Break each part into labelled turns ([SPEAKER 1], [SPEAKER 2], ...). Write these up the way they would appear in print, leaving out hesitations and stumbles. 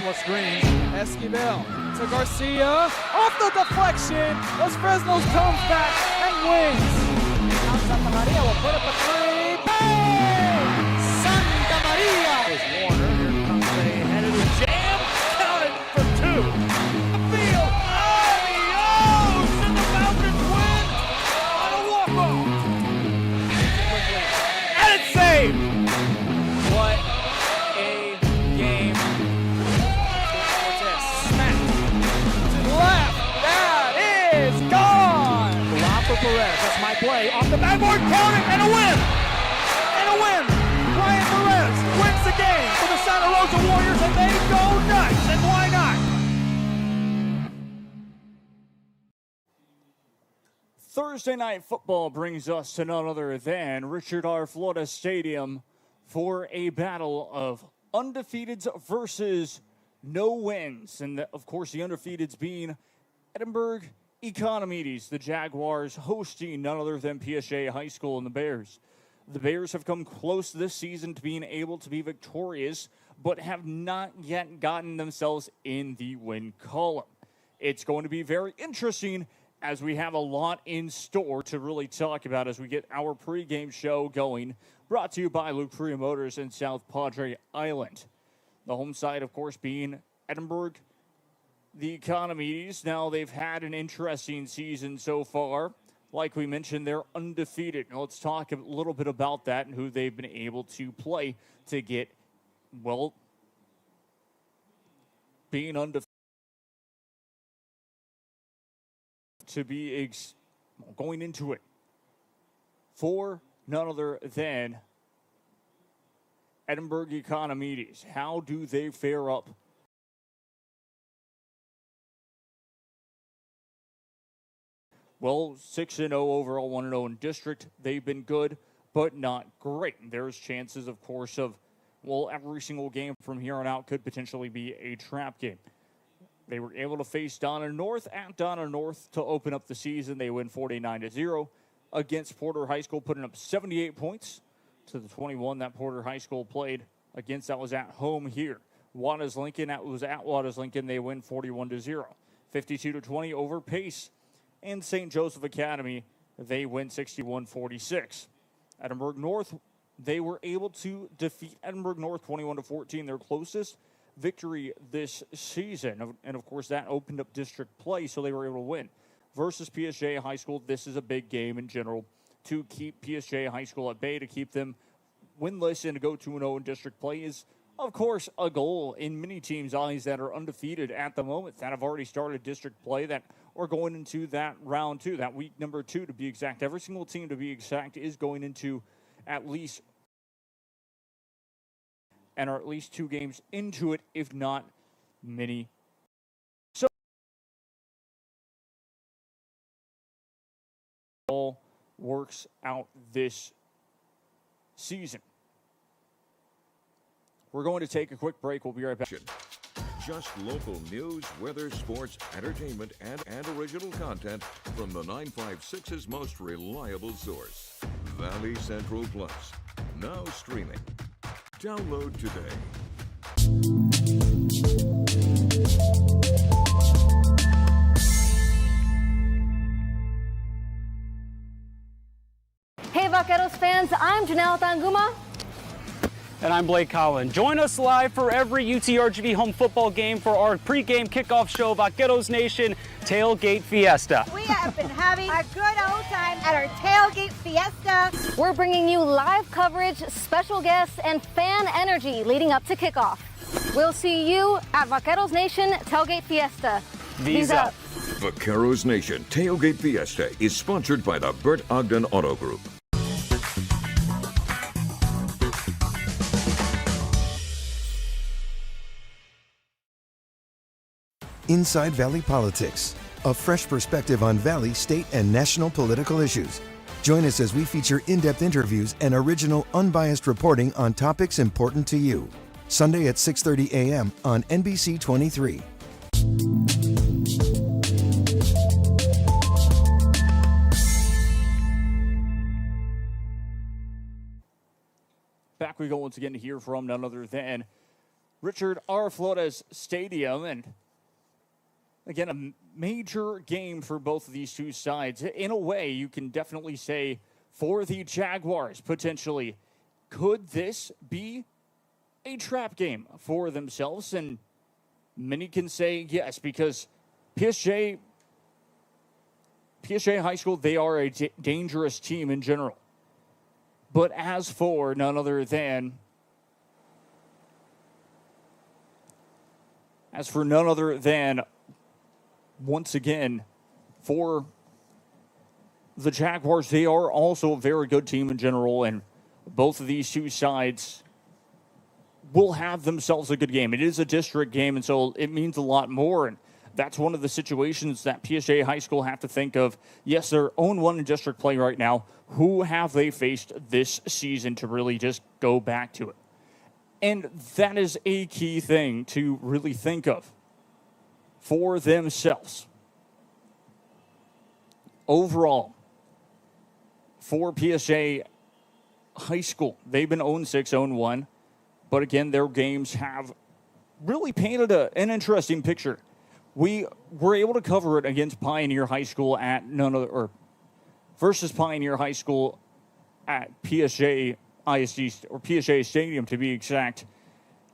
[SPEAKER 1] couple of screens. Esquivel to Garcia. Off the deflection. Los Fresnos comes back and wins. Now Santa Maria will put up a three. Bang! Santa Maria!
[SPEAKER 2] There's Warner. Here comes a headed jam. Counted for two. The field. Adios! And the Falcons win on a walk-off. And it's saved. What a game.
[SPEAKER 1] Cortez smacked to the left. That is gone.
[SPEAKER 2] Rob for Perez. That's my play. Off the backboard. Counting and a win. And a win. Brian Perez wins the game for the Santa Rosa Warriors, and they go nuts. And why not?
[SPEAKER 3] Thursday night football brings us to none other than Richard R. Flores Stadium for a battle of undefeateds versus no wins. And of course, the undefeateds being Edinburg Economedes, the Jaguars hosting none other than PSJA High School and the Bears. The Bears have come close this season to being able to be victorious, but have not yet gotten themselves in the win column. It's going to be very interesting as we have a lot in store to really talk about as we get our pregame show going, brought to you by Luke Freer Motors in South Padre Island. The home side, of course, being Edinburg, the Economedes. Now, they've had an interesting season so far. Like we mentioned, they're undefeated. Now, let's talk a little bit about that and who they've been able to play to get, well, being undefeated. To be going into it for none other than Edinburg Economedes. How do they fare up? Well, 6-0 overall, 1-0 in district. They've been good, but not great. There's chances, of course, of, well, every single game from here on out could potentially be a trap game. They were able to face Donna North at Donna North to open up the season. They win 49-0 against Porter High School, putting up 78 points to the 21 that Porter High School played against. That was at home here. Wattas Lincoln, that was at Wattas Lincoln. They win 41-0. 52-20 over Pace. And St. Joseph Academy, they win 61-46. Edinburg North, they were able to defeat Edinburg North 21-14, their closest victory this season. And of course, that opened up district play, so they were able to win. Versus PSJA High School, this is a big game in general to keep PSJA High School at bay, to keep them winless and to go 2-0 in district play is, of course, a goal in many teams' eyes that are undefeated at the moment, that have already started district play, that are going into that round two, that week number 2 to be exact. Every single team, to be exact, is going into at least and are at least 2 games into it, if not many. So all works out this season. We're going to take a quick break. We'll be right back.
[SPEAKER 4] Just local news, weather, sports, entertainment, and original content from the 956's most reliable source, Valley Central Plus. Now streaming. Download today.
[SPEAKER 5] Hey Vaqueros fans, I'm Janelle Tanguma.
[SPEAKER 6] And I'm Blake Collin. Join us live for every UTRGV home football game for our pregame kickoff show, Vaqueros Nation Tailgate Fiesta.
[SPEAKER 7] We have been having a good old time at our Tailgate Fiesta.
[SPEAKER 5] We're bringing you live coverage, special guests, and fan energy leading up to kickoff. We'll see you at Vaqueros Nation Tailgate Fiesta.
[SPEAKER 6] V's up.
[SPEAKER 4] Vaqueros Nation Tailgate Fiesta is sponsored by the Bert Ogden Auto Group.
[SPEAKER 8] Inside Valley Politics, a fresh perspective on Valley, state, and national political issues. Join us as we feature in-depth interviews and original, unbiased reporting on topics important to you. Sunday at 6:30 a.m. on NBC 23.
[SPEAKER 3] Back we go once again to hear from none other than Richard R. Flores Stadium. And again, a major game for both of these two sides. In a way, you can definitely say for the Jaguars, potentially, could this be a trap game for themselves? And many can say yes, because PSJA High School, they are a dangerous team in general. But as for none other than once again, for the Jaguars, they are also a very good team in general, and both of these two sides will have themselves a good game. It is a district game, and so it means a lot more, and that's one of the situations that PSJA High School have to think of. Yes, they're 0-1 in district play right now. Who have they faced this season to really just go back to it? And that is a key thing to really think of for themselves. Overall, for PSJA High School, they've been 0-6, 0-1. But again, their games have really painted an interesting picture. We were able to cover it against Pioneer High School versus Pioneer High School at PSJA ISD, or PSJA Stadium to be exact.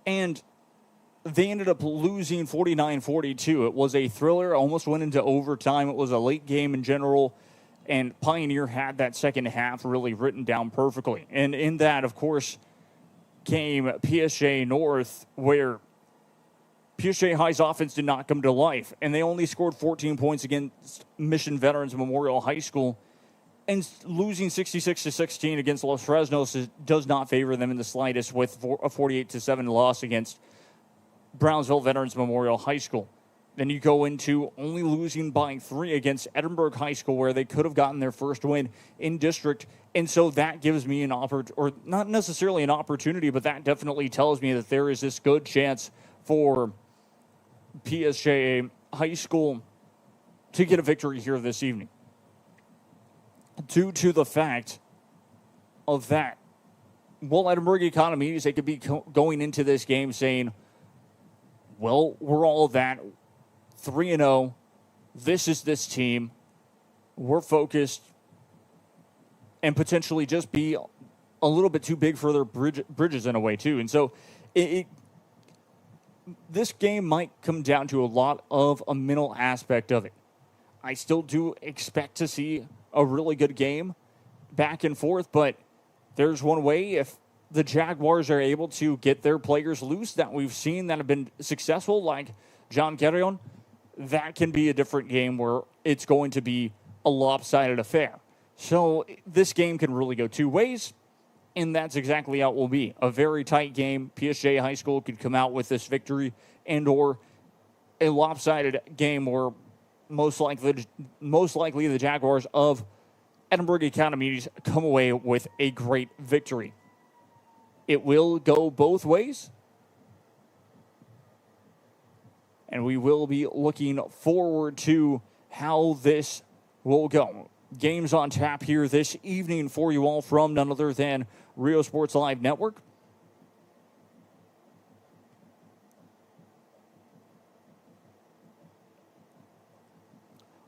[SPEAKER 3] And they ended up losing 49-42. It was a thriller, almost went into overtime. It was a late game in general, and Pioneer had that second half really written down perfectly. And in that, of course, came PSJA North, where PSJA High's offense did not come to life, and they only scored 14 points against Mission Veterans Memorial High School. And losing 66-16 against Los Fresnos does not favor them in the slightest, with a 48-7 loss against Brownsville Veterans Memorial High School. Then you go into only losing by 3 against Edinburg High School, where they could have gotten their first win in district. And so that gives me an or not necessarily an opportunity, but that definitely tells me that there is this good chance for PSJA High School to get a victory here this evening, due to the fact of that. Well, Edinburg Economedes, they could be going into this game saying, well, we're all that 3-0. This is this team. We're focused, and potentially just be a little bit too big for their bridges in a way, too. And so this game might come down to a lot of a mental aspect of it. I still do expect to see a really good game back and forth, but there's one way. If the Jaguars are able to get their players loose that we've seen that have been successful, like John Carrion, that can be a different game where it's going to be a lopsided affair. So this game can really go two ways, and that's exactly how it will be. A very tight game. PSJA High School could come out with this victory, and or a lopsided game where most likely the Jaguars of Edinburg Economedes come away with a great victory. It will go both ways, and we will be looking forward to how this will go. Games on tap here this evening for you all from none other than Rio Sports Live Network.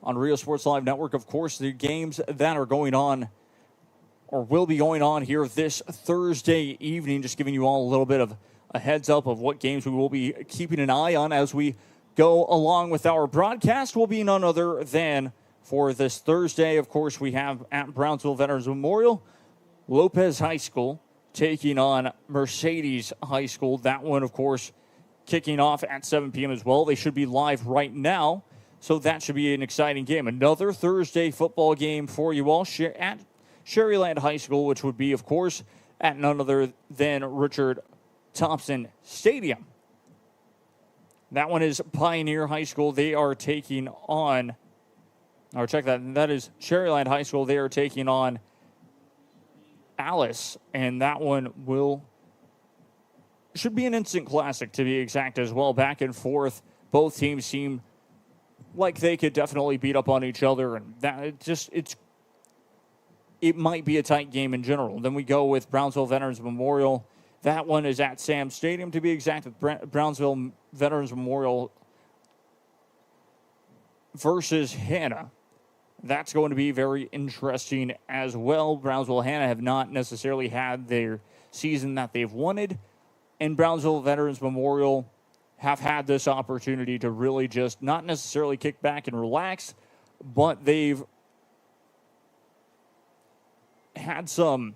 [SPEAKER 3] On Rio Sports Live Network, of course, the games that are going on or will be going on here this Thursday evening, just giving you all a little bit of a heads up of what games we will be keeping an eye on as we go along with our broadcast, will be none other than for this Thursday. Of course, we have at Brownsville Veterans Memorial, Lopez High School taking on Mercedes High School. That one, of course, kicking off at 7 p.m. as well. They should be live right now, so that should be an exciting game. Another Thursday football game for you all at Sherryland High School, which would be, of course, at none other than Richard Thompson Stadium. That one is Pioneer High School. They are taking on, or check that, that is Sherryland High School. They are taking on Alice, and that one should be an instant classic, to be exact, as well. Back and forth, both teams seem like they could definitely beat up on each other, and that it might be a tight game in general. Then we go with Brownsville Veterans Memorial That one is at Sam Stadium, to be exact, with Brownsville Veterans Memorial versus Hannah. That's going to be very interesting as well. Brownsville Hannah have not necessarily had their season that they've wanted, and Brownsville Veterans Memorial have had this opportunity to really just not necessarily kick back and relax, but they've had some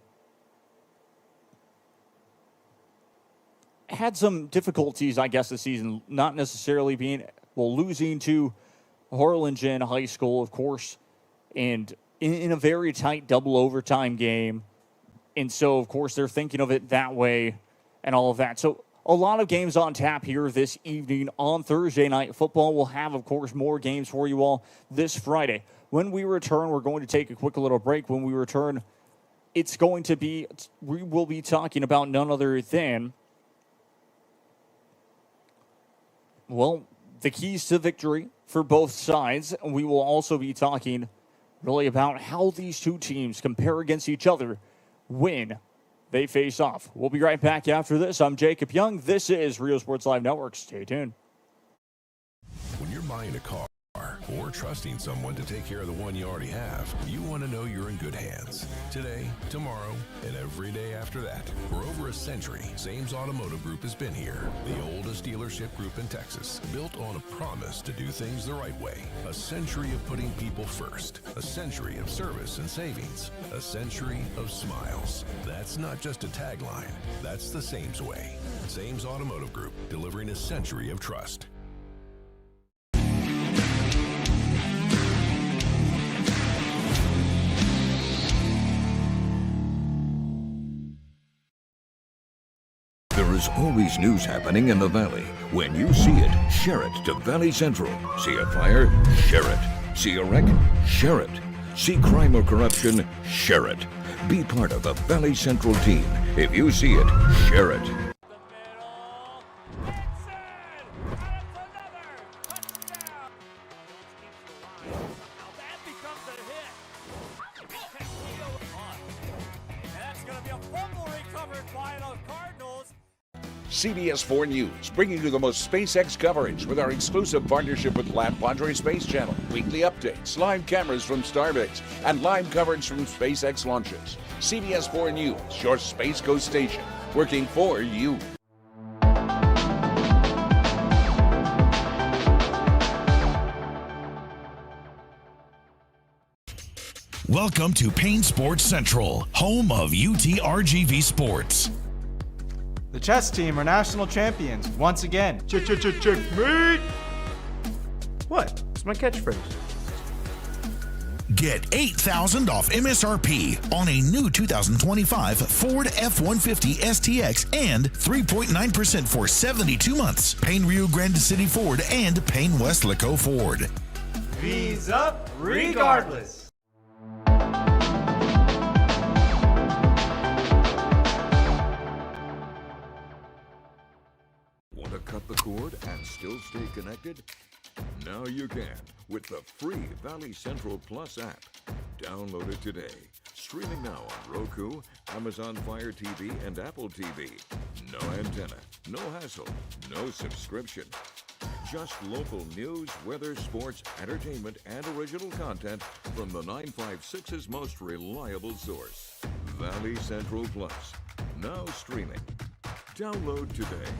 [SPEAKER 3] difficulties, I guess, this season, not necessarily losing to Harlingen High School, of course, and in a very tight double overtime game. And so, of course, they're thinking of it that way and all of that. So a lot of games on tap here this evening on Thursday Night Football. We'll have, of course, more games for you all this Friday. When we return, we're going to take a quick little break. When we return, we will be talking about none other than, well, the keys to victory for both sides. We will also be talking really about how these two teams compare against each other when they face off. We'll be right back after this. I'm Jacob Young. This is Rio Sports Live Network. Stay tuned.
[SPEAKER 9] When you're buying a car or trusting someone to take care of the one you already have, you want to know you're in good hands. Today, tomorrow, and every day after that. For over a century, Sames Automotive Group has been here. The oldest dealership group in Texas, built on a promise to do things the right way. A century of putting people first. A century of service and savings. A century of smiles. That's not just a tagline. That's the Sames way. Sames Automotive Group, delivering a century of trust.
[SPEAKER 4] There is always news happening in the Valley. When you see it, share it to Valley Central. See a fire? Share it. See a wreck? Share it. See crime or corruption? Share it. Be part of the Valley Central team. If you see it, share it.
[SPEAKER 10] CBS 4 News, bringing you the most SpaceX coverage with our exclusive partnership with Lam Padre Space Channel. Weekly updates, live cameras from Starbase, and live coverage from SpaceX launches. CBS 4 News, your Space Coast station, working for you.
[SPEAKER 11] Welcome to Payne Sports Central, home of UTRGV Sports.
[SPEAKER 12] The chess team are national champions once again. Checkmate! What? It's my catchphrase.
[SPEAKER 11] Get $8,000 off MSRP on a new 2025 Ford F-150 STX and 3.9% for 72 months. Payne Rio Grande City Ford and Payne Westlaco Ford.
[SPEAKER 12] V's up regardless.
[SPEAKER 4] Want to cut the cord and still stay connected? Now you can with the free Valley Central Plus app. Download it today. Streaming now on Roku, Amazon Fire TV, and Apple TV. No antenna, no hassle, no subscription. Just local news, weather, sports, entertainment, and original content from the 956's most reliable source. Valley Central Plus. Now streaming. Download today.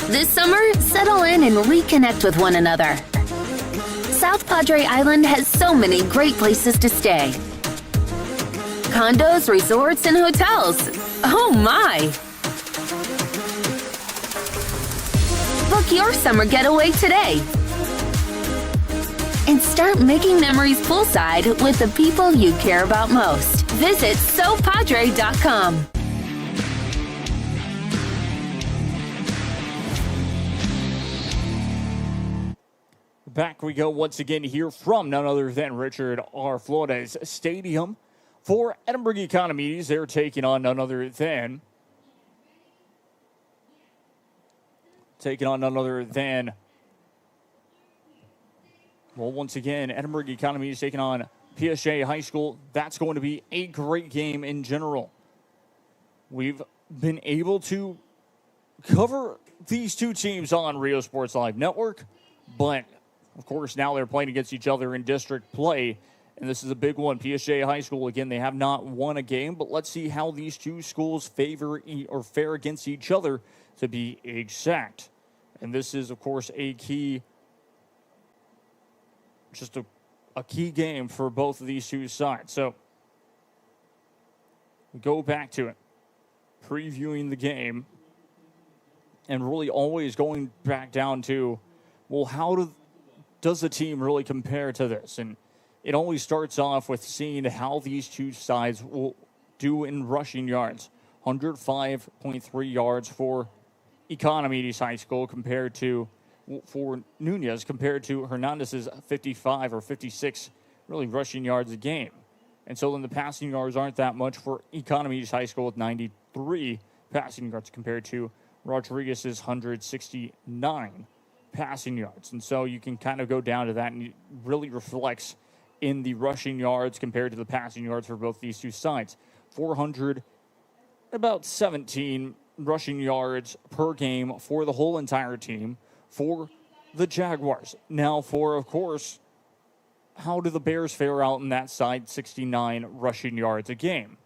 [SPEAKER 13] This summer, settle in and reconnect with one another. South Padre Island has so many great places to stay. Condos, resorts, and hotels. Oh my! Book your summer getaway today. And start making memories poolside with the people you care about most. Visit SoPadre.com.
[SPEAKER 3] Back we go once again here from none other than Richard R. Flores Stadium for Edinburg Economedes. They're taking on none other than Well, once again, Edinburg Economedes taking on PSJA High School. That's going to be a great game in general. We've been able to cover these two teams on Rio Sports Live Network, but of course now they're playing against each other in district play, and this is a big one. PSJA High School, again, they have not won a game, but let's see how these two schools fare against each other, to be exact. And this is, of course, a key game for both of these two sides. So we go back to it, previewing the game, and really always going back down to, well, how does the team really compare to this? And it always starts off with seeing how these two sides will do in rushing yards. 105.3 yards for Economedes High School for Nunez compared to Hernandez's 55 or 56 really rushing yards a game. And so then the passing yards aren't that much for Economedes High School with 93 passing yards compared to Rodriguez's 169 passing yards. And so you can kind of go down to that, and it really reflects in the rushing yards compared to the passing yards for both these two sides. 417 rushing yards per game for the whole entire team for the Jaguars. Now for, of course, how do the Bears fare out in that side? 69 rushing yards a game.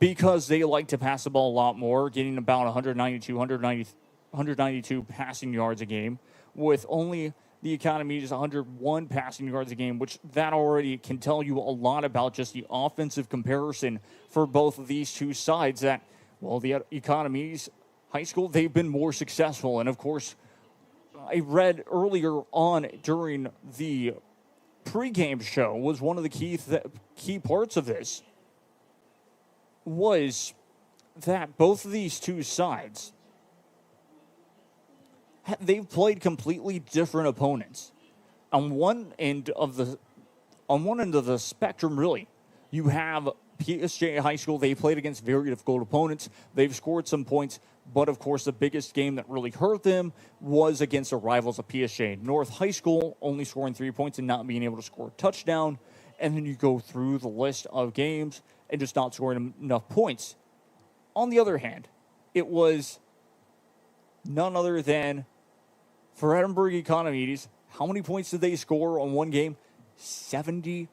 [SPEAKER 3] Because they like to pass the ball a lot more, getting about 192 passing yards a game, with only the Economedes 101 passing yards a game, which that already can tell you a lot about just the offensive comparison for both of these two sides. That, well, the Economedes High School, they've been more successful. And, of course, I read earlier on during the pregame show was one of the key parts of this was that both of these two sides, they've played completely different opponents. On one end of the spectrum, really, you have PSJA High School. They played against very difficult opponents. They've scored some points, but of course the biggest game that really hurt them was against the rivals of PSJA North High School, only scoring 3 points and not being able to score a touchdown. And then you go through the list of games and just not scoring enough points. On the other hand, it was none other than for Edinburg Economedes. How many points did they score on one game? 78.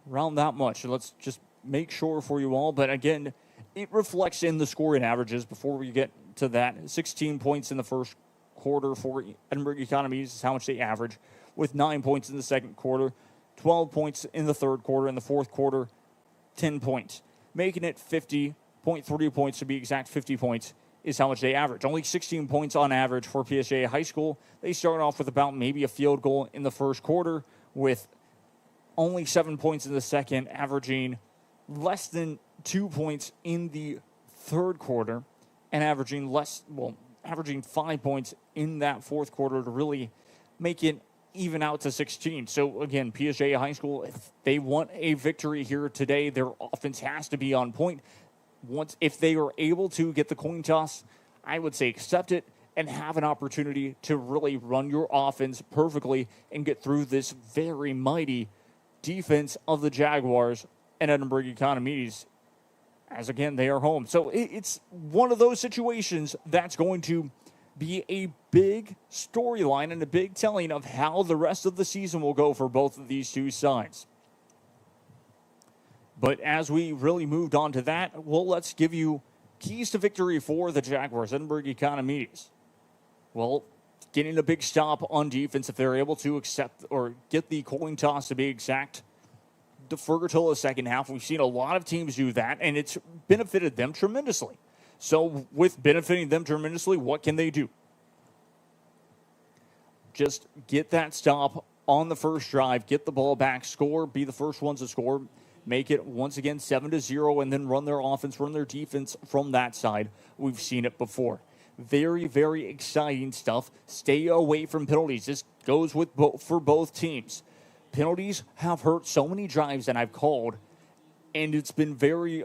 [SPEAKER 3] Around that much. So let's just make sure for you all. But again, it reflects in the scoring averages before we get to that. 16 points in the first quarter for Edinburg Economedes is how much they average, with 9 points in the second quarter, 12 points in the third quarter, in the fourth quarter, 10 points. Making it 50.3 points to be exact. 50 points is how much they average. Only 16 points on average for PSJA High School. They start off with about maybe a field goal in the first quarter, with only 7 points in the second, averaging less than 2 points in the third quarter, and averaging 5 points in that fourth quarter to really make it even out to 16. So again, PSJA High School, if they want a victory here today, their offense has to be on point. If they are able to get the coin toss, I would say accept it and have an opportunity to really run your offense perfectly and get through this very mighty defense of the Jaguars and Edinburg Economedes, as again, they are home. So it's one of those situations that's going to be a big storyline and a big telling of how the rest of the season will go for both of these two sides. But as we really moved on to that, well, let's give you keys to victory for the Jaguars, Edinburg Economedes. Well, getting a big stop on defense if they're able to accept or get the coin toss to be exact, defer till the second half. We've seen a lot of teams do that, and it's benefited them tremendously. So with benefiting them tremendously, what can they do? Just get that stop on the first drive, get the ball back, score, be the first ones to score, make it once again 7-0, and then run their offense, run their defense from that side. We've seen it before. Very, very exciting stuff. Stay away from penalties. This goes for both teams. Penalties have hurt so many drives that I've called, and it's been very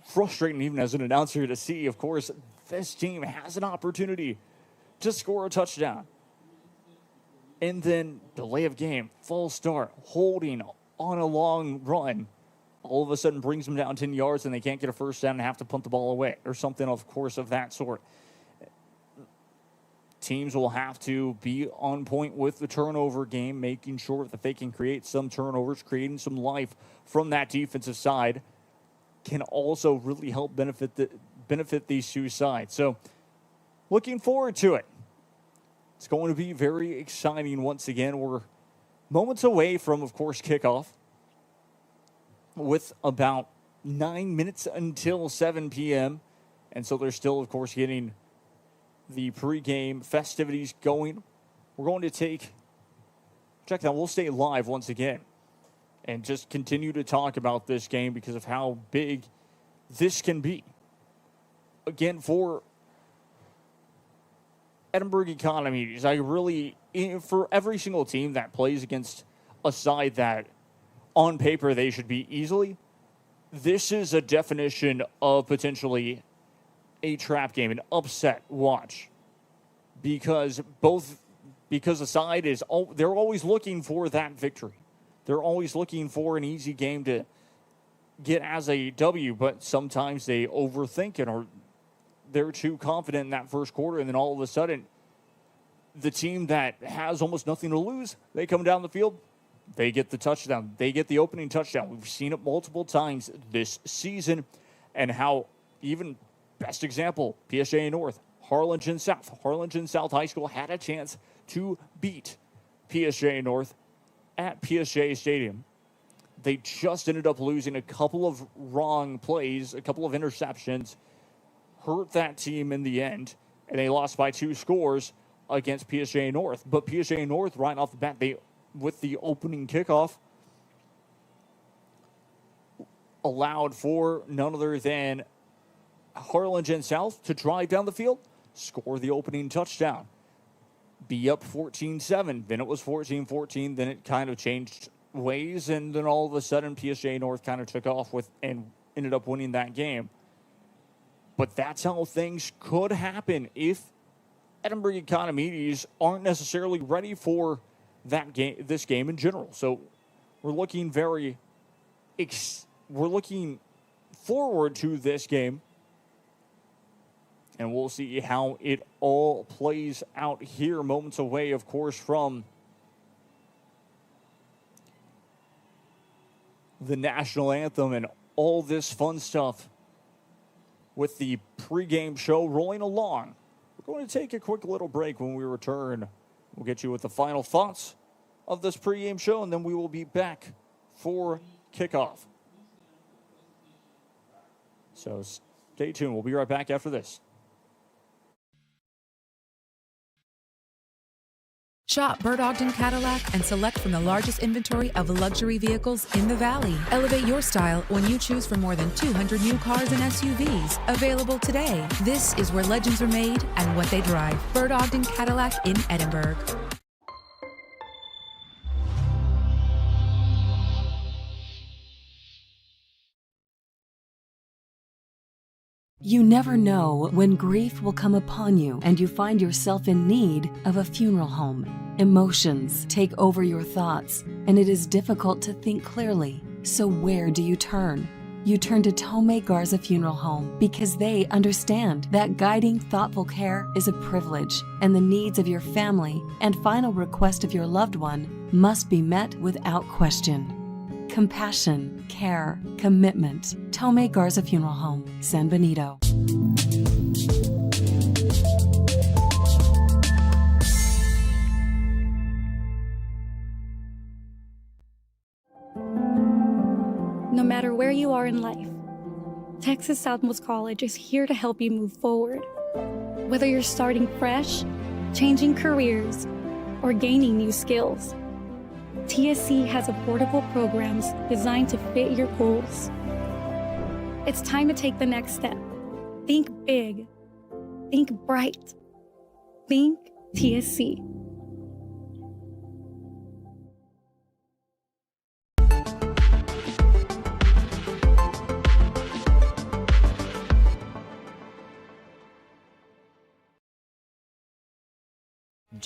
[SPEAKER 3] frustrating even as an announcer to see. Of course, this team has an opportunity to score a touchdown. And then delay of game, false start, holding on a long run, all of a sudden brings them down 10 yards and they can't get a first down and have to punt the ball away or something, of course, of that sort. Teams will have to be on point with the turnover game, making sure that they can create some turnovers, creating some life from that defensive side can also really help benefit these two sides. So looking forward to it. It's going to be very exciting once again. We're moments away from, of course, kickoff with about 9 minutes until 7 p.m. And so they're still, of course, getting the pregame festivities going. We're going to check that. We'll stay live once again and just continue to talk about this game because of how big this can be. Again, for Edinburg Economedes, for every single team that plays against a side that on paper they should be easily, this is a definition of potentially a trap game, an upset watch, because the side they're always looking for that victory. They're always looking for an easy game to get as a W, but sometimes they overthink it or they're too confident in that first quarter, and then all of a sudden, the team that has almost nothing to lose, they come down the field, they get the touchdown. They get the opening touchdown. We've seen it multiple times this season, and how even best example, PSJA North, Harlingen South. Harlingen South High School had a chance to beat PSJA North at PSJA Stadium. They just ended up losing a couple of wrong plays, a couple of interceptions, hurt that team in the end, and they lost by 2 scores against PSJA North. But PSJA North, right off the bat, with the opening kickoff, allowed for none other than Harlingen South to drive down the field, score the opening touchdown, be up 14-7. Then it was 14-14. Then it kind of changed ways, and then all of a sudden PSJA North kind of took off and ended up winning that game. But that's how things could happen if Edinburg Economedes aren't necessarily ready for this game in general. So we're looking we're looking forward to this game, and we'll see how it all plays out here, moments away, of course, from the national anthem and all this fun stuff with the pregame show rolling along. We're going to take a quick little break. When we return, we'll get you with the final thoughts of this pregame show, and then we will be back for kickoff. So stay tuned. We'll be right back after this.
[SPEAKER 14] Shop Bird Ogden Cadillac and select from the largest inventory of luxury vehicles in the Valley. Elevate your style when you choose from more than 200 new cars and SUVs available today. This is where legends are made and what they drive. Bird Ogden Cadillac in Edinburg.
[SPEAKER 15] You never know when grief will come upon you and you find yourself in need of a funeral home. Emotions take over your thoughts, and it is difficult to think clearly. So where do you turn? You turn to Tomei Garza Funeral Home because they understand that guiding thoughtful care is a privilege, and the needs of your family and final request of your loved one must be met without question. Compassion, care, commitment. Tomei Garza Funeral Home, San Benito.
[SPEAKER 16] No matter where you are in life, Texas Southmost College is here to help you move forward. Whether you're starting fresh, changing careers, or gaining new skills, TSC has affordable programs designed to fit your goals. It's time to take the next step. Think big. Think bright. Think TSC.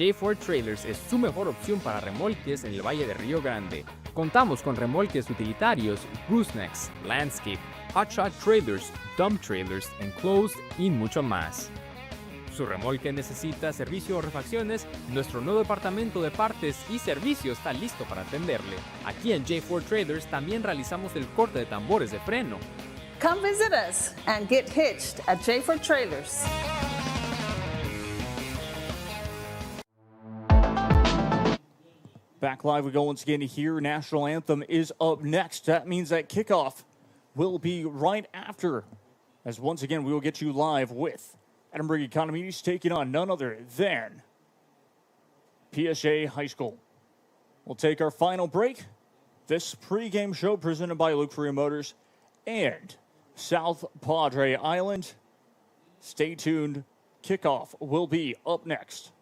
[SPEAKER 17] J4 Trailers es su mejor opción para remolques en el Valle de Río Grande. Contamos con remolques utilitarios, goosenecks, landscape, hotshot trailers, dump trailers, enclosed y mucho más. Su remolque necesita servicio o refacciones, nuestro nuevo departamento de partes y servicio está listo para atenderle. Aquí en J4 Trailers también realizamos el corte de tambores de freno.
[SPEAKER 18] Come visit us and get hitched at J4 Trailers.
[SPEAKER 3] Back live we go once again here. National Anthem is up next. That means that kickoff will be right after, as once again we will get you live with Edinburg Economedes taking on none other than PSJA High School. We'll take our final break. This pregame show presented by Luke Freer Motors and South Padre Island. Stay tuned. Kickoff will be up next.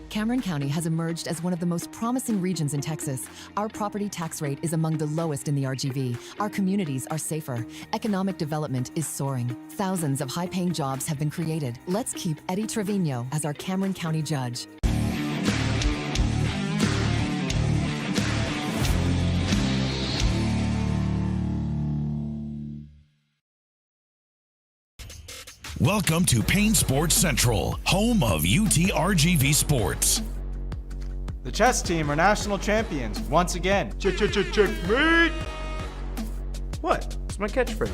[SPEAKER 19] Cameron County has emerged as one of the most promising regions in Texas. Our property tax rate is among the lowest in the RGV. Our communities are safer. Economic development is soaring. Thousands of high-paying jobs have been created. Let's keep Eddie Trevino as our Cameron County judge.
[SPEAKER 11] Welcome to Payne Sports Central, home of UTRGV Sports.
[SPEAKER 12] The chess team are national champions once again. Checkmate! What? It's my catchphrase.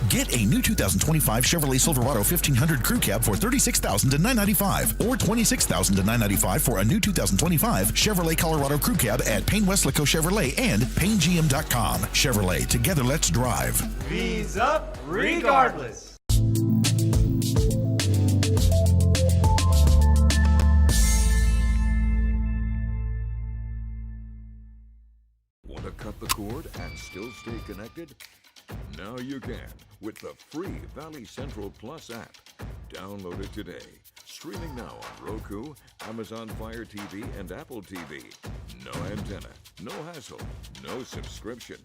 [SPEAKER 11] Get a new 2025 Chevrolet Silverado 1500 Crew Cab for $36,000 to $995 or $26,000 to $995 for a new 2025 Chevrolet Colorado Crew Cab at Payne Westlaco Chevrolet and PayneGM.com. Chevrolet, together let's drive.
[SPEAKER 12] V's up regardless.
[SPEAKER 4] Want to cut the cord and still stay connected? Now you can with the free Valley Central Plus app. Download it today. Streaming now on Roku, Amazon Fire TV, and Apple TV. No antenna, no hassle, no subscription.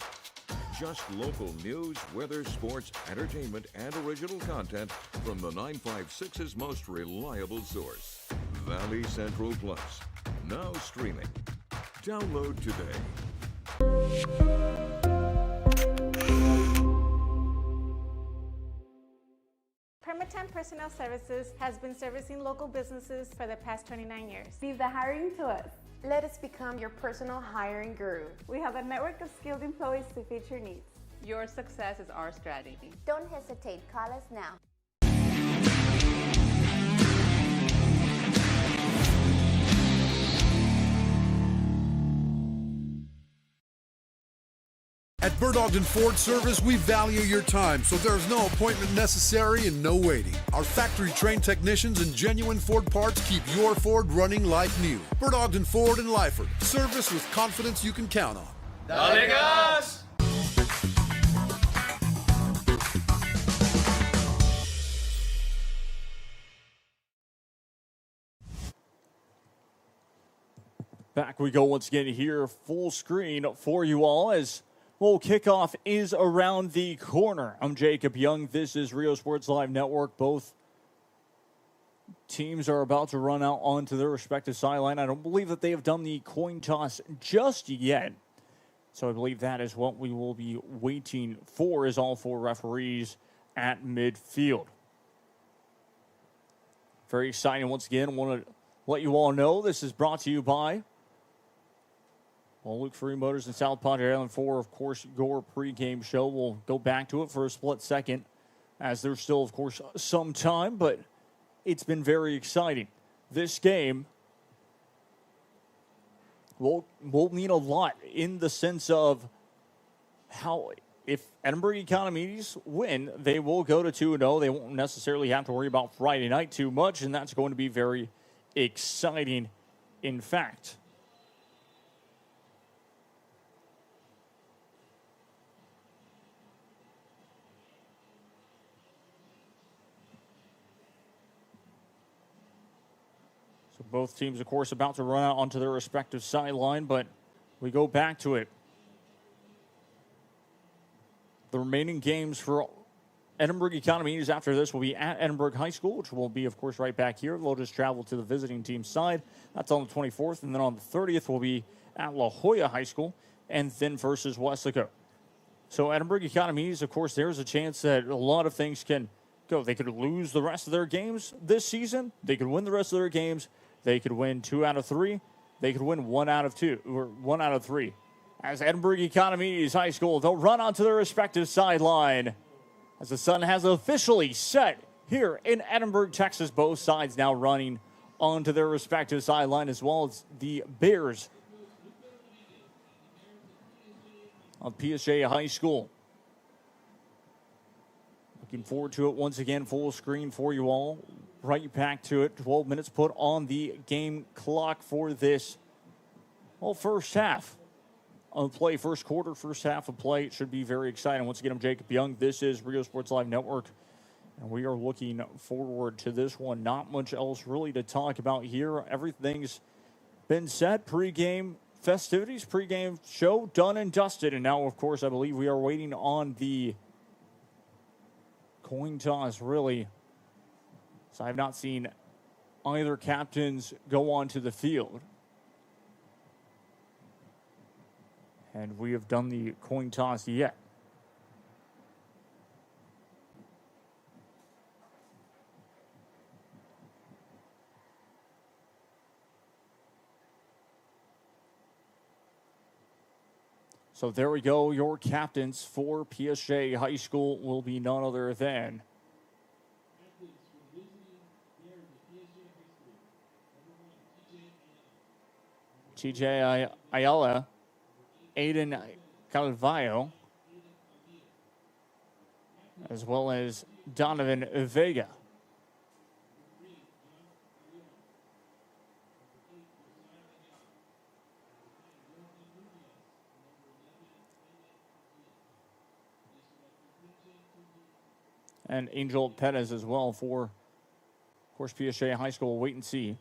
[SPEAKER 4] Just local news, weather, sports, entertainment, and original content from the 956's most reliable source. Valley Central Plus. Now streaming. Download today.
[SPEAKER 20] Permatemp Personnel Services has been servicing local businesses for the past 29 years.
[SPEAKER 21] Leave the hiring to us. Let us become your personal hiring guru.
[SPEAKER 20] We have a network of skilled employees to fit your needs.
[SPEAKER 21] Your success is our strategy.
[SPEAKER 22] Don't hesitate, call us now.
[SPEAKER 23] At Bird Ogden Ford Service, we value your time, so there's no appointment necessary and no waiting. Our factory-trained technicians and genuine Ford parts keep your Ford running like new. Bird Ogden Ford in Lyford. Service with confidence you can count on.
[SPEAKER 12] Dale gas!
[SPEAKER 3] Back we go once again here, full screen for you all as well, kickoff is around the corner. I'm Jacob Young. This is Rio Sports Live Network. Both teams are about to run out onto their respective sideline. I don't believe that they have done the coin toss just yet. So I believe that is what we will be waiting for, is all four referees at midfield. Very exciting once again. I want to let you all know this is brought to you by Luke Freer Motors and South Padre Island for, of course, your pregame show. We'll go back to it for a split second as there's still, of course, some time, but it's been very exciting. This game will mean a lot in the sense of how, if Edinburg Economedes win, they will go to 2-0. They won't necessarily have to worry about Friday night too much, and that's going to be very exciting, in fact. So both teams, of course, about to run out onto their respective sideline, but we go back to it. The remaining games for Edinburg Economedes after this will be at Edinburg High School, which will be, of course, right back here. They'll just travel to the visiting team side. That's on the 24th. And then on the 30th will be at La Jolla High School and then versus Wesco. So Edinburg Economedes, of course, there's a chance that a lot of things can go. They could lose the rest of their games this season. They could win the rest of their games. They could win 2 out of 3. They could win 1 out of 2 or 1 out of 3. As Edinburg Economedes High School, they'll run onto their respective sideline. As the sun has officially set here in Edinburg, Texas, both sides now running onto their respective sideline, as well as the Bears of PSJA High School. Looking forward to it once again, full screen for you all. Right back to it. 12 minutes put on the game clock for this first half of play, first quarter, first half of play. It should be very exciting. Once again, I'm Jacob Young. This is Rio Sports Live Network, and we are looking forward to this one. Not much else really to talk about here. Everything's been set. Pre-game festivities, pre-game show done and dusted. And now, of course, I believe we are waiting on the coin toss, really. So I have not seen either captains go onto the field. And we have done the coin toss yet. So there we go. Your captains for PSJA High School will be none other than TJ Ayala, Aiden Calvayo, as well as Donovan Vega. And Angel Perez as well for, of course, PSJA High School. Wait and see.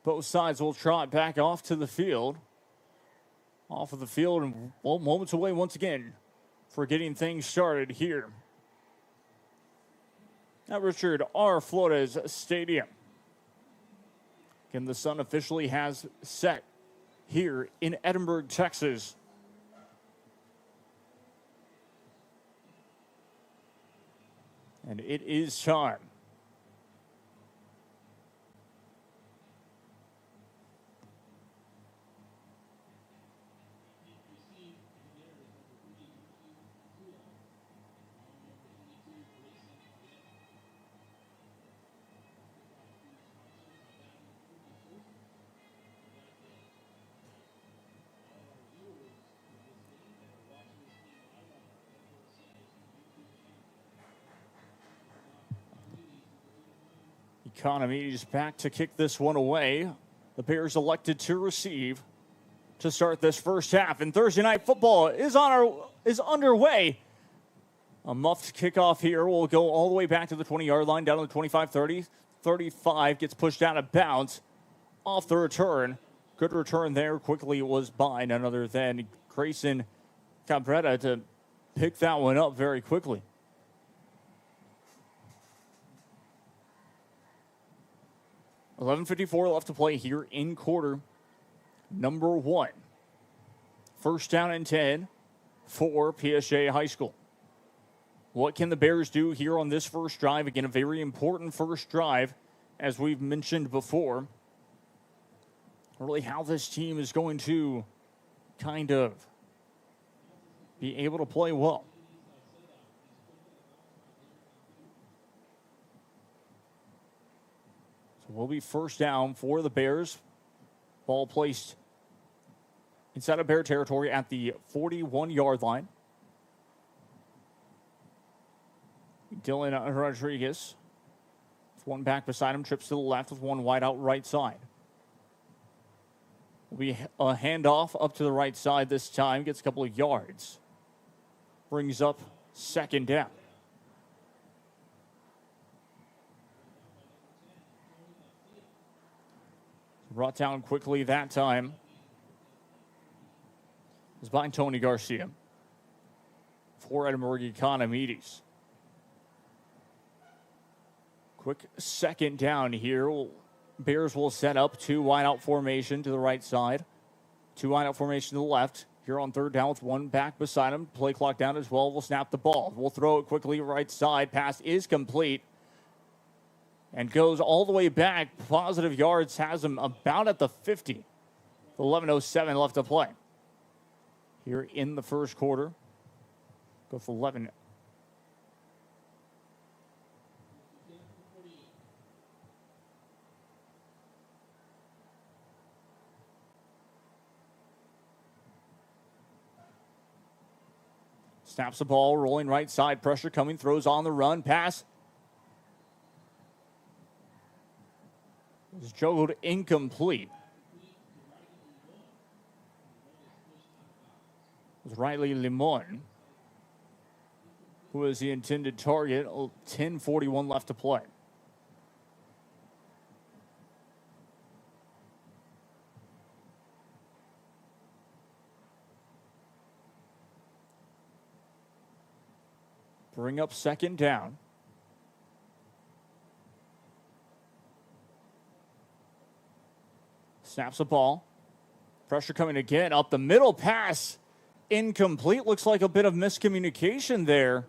[SPEAKER 3] Both sides will trot back off to the field. Off of the field and moments away once again for getting things started here at Richard R. Flores Stadium. Again, the sun officially has set here in Edinburg, Texas. And it is time. Economedes back to kick this one away. The Bears elected to receive to start this first half. And Thursday Night Football is underway. A muffed kickoff here will go all the way back to the 20-yard line, down to the 25-30. 35 gets pushed out of bounds off the return. Good return there. Quickly was by none other than Grayson Cabrera to pick that one up very quickly. $11:54 left to play here in quarter number 1. First down and 10 for PSJA High School. What can the Bears do here on this first drive? Again, a very important first drive, as we've mentioned before. Really how this team is going to kind of be able to play well. So will be first down for the Bears. Ball placed inside of Bear territory at the 41-yard line. Dylan Rodriguez, with one back beside him, trips to the left with one wide out right side. Will be a handoff up to the right side this time, gets a couple of yards. Brings up second down. Brought down quickly that time. It's by Tony Garcia for Edinburg Economedes. Quick second down here. Bears will set up 2 wideout formation to the right side. 2 wideout formation to the left. Here on third down with 1 back beside him. Play clock down as well. We'll snap the ball. We'll throw it quickly right side. Pass is complete. And goes all the way back. Positive yards has him about at the 50. 11:07 left to play. Here in the first quarter. Go for 11. Snaps the ball, rolling right side, pressure coming, throws on the run, pass. Was juggled incomplete. It was Riley Limon, who was the intended target. 10:41 left to play. Bring up second down. Snaps the ball. Pressure coming again. Up the middle, pass. Incomplete. Looks like a bit of miscommunication there,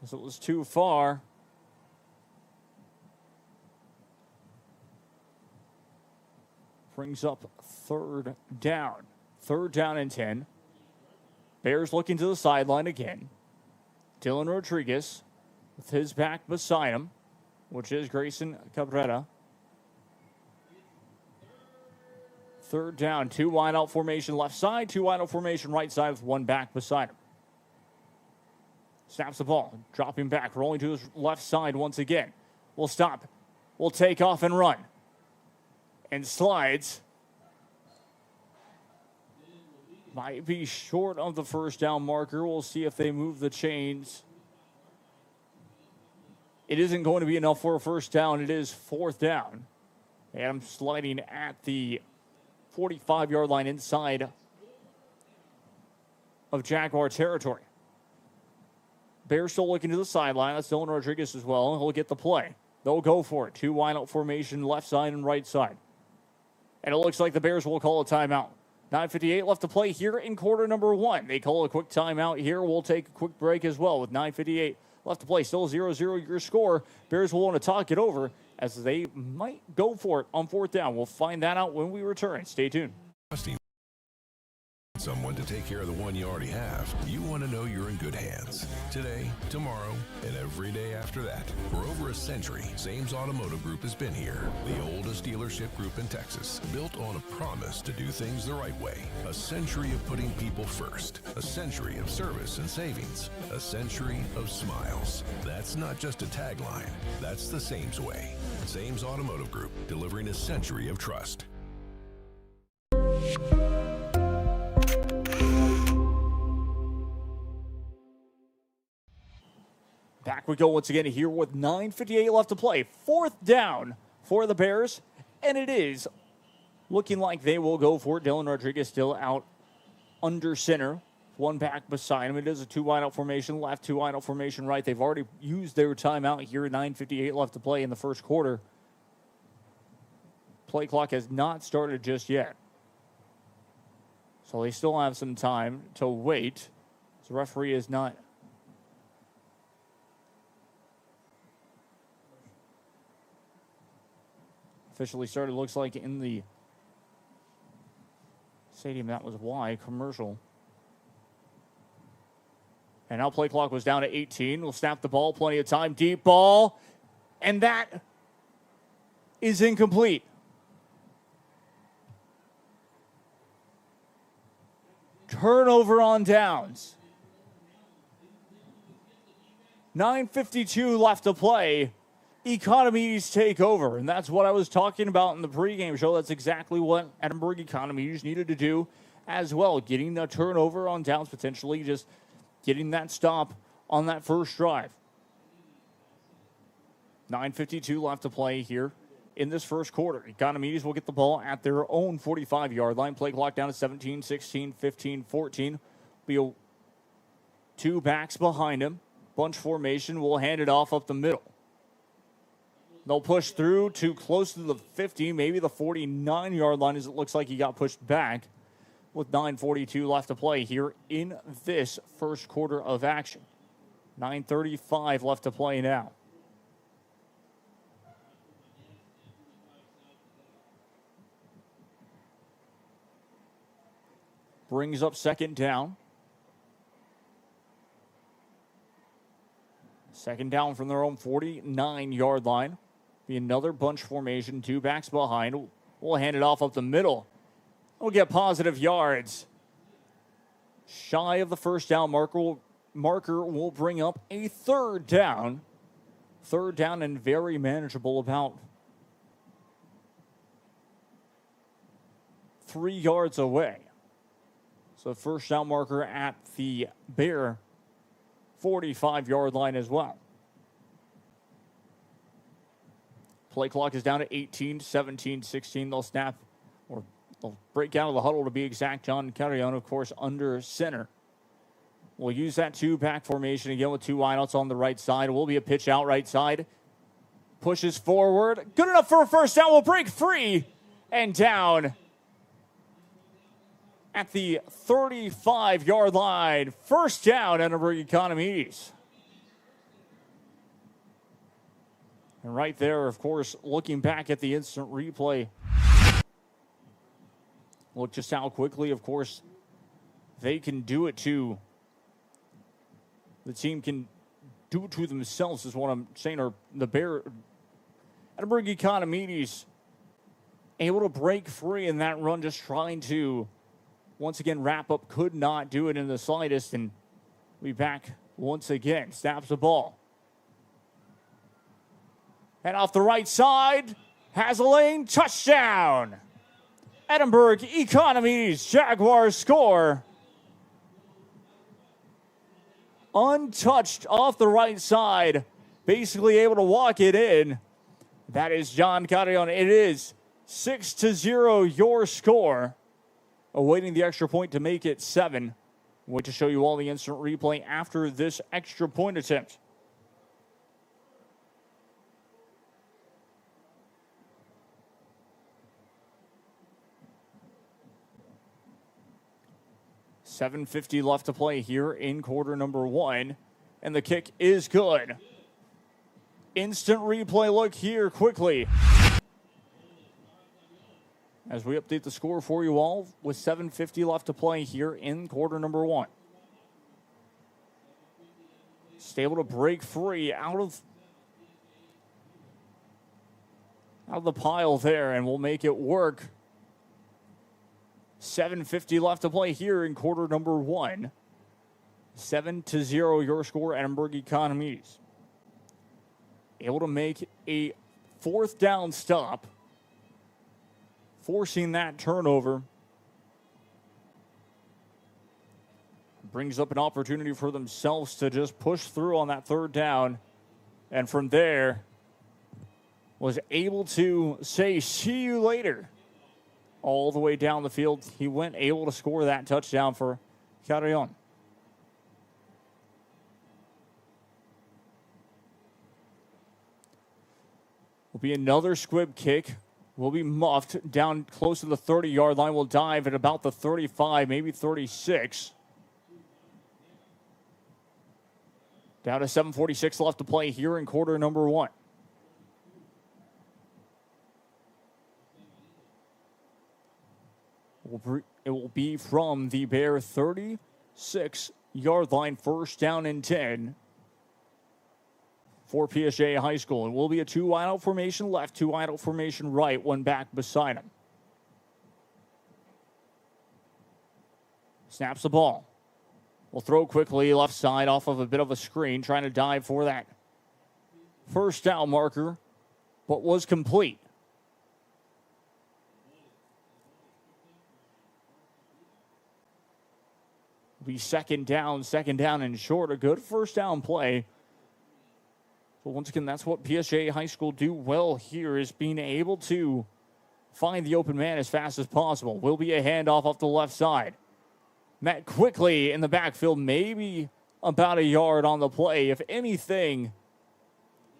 [SPEAKER 3] as it was too far. Brings up third down. Third down and 10. Bears looking to the sideline again. Dylan Rodriguez with his back beside him, which is Grayson Cabrera. Third down, 2 wide out formation left side, 2 wide out formation right side with 1 back beside him. Snaps the ball, dropping back, rolling to his left side once again. We'll stop, we'll take off and run. And slides. Might be short of the first down marker. We'll see if they move the chains. It isn't going to be enough for a first down. It is fourth down. And I'm sliding at the 45-yard line inside of Jaguar territory. Bears still looking to the sideline. That's Dylan Rodriguez as well. He'll get the play. They'll go for it. 2 wide out formation, left side and right side. And it looks like the Bears will call a timeout. 9:58 left to play here in quarter number 1. They call a quick timeout here. We'll take a quick break as well with 9:58 left to play. Still 0-0 your score. Bears will want to talk it over as they might go for it on fourth down. We'll find that out when we return. Stay tuned.
[SPEAKER 9] Someone to take care of the one you already have. You want to know you're in good hands. Today, tomorrow, and every day after that. For over a century, Sames Automotive Group has been here. The oldest dealership group in Texas, built on a promise to do things the right way. A century of putting people first. A century of service and savings. A century of smiles. That's not just a tagline. That's the Sames way. Sames Automotive Group, delivering a century of trust.
[SPEAKER 3] Back we go once again here with 9:58 left to play. Fourth down for the Bears, and it is looking like they will go for it. Dylan Rodriguez still out under center. 1 back beside him. It is a 2 wide out formation left, 2 wide out formation right. They've already used their timeout here. 9:58 left to play in the first quarter. Play clock has not started just yet, so they still have some time to wait. The referee is not officially started. Looks like in the stadium. That was why commercial. And now play clock was down to 18. We'll snap the ball. Plenty of time. Deep ball. And that is incomplete. Turnover on downs. 9:52 left to play. Economedes take over, and that's what I was talking about in the pregame show. That's exactly what Edinburg Economedes needed to do as well, getting the turnover on downs, potentially just getting that stop on that first drive. 9:52 left to play here in this first quarter. Economedes will get the ball at their own 45-yard line. Play clock down to 17, 16, 15, 14. Be two backs behind him. Bunch formation will hand it off up the middle. They'll push through to close to the 50, maybe the 49-yard line, as it looks like he got pushed back with 9:42 left to play here in this first quarter of action. 9:35 left to play now. Brings up second down. Second down from their own 49-yard line. Be another bunch formation, two backs behind. We'll hand it off up the middle. We'll get positive yards. Shy of the first down marker will bring up a third down. Third down and very manageable, about 3 yards away. So first down marker at the Bear 45-yard line as well. Play clock is down to 18, 17, 16. They'll snap, or they'll break out of the huddle to be exact. John Carrion, of course, under center. We'll use that two-back formation again with two wideouts on the right side. It will be a pitch out right side. Pushes forward. Good enough for a first down. Will break free and down at the 35-yard line. First down, Edinburg Economedes. And right there, of course, looking back at the instant replay, look just how quickly, of course, they can do it to, the team can do it to themselves, is what I'm saying, or the Edinburg Economedes able to break free in that run, just trying to, once again, wrap up, could not do it in the slightest, and we back once again, snaps the ball. And off the right side, has a lane, touchdown. Edinburg Economedes, Jaguars score. Untouched off the right side, basically able to walk it in. That is John Carrion. It is 6-0 your score. Awaiting the extra point to make it 7. Wait to show you all the instant replay after this extra point attempt. $7:50 left to play here in quarter number 1. And the kick is good. Instant replay look here quickly, as we update the score for you all with 7:50 left to play here in quarter number 1. Just able to break free out of the pile there, and we'll make it work. 7:50 left to play here in quarter number 1. 7-0 your score, Edinburg Economedes. Able to make a fourth down stop, forcing that turnover. Brings up an opportunity for themselves to just push through on that third down. And from there, was able to say, see you later. All the way down the field, he went able to score that touchdown for Carrion. Will be another squib kick. Will be muffed down close to the 30-yard line. Will dive at about the 35, maybe 36. Down to 7:46 left to play here in quarter number 1. It will be from the Bear 36-yard line, first down and 10 for PSJA High School. It will be a two wideout formation left, two wideout formation right, one back beside him. Snaps the ball. Will throw quickly left side off of a bit of a screen, trying to dive for that first down marker, but was complete. It'll be second down and short. A good first down play. But once again, that's what PSJA High School do well here, is being able to find the open man as fast as possible. Will be a handoff off the left side. Met quickly in the backfield, maybe about a yard on the play, if anything,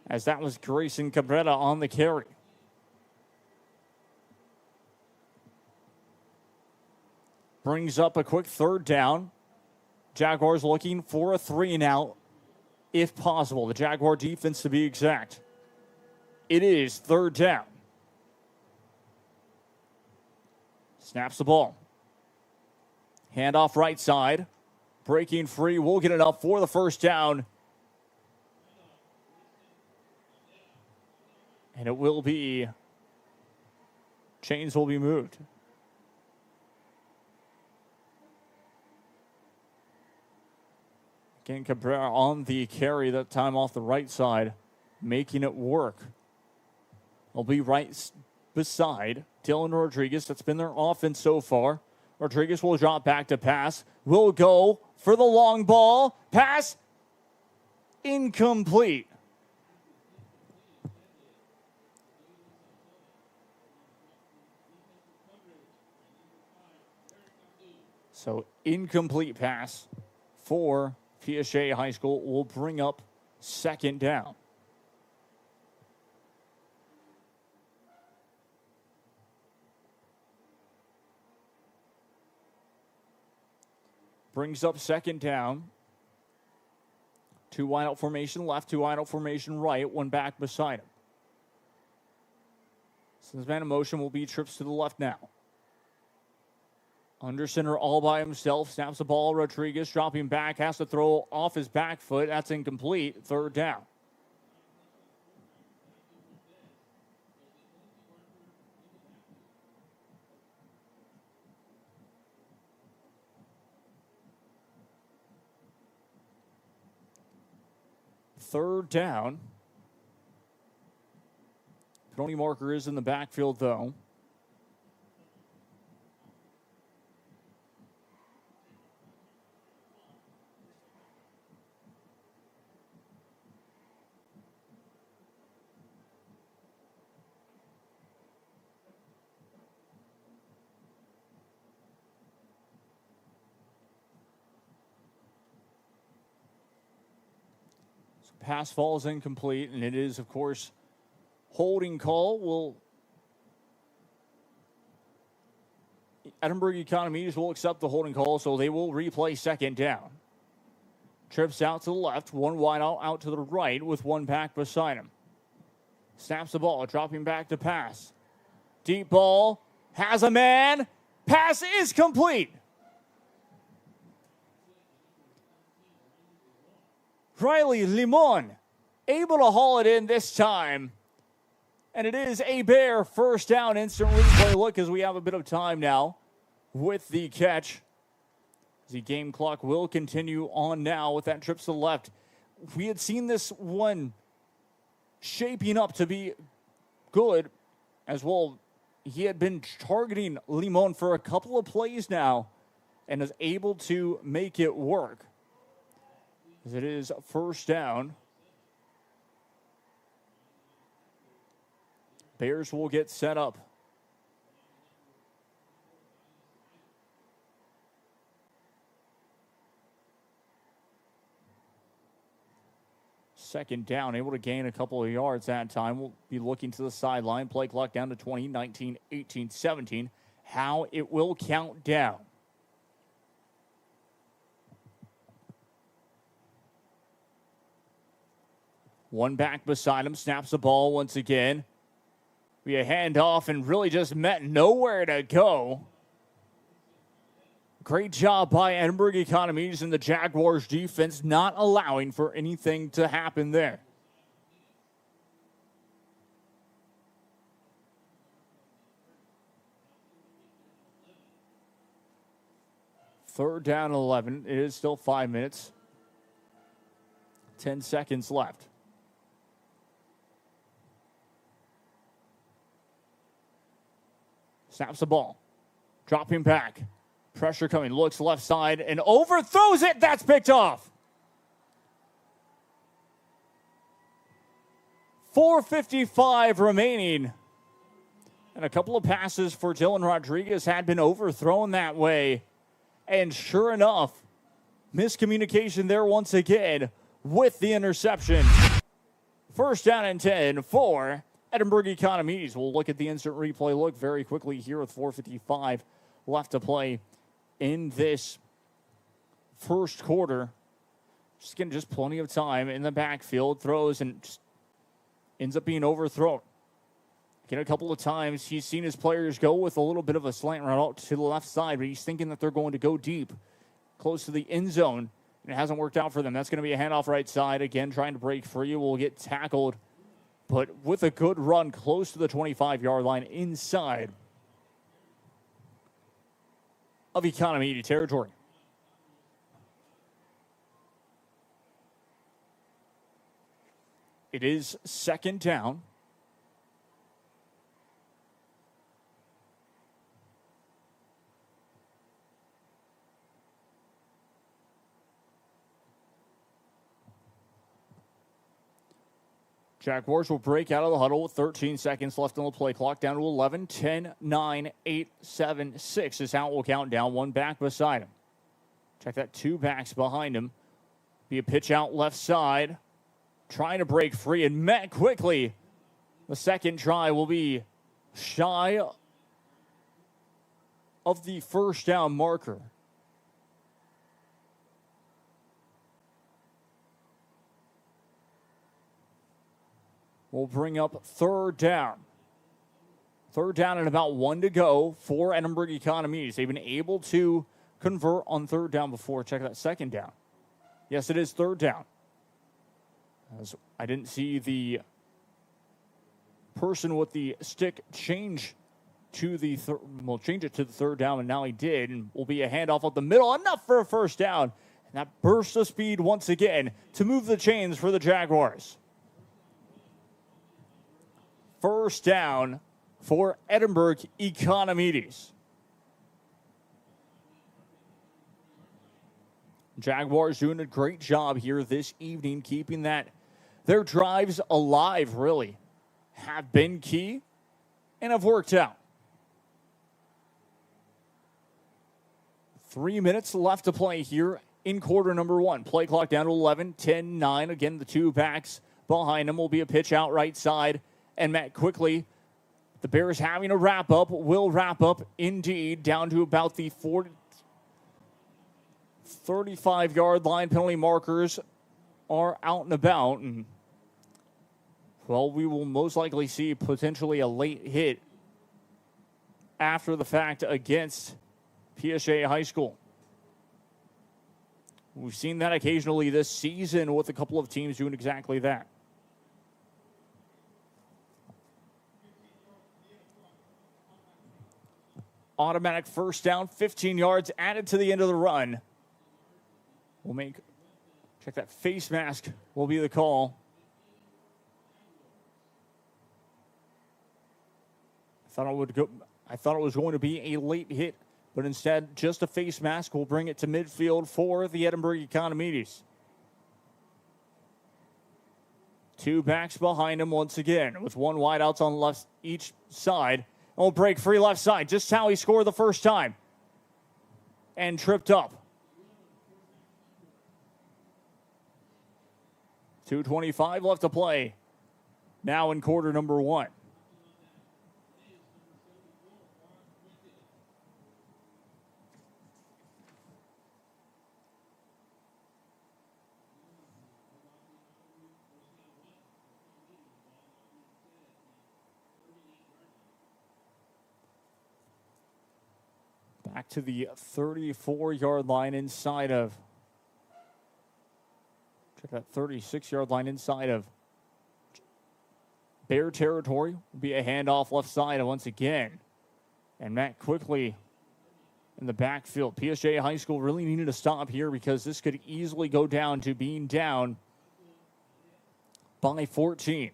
[SPEAKER 3] as that was Grayson Cabrera on the carry. Brings up a quick third down. Jaguars looking for a 3-and-out, if possible. The Jaguar defense, to be exact. It is third down. Snaps the ball. Handoff right side. Breaking free. Will get enough for the first down. And it will be, chains will be moved. Again, Cabrera on the carry, that time off the right side, making it work. Will be right beside Dylan Rodriguez. That's been their offense so far. Rodriguez will drop back to pass. Will go for the long ball. Pass incomplete. So incomplete pass for PSJA High School will bring up second down. Brings up second down. 2 wide out formation left, 2 wide out formation right, 1 back beside him. So this man in motion will be trips to the left now. Under center all by himself, snaps the ball. Rodriguez dropping back, has to throw off his back foot. That's incomplete. Third down. Third down. Penalty marker is in the backfield, though. Pass falls incomplete, and it is, of course, holding call. Edinburg Economedes will accept the holding call, so they will replay second down. Trips out to the left, 1 wide out to the right with 1 back beside him. Snaps the ball, dropping back to pass. Deep ball, has a man. Pass is complete. Riley Limon able to haul it in this time. And it is a Bear first down. Instant replay look as we have a bit of time now with the catch. The game clock will continue on now with that trip to the left. We had seen this one shaping up to be good as well. He had been targeting Limon for a couple of plays now and is able to make it work. As it is first down. Bears will get set up. Second down, able to gain a couple of yards that time. We'll be looking to the sideline. Play clock down to 20, 19, 18, 17. How it will count down. One back beside him, snaps the ball once again. We a handoff and really just met nowhere to go. Great job by Edinburg Economedes and the Jaguars defense not allowing for anything to happen there. Third down 11. It is still 5 minutes. 10 seconds left. Snaps the ball. Dropping back. Pressure coming, looks left side and overthrows it. That's picked off. 4:55 remaining. And a couple of passes for Dylan Rodriguez had been overthrown that way. And sure enough, miscommunication there once again with the interception. First down and 10 for Edinburg Economedes. We'll look at the instant replay look very quickly here with 4:55 left to play in this first quarter. Just getting just plenty of time in the backfield. Throws and just ends up being overthrown. Again, a couple of times he's seen his players go with a little bit of a slant route out to the left side, but he's thinking that they're going to go deep, close to the end zone, and it hasn't worked out for them. That's going to be a handoff right side. Again, trying to break free. Will get tackled, but with a good run close to the 25-yard line inside of Economedes territory. It is second down. Jaguars will break out of the huddle with 13 seconds left on the play clock. Down to 11, 10, 9, 8, 7, 6 is how it will count down. One back beside him. Check that, two backs behind him. Be a pitch out left side. Trying to break free and met quickly. The second try will be shy of the first down marker. We'll bring up third down. Third down and about 1 to go for Edinburg Economedes. They've been able to convert on third down before. Check that second down. Yes, it is third down. As I didn't see the person with the stick change to the change it to the third down, and now he did, and will be a handoff up the middle, enough for a first down. And that burst of speed once again to move the chains for the Jaguars. First down for Edinburg Economedes. Jaguars doing a great job here this evening, keeping their drives alive, really. Have been key and have worked out. 3 minutes left to play here in quarter number one. Play clock down to 11, 10, 9. Again, the two backs behind him will be a pitch out right side. And met quickly. The Bears having a wrap up, will wrap up indeed, down to about the 35-yard line. Penalty markers are out and about. And, well, we will most likely see potentially a late hit after the fact against PSJA High School. We've seen that occasionally this season with a couple of teams doing exactly that. Automatic first down, 15 yards added to the end of the run. We'll check that face mask will be the call. I thought it was going to be a late hit, but instead just a face mask will bring it to midfield for the Edinburg Economedes. Two backs behind him once again with one wide outs on left each side. Will break free left side, just how he scored the first time. And tripped up. 2:25 left to play. Now in quarter number one. Back to the 34-yard line inside of. Check that 36-yard line inside of Bear territory. Will be a handoff left side once again. And Matt quickly in the backfield. PSJA High School really needed to stop here because this could easily go down to being down by 14.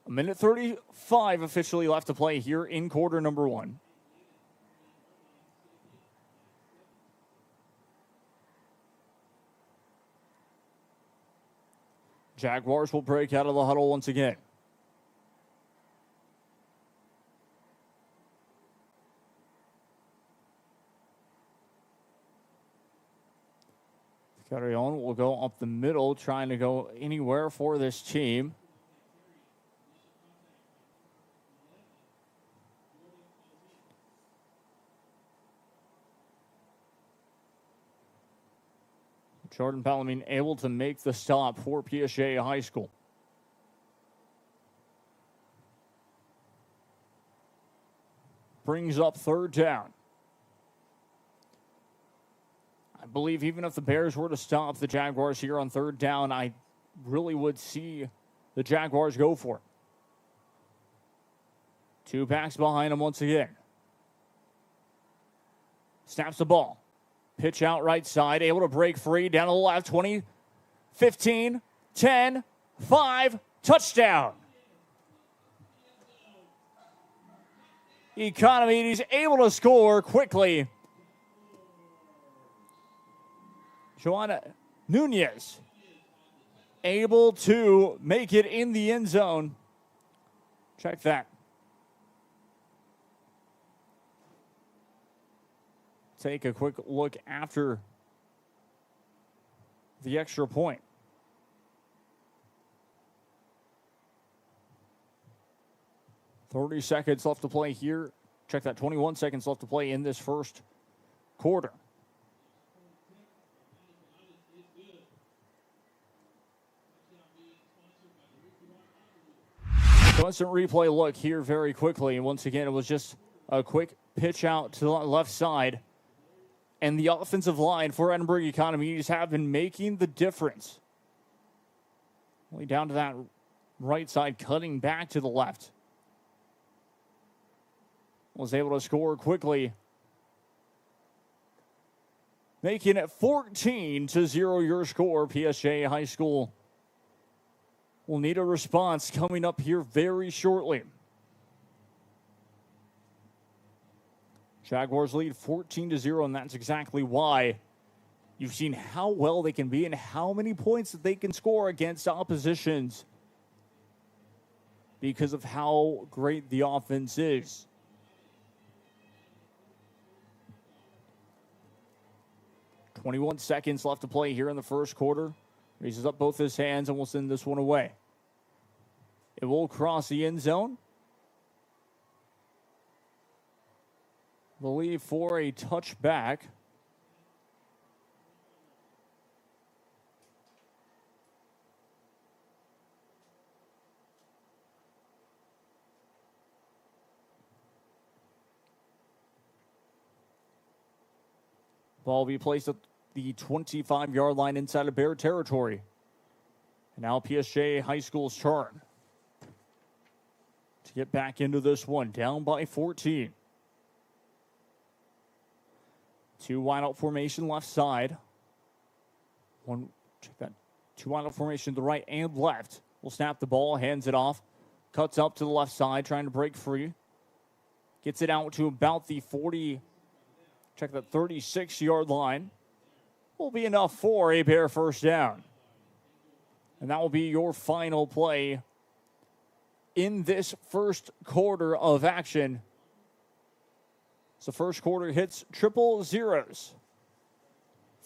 [SPEAKER 3] A minute 35 officially left to play here in quarter number one. Jaguars will break out of the huddle once again. Carrion will go up the middle, trying to go anywhere for this team. Jordan Bellarmine able to make the stop for PSJA High School. Brings up third down. I believe even if the Bears were to stop the Jaguars here on third down, I really would see the Jaguars go for it. Two backs behind him once again. Snaps the ball. Pitch out right side, able to break free, down to the left, 20, 15, 10, 5, touchdown. Economedes able to score quickly. Joanna Nunez able to make it in the end zone. Check that. Take a quick look after the extra point. $30 left to play here. Check that, 21 seconds left to play in this first quarter. Constant replay look here very quickly. And once again, it was just a quick pitch out to the left side. And the offensive line for Edinburg Economedes have been making the difference. Only down to that right side, cutting back to the left. Was able to score quickly. Making it 14-0 your score. PSJA High School will need a response coming up here very shortly. Jaguars lead 14-0, and that's exactly why you've seen how well they can be and how many points that they can score against oppositions because of how great the offense is. $21 seconds left to play here in the first quarter. Raises up both his hands and will send this one away. It will cross the end zone. Believe for a touchback. Ball will be placed at the 25-yard line inside of Bear territory. And now PSJA High School's turn to get back into this one, down by 14. Two wide out formation left side. One, check that. Two wide out formation to the right and left. Will snap the ball, hands it off. Cuts up to the left side, trying to break free. Gets it out to about the 40, check that, 36-yard line. Will be enough for a Bear first down. And that will be your final play in this first quarter of action. So first quarter hits triple zeros.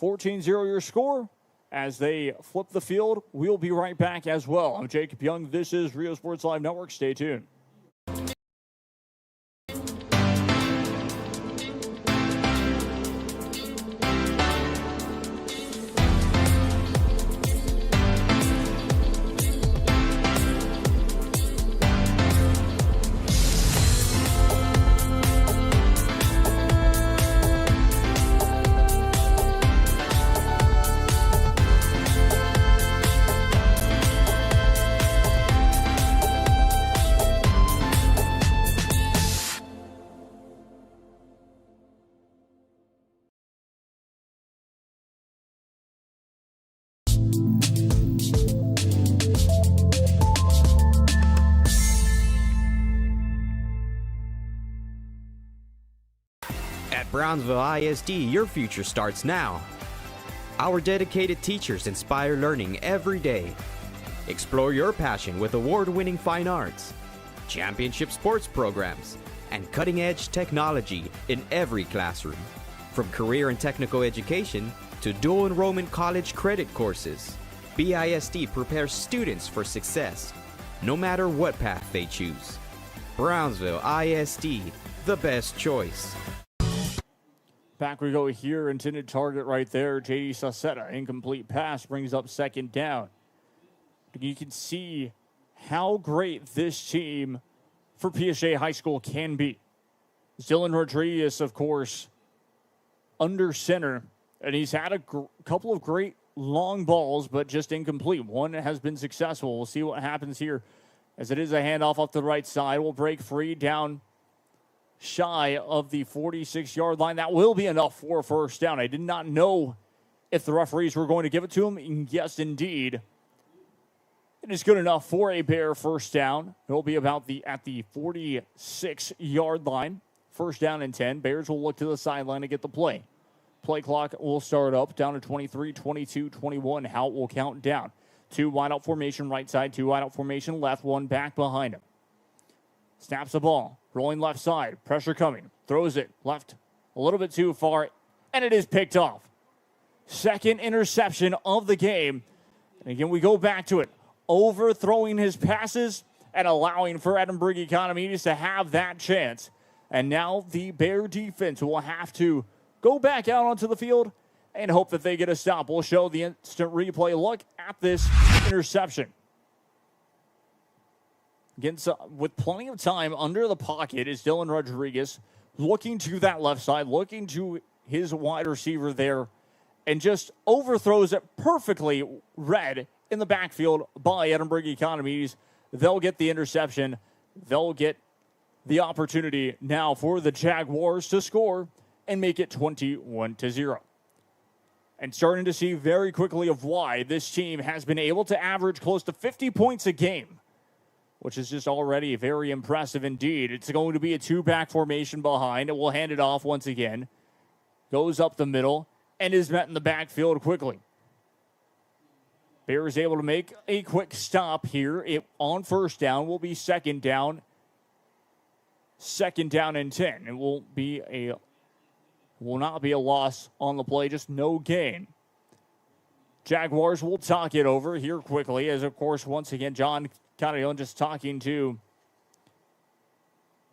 [SPEAKER 3] 14-0 your score. As they flip the field, we'll be right back as well. I'm Jacob Young. This is Rio Sports Live Network. Stay tuned.
[SPEAKER 1] Brownsville ISD, your future starts now. Our dedicated teachers inspire learning every day. Explore your passion with award-winning fine arts, championship sports programs, and cutting-edge technology in every classroom. From career and technical education to dual enrollment college credit courses, BISD prepares students for success, no matter what path they choose. Brownsville ISD, the best choice.
[SPEAKER 3] Back we go here, intended target right there. J.D. Saucetta, incomplete pass, brings up second down. You can see how great this team for PSJA High School can be. Dylan Rodriguez, of course, under center, and he's had a couple of great long balls, but just incomplete. One has been successful. We'll see what happens here, as it is a handoff off the right side. Will break free down shy of the 46-yard line. That will be enough for a first down. I did not know if the referees were going to give it to him. Yes, indeed. It is good enough for a Bear first down. It will be about at the 46-yard line. First down and 10. Bears will look to the sideline to get the play. Play clock will start up down to 23, 22, 21. How it will count down. 2 wide out formation right side, 2 wide out formation left, 1 back behind him. Snaps the ball, rolling left side, pressure coming, throws it left a little bit too far, and it is picked off. Second interception of the game. And again, we go back to it. Overthrowing his passes and allowing for Edinburg Economedes to have that chance. And now the Bear defense will have to go back out onto the field and hope that they get a stop. We'll show the instant replay look at this interception. Again, with plenty of time under the pocket is Dylan Rodriguez looking to that left side, looking to his wide receiver there, and just overthrows it perfectly read in the backfield by Edinburg Economedes. They'll get the interception. They'll get the opportunity now for the Jaguars to score and make it 21-0. And starting to see very quickly of why this team has been able to average close to 50 points a game, which is just already very impressive indeed. It's going to be a 2-back formation behind. It will hand it off once again. Goes up the middle and is met in the backfield quickly. Bear is able to make a quick stop here. It on first down will be second down. Second down and 10. It will not be a loss on the play, just no gain. Jaguars will talk it over here quickly, as of course, once again, John Carrion just talking to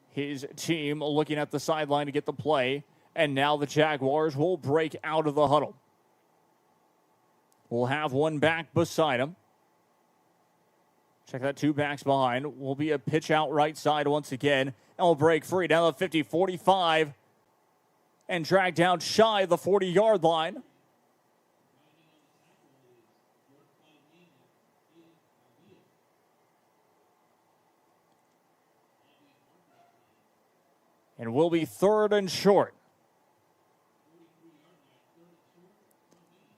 [SPEAKER 3] his team, looking at the sideline to get the play. And now the Jaguars will break out of the huddle. We'll have 1 back beside him. Check that, 2 backs behind. Will be a pitch out right side once again. And we'll break free down the 50, 45. And drag down shy of the 40-yard line. And will be third and short.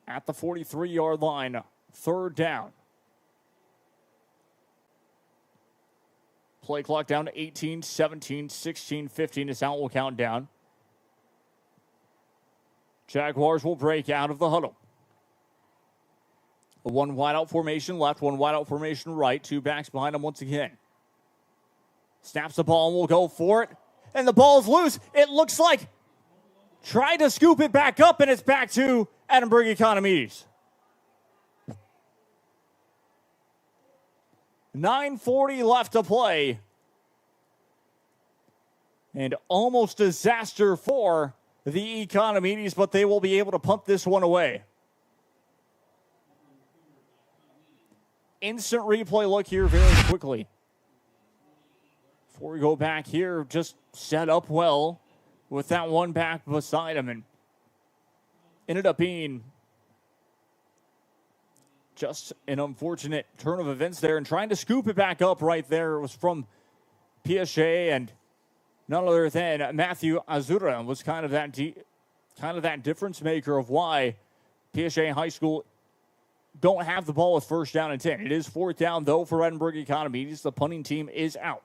[SPEAKER 3] At the 43-yard line, third down. Play clock down to 18, 17, 16, 15 is how it will count down. Jaguars will break out of the huddle. A 1 wide out formation left, 1 wide out formation right. 2 backs behind him once again. Snaps the ball and will go for it. And the ball is loose. It looks like tried to scoop it back up, and it's back to Edinburg Economedes. 9:40 left to play. And almost disaster for the Economedes, but they will be able to punt this one away. Instant replay look here very quickly. Before we go back here, just set up well with that 1 back beside him, and ended up being just an unfortunate turn of events there, and trying to scoop it back up right there. It was from PSJA, and none other than Matthew Azura was kind of that difference maker of why PSJA High School don't have the ball with first down and 10. It is 4th down, though, for Edinburg Economedes. The punting team is out.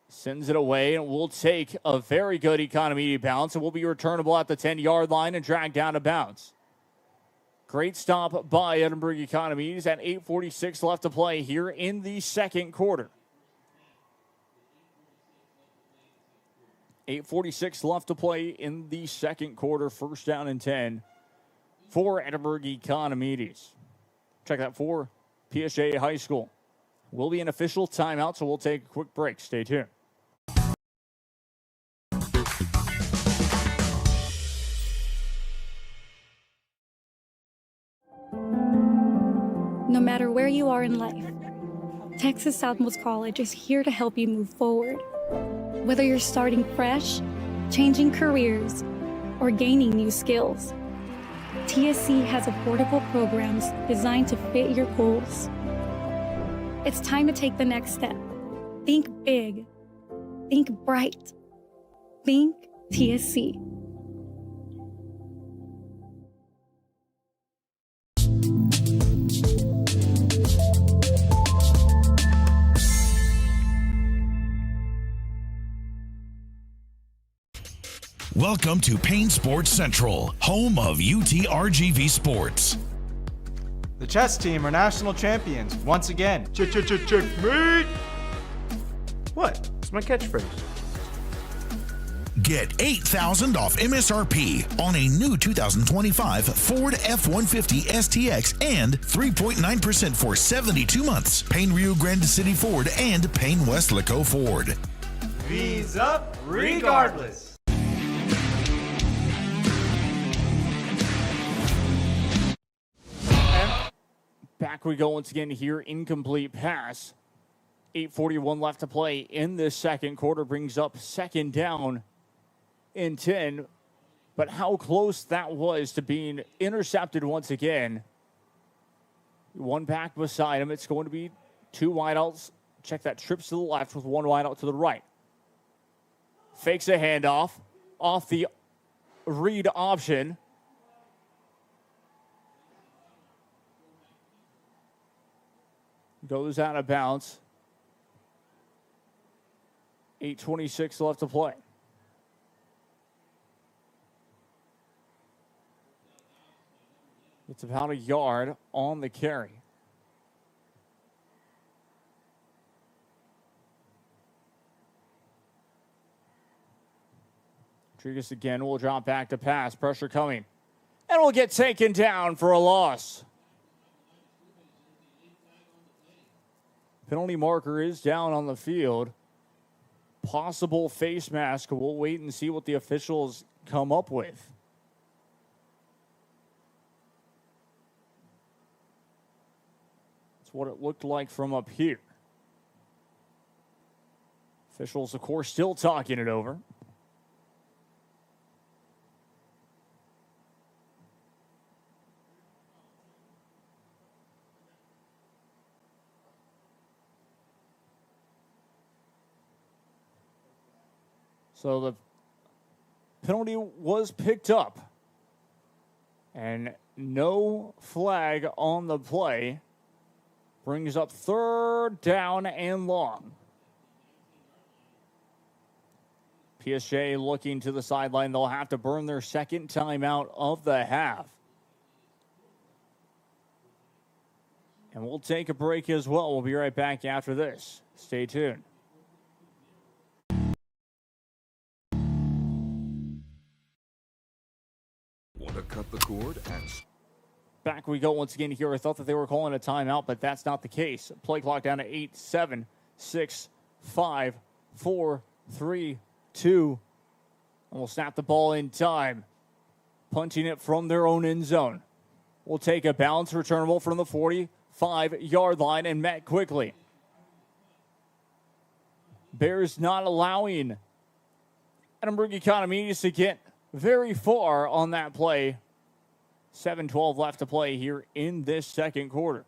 [SPEAKER 3] Sends it away, and will take a very good Economedes bounce, and will be returnable at the 10-yard line and dragged down to bounds. Great stop by Edinburg Economedes at 8:46 left to play here in the second quarter. 8:46 left to play in the second quarter. First down and 10 for Edinburg Economedes. Check that for PSJA High School. Will be an official timeout, so we'll take a quick break. Stay tuned.
[SPEAKER 16] No matter where you are in life, Texas Southmost College is here to help you move forward. Whether you're starting fresh, changing careers, or gaining new skills, TSC has affordable programs designed to fit your goals. It's time to take the next step. Think big. Think bright. Think TSC.
[SPEAKER 11] Welcome to Payne Sports Central, home of UTRGV Sports.
[SPEAKER 12] The chess team are national champions once again. Checkmate! What? It's my catchphrase.
[SPEAKER 11] Get $8,000 off MSRP on a new 2025 Ford F-150 STX and 3.9% for 72 months. Payne Rio Grande City Ford and Payne West Laco Ford.
[SPEAKER 12] V's up regardless.
[SPEAKER 3] Back we go once again here. Incomplete pass. 8:41 left to play in this second quarter. Brings up second down and 10. But how close that was to being intercepted once again. One back beside him. It's going to be two wideouts. Check that. Trips to the left with one wideout to the right. Fakes a handoff off the read option. Goes out of bounds. 8:26 left to play. It's about a yard on the carry. Rodriguez again will drop back to pass. Pressure coming. And will get taken down for a loss. Penalty marker is down on the field. Possible face mask. We'll wait and see what the officials come up with. That's what it looked like from up here. Officials, of course, still talking it over. So the penalty was picked up. And no flag on the play. Brings up third down and long. PSJA looking to the sideline. They'll have to burn their second timeout of the half. And we'll take a break as well. We'll be right back after this. Stay tuned.
[SPEAKER 4] Want to cut the cord and...
[SPEAKER 3] Back we go once again here. I thought that they were calling a timeout, but that's not the case. Play clock down to 8, 7, 6, 5, 4, 3, 2. And we'll snap the ball in time. Punching it from their own end zone. We'll take a bounce returnable from the 45-yard line and met quickly. Bears not allowing Edinburg Economedes to get very far on that play. 7:12 left to play here in this second quarter.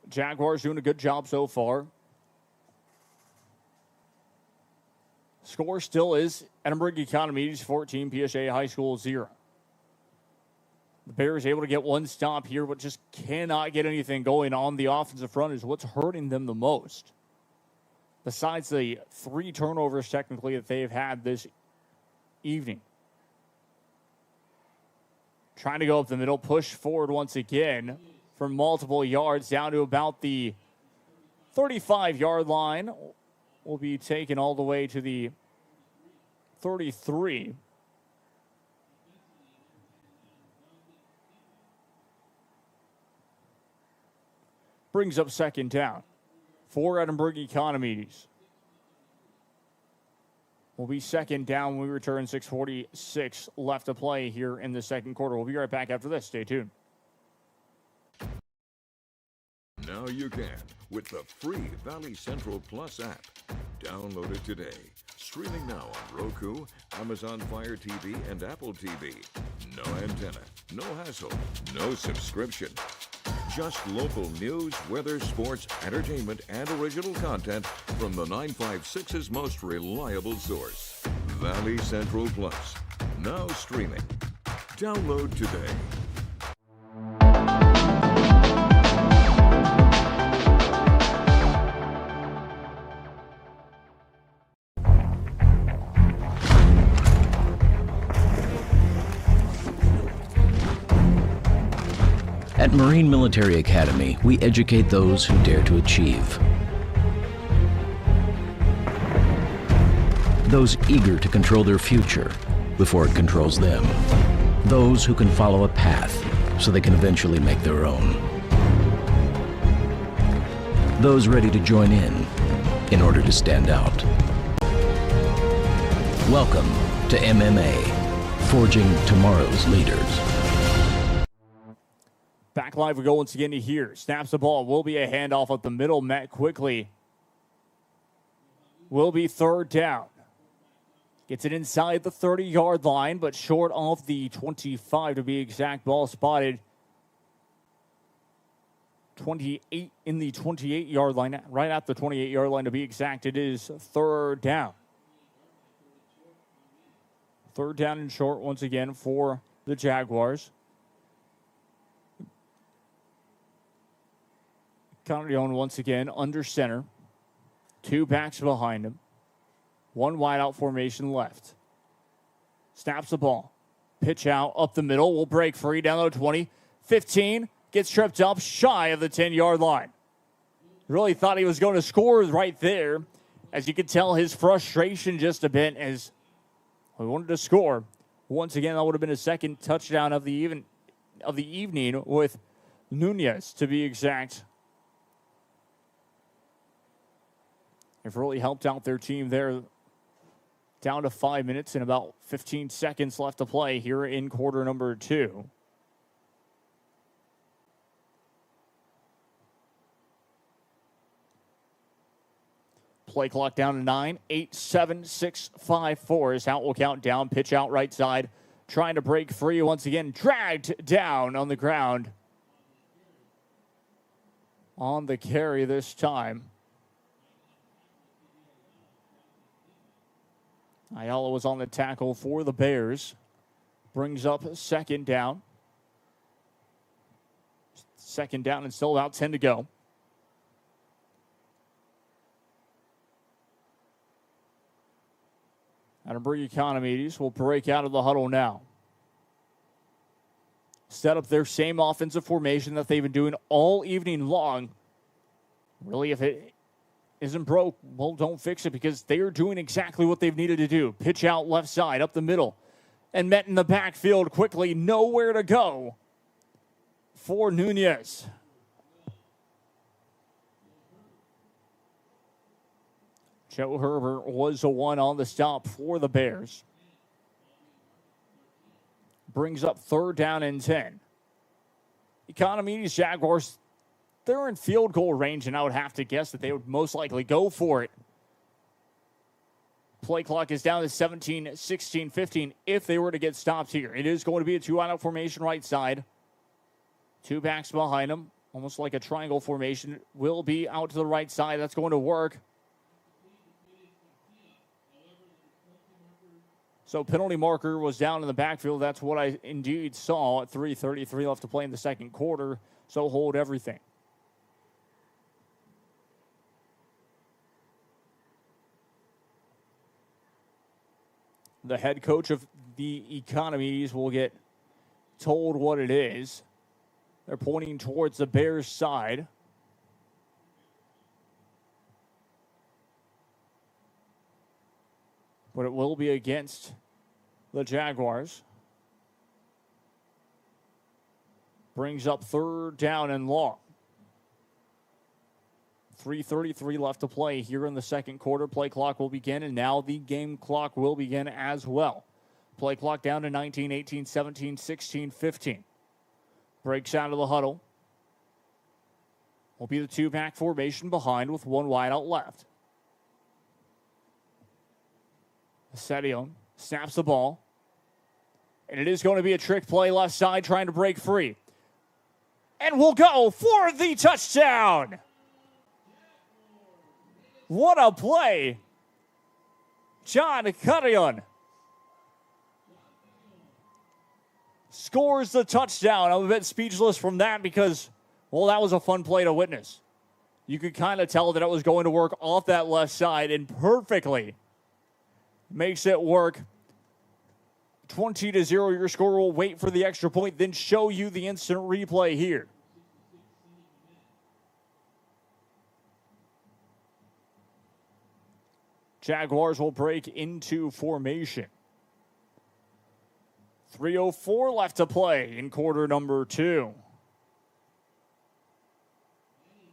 [SPEAKER 3] Jaguars doing a good job so far. Score still is Edinburg Economedes 14, PSJA High School 0. The Bears able to get one stop here, but just cannot get anything going on the offensive front is what's hurting them the most. besides the 3 turnovers technically that they've had this evening. Trying to go up the middle, push forward once again for multiple yards down to about the 35-yard line. Will be taken all the way to the 33. Brings up second down for Edinburg Economedes. Will be second down when we return. 6:46 left to play here in the second quarter. We'll be right back after this. Stay tuned.
[SPEAKER 4] Now you can with the free Valley Central Plus app. Download it today. Streaming now on Roku, Amazon Fire TV, and Apple TV. No antenna, no hassle, no subscription. Just local news, weather, sports, entertainment, and original content from the 956's most reliable source. Valley Central Plus. Now streaming. Download today.
[SPEAKER 2] At Marine Military Academy, we educate those who dare to achieve. Those eager to control their future before it controls them. Those who can follow a path so they can eventually make their own. Those ready to join in order to stand out. Welcome to MMA, forging tomorrow's leaders.
[SPEAKER 3] Back live we go once again to here. Snaps the ball. Will be a handoff up the middle. Met quickly. Will be third down. Gets it inside the 30-yard line, but short of the 25 to be exact. Ball spotted 28 in the 28-yard line. Right at the 28-yard line to be exact. It is third down. Third down and short once again for the Jaguars. Connery once again under center. 2 backs behind him. 1 wide out formation left. Snaps the ball. Pitch out up the middle. Will break free down the 20. 15. Gets tripped up shy of the 10-yard line. Really thought he was going to score right there. As you can tell, his frustration just a bit as he wanted to score. Once again, that would have been his second touchdown of the evening with Nunez, to be exact. They've really helped out their team there. Down to 5 minutes and about 15 seconds left to play here in quarter number 2. Play clock down to 9. 8, 7, 6, 5, 4 is how it will count down. Pitch out right side. Trying to break free once again. Dragged down on the ground. On the carry this time. Ayala was on the tackle for the Bears. Brings up second down. Second down and still about 10 to go. Edinburg Economedes will break out of the huddle now. Set up their same offensive formation that they've been doing all evening long. Really, if it isn't broke, well, don't fix it, because they are doing exactly what they've needed to do. Pitch out left side, up the middle. And met in the backfield quickly. Nowhere to go for Nunez. Joe Herbert was the one on the stop for the Bears. Brings up third down and 10. Economedes Jaguars, they're in field goal range, and I would have to guess that they would most likely go for it. Play clock is down to 17, 16, 15 if they were to get stopped here. It is going to be a 2-wide-out formation right side. 2 backs behind them, almost like a triangle formation. Will be out to the right side. That's going to work. So penalty marker was down in the backfield. That's what I indeed saw at 3:33 left to play in the second quarter. So hold everything. The head coach of the Economedes will get told what it is. They're pointing towards the Bears' side. But it will be against the Jaguars. Brings up 3rd down and long. 3:33 left to play here in the second quarter. Play clock will begin, and now the game clock will begin as well. Play clock down to 19, 18, 17, 16, 15. Breaks out of the huddle. Will be the 2-back formation behind with 1 wide out left. Setion snaps the ball. And it is going to be a trick play left side trying to break free. And we'll go for the touchdown. What a play. John Carrion scores the touchdown. I'm a bit speechless from that because, well, that was a fun play to witness. You could kind of tell that it was going to work off that left side and perfectly makes it work. 20-0 your score. Will wait for the extra point, then show you the instant replay here. Jaguars will break into formation. 3:04 left to play in quarter number 2.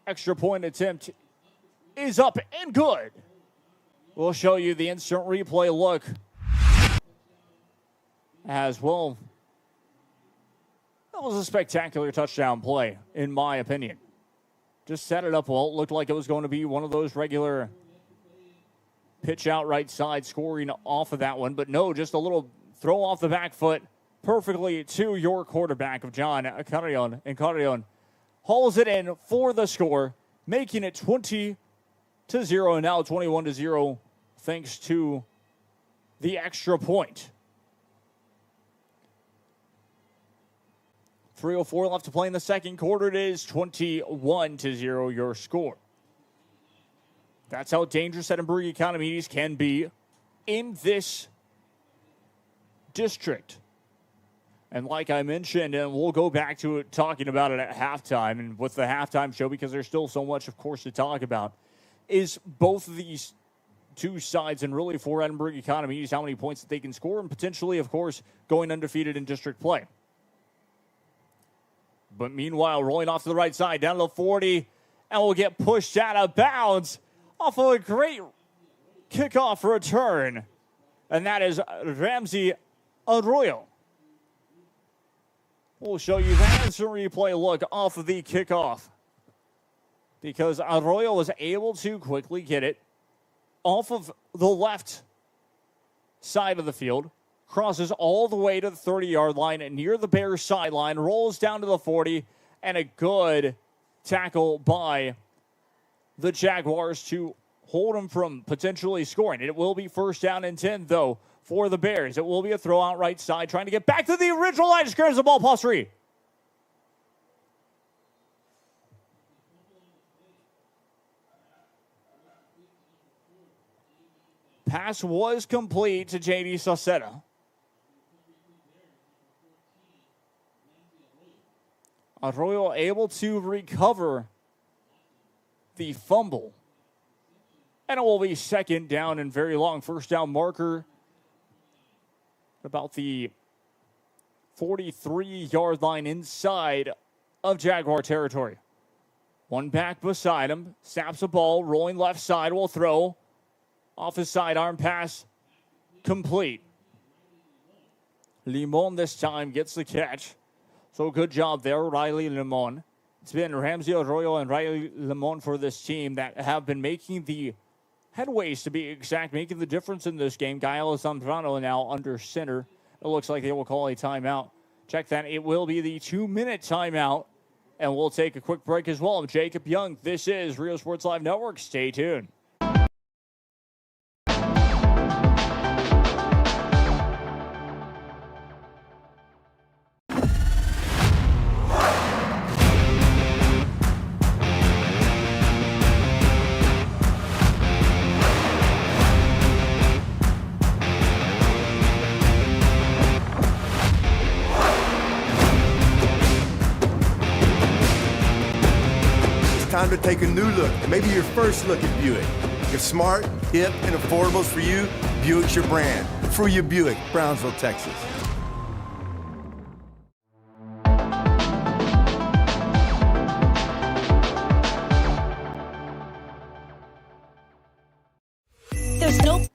[SPEAKER 3] Extra point attempt is up and good. We'll show you the instant replay look as well. That was a spectacular touchdown play, in my opinion. Just set it up well. It looked like it was going to be one of those regular pitch out right side, scoring off of that one. But no, just a little throw off the back foot perfectly to your quarterback of John Carrion. And Carrion hauls it in for the score, making it 20-0, and now 21-0 thanks to the extra point. 3:04 left to play in the second quarter. It is 21-0 your score. That's how dangerous Edinburg Economedes can be in this district. And like I mentioned, and we'll go back to it, talking about it at halftime and with the halftime show, because there's still so much, of course, to talk about, is both of these two sides, and really for Edinburg Economedes, how many points that they can score, and potentially, of course, going undefeated in district play. But meanwhile, rolling off to the right side, down to the 40, and will get pushed out of bounds off of a great kickoff return. And that is Ramsey Arroyo. We'll show you that instant replay look off of the kickoff, because Arroyo was able to quickly get it off of the left side of the field, crosses all the way to the 30-yard line and near the Bears sideline, rolls down to the 40, and a good tackle by the Jaguars to hold him from potentially scoring. It will be 1st down and 10, though, for the Bears. It will be a throw out right side, trying to get back to the original line of scrimmage. The ball past 3. Pass was complete to J.D. Sauceda. Arroyo able to recover the fumble. And it will be 2nd down and very long. 1st down marker about the 43-yard line inside of Jaguar territory. One back beside him. Snaps the ball. Rolling left side. Will throw. Off his sidearm pass. Complete. Limon this time gets the catch. So good job there, Riley Limon. It's been Ramsey Arroyo and Riley Limon for this team that have been making the headways, to be exact, making the difference in this game. Gael Zambrano now under center. It looks like they will call a timeout. Check that. It will be the 2-minute timeout. And we'll take a quick break as well. I'm Jacob Young. This is Rio Sports Live Network. Stay tuned.
[SPEAKER 5] to take a new look and maybe your first look at Buick. If smart, hip, and affordable is for you, Buick's your brand. For you, Buick, Brownsville, Texas.
[SPEAKER 6] There's no...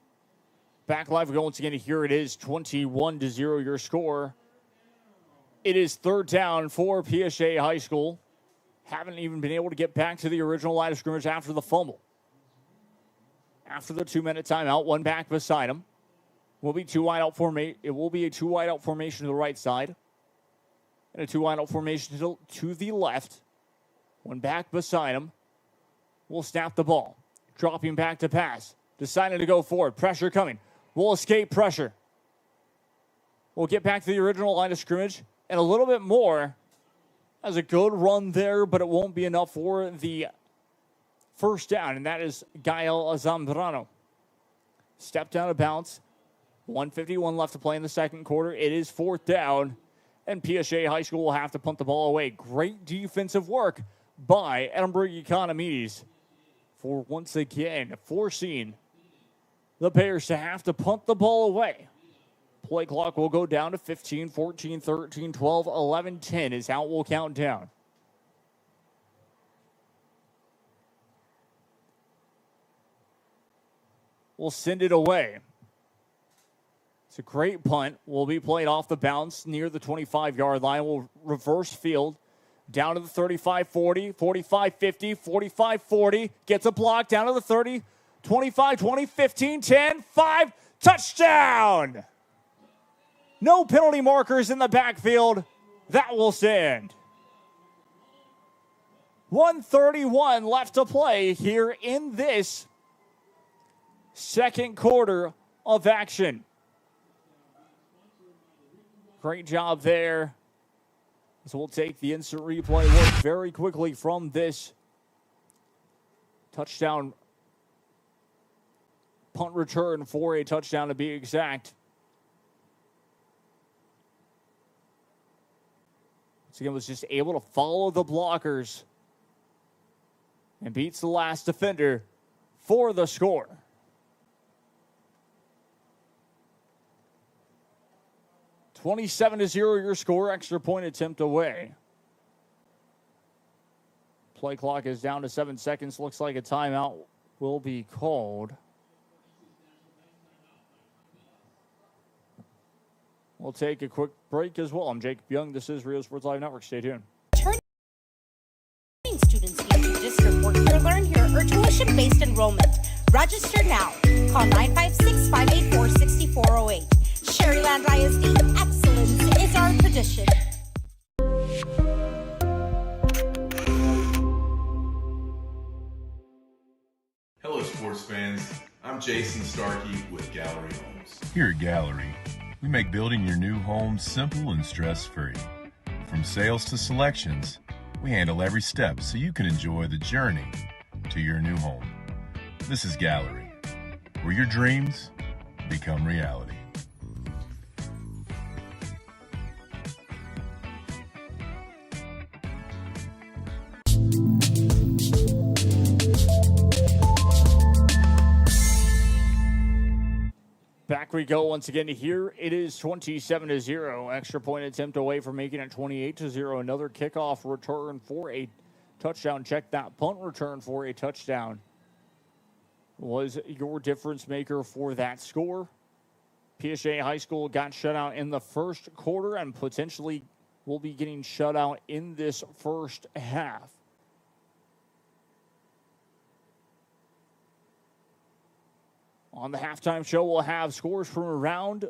[SPEAKER 3] Back live, we go once again. Here it is, 21-0 your score. It is third down for PSJA High School. Haven't even been able to get back to the original line of scrimmage after the fumble. After the 2-minute timeout, one back beside him. Will be two wide out formation. It will be a two wide out formation to the right side. And a two wide out formation to the left. One back beside him. Will snap the ball. Dropping back to pass. Deciding to go forward. Pressure coming. Will escape pressure. We'll get back to the original line of scrimmage. And a little bit more. Has a good run there, but it won't be enough for the first down. And that is Gael Zambrano. Stepped out of bounds. 1:51 left to play in the second quarter. It is fourth down. And PSJA High School will have to punt the ball away. Great defensive work by Edinburg Economedes for once again forcing the Bears to have to punt the ball away. Play clock will go down to 15, 14, 13, 12, 11, 10 is how it will count down. We'll send it away. It's a great punt. Will be played off the bounce near the 25-yard line. We'll reverse field down to the 35-40, 45-50, 45-40. Gets a block down to the 30, 25-20, 15, 10, 5. Touchdown! No penalty markers in the backfield. That will stand. 1:31 left to play here in this second quarter of action. Great job there. So we'll take the instant replay work very quickly from this touchdown punt return for a touchdown to be exact. Once again, was just able to follow the blockers and beats the last defender for the score. (27-0) your score, extra point attempt away. Play clock is down to 7 seconds. Looks like a timeout will be called. We'll take a quick break as well. I'm Jacob Young. This is Rio Sports Live Network. Stay tuned.
[SPEAKER 6] Students in your district work here, learn here, or tuition-based enrollment. Register now. Call 956-584-6408. Sherryland ISD, excellence is our tradition.
[SPEAKER 7] Hello, sports fans. I'm Jason Starkey with Gallery Homes. Here at Gallery, we make building your new home simple and stress-free. From sales to selections, we handle every step so you can enjoy the journey to your new home. This is Gallery, where your dreams become reality.
[SPEAKER 3] Back we go once again. Here it is 27-0. Extra point attempt away from making it 28-0. Another kickoff return for a touchdown. Check that punt return for a touchdown was your difference maker for that score. PSJA High School got shut out in the first quarter and potentially will be getting shut out in this first half. On the halftime show, we'll have scores from around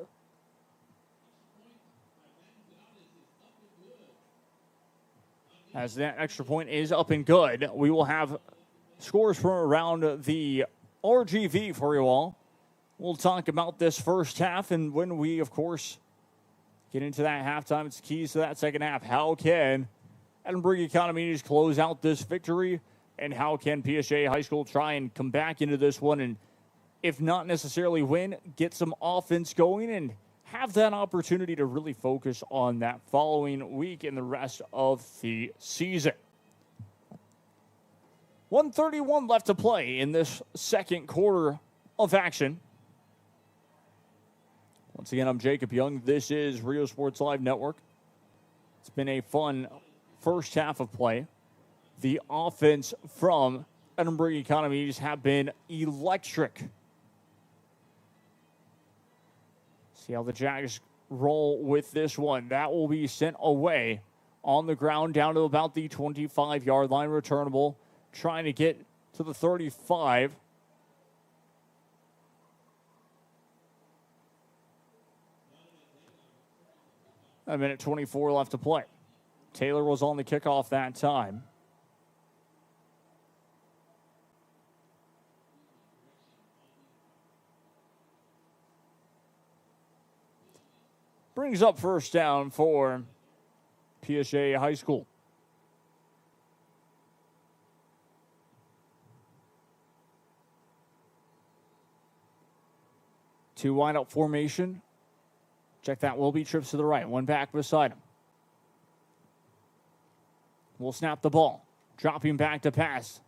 [SPEAKER 3] as that extra point is up and good. We will have scores from around the RGV for you all. We'll talk about this first half, and when we, of course, get into that halftime, it's keys to that second half. How can Edinburg Economedes close out this victory, and how can PSJA High School try and come back into this one and, if not necessarily win, get some offense going and have that opportunity to really focus on that following week and the rest of the season. 1:31 left to play in this second quarter of action. Once again, I'm Jacob Young. This is Rio Sports Live Network. It's been a fun first half of play. The offense from Edinburg Economedes have been electric. See how the Jags roll with this one. That will be sent away on the ground down to about the 25-yard line. Returnable, trying to get to the 35. A minute 24 left to play. Taylor was on the kickoff that time. Brings up first down for PSJA High School. Two wide out formation. Check that. Will be trips to the right. One back beside him. Will snap the ball. Dropping back to pass.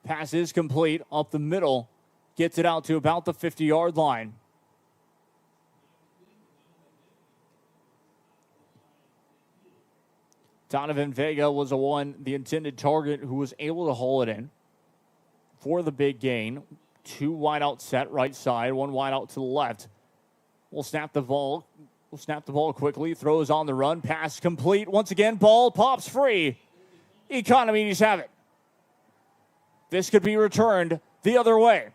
[SPEAKER 3] Pass is complete. Up the middle. Gets it out to about the 50-yard line. Donovan Vega was the intended target who was able to haul it in for the big gain. Two wide out set right side, one wide out to the left. Will snap the ball. Will snap the ball quickly. Throws on the run. Pass complete. Once again, ball pops free. Economedes have it. This could be returned the other way.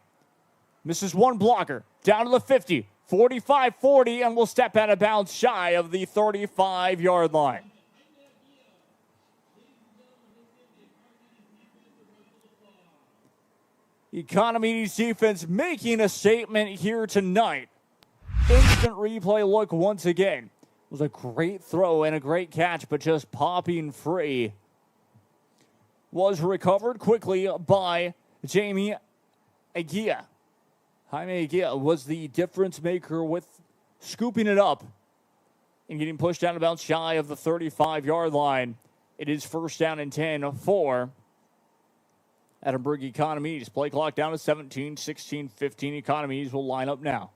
[SPEAKER 3] Misses one blocker. Down to the 50. 45-40 and will step out of bounds shy of the 35-yard line. Economedes defense making a statement here tonight. Instant replay look once again. It was a great throw and a great catch, but just popping free. Was recovered quickly by Jaime Aguia. Jaime Aguia was the difference maker with scooping it up and getting pushed down about shy of the 35-yard line. It is first down and 10 for Edinburg Economedes. Play clock down to 17, 16, 15. Economedes will line up now.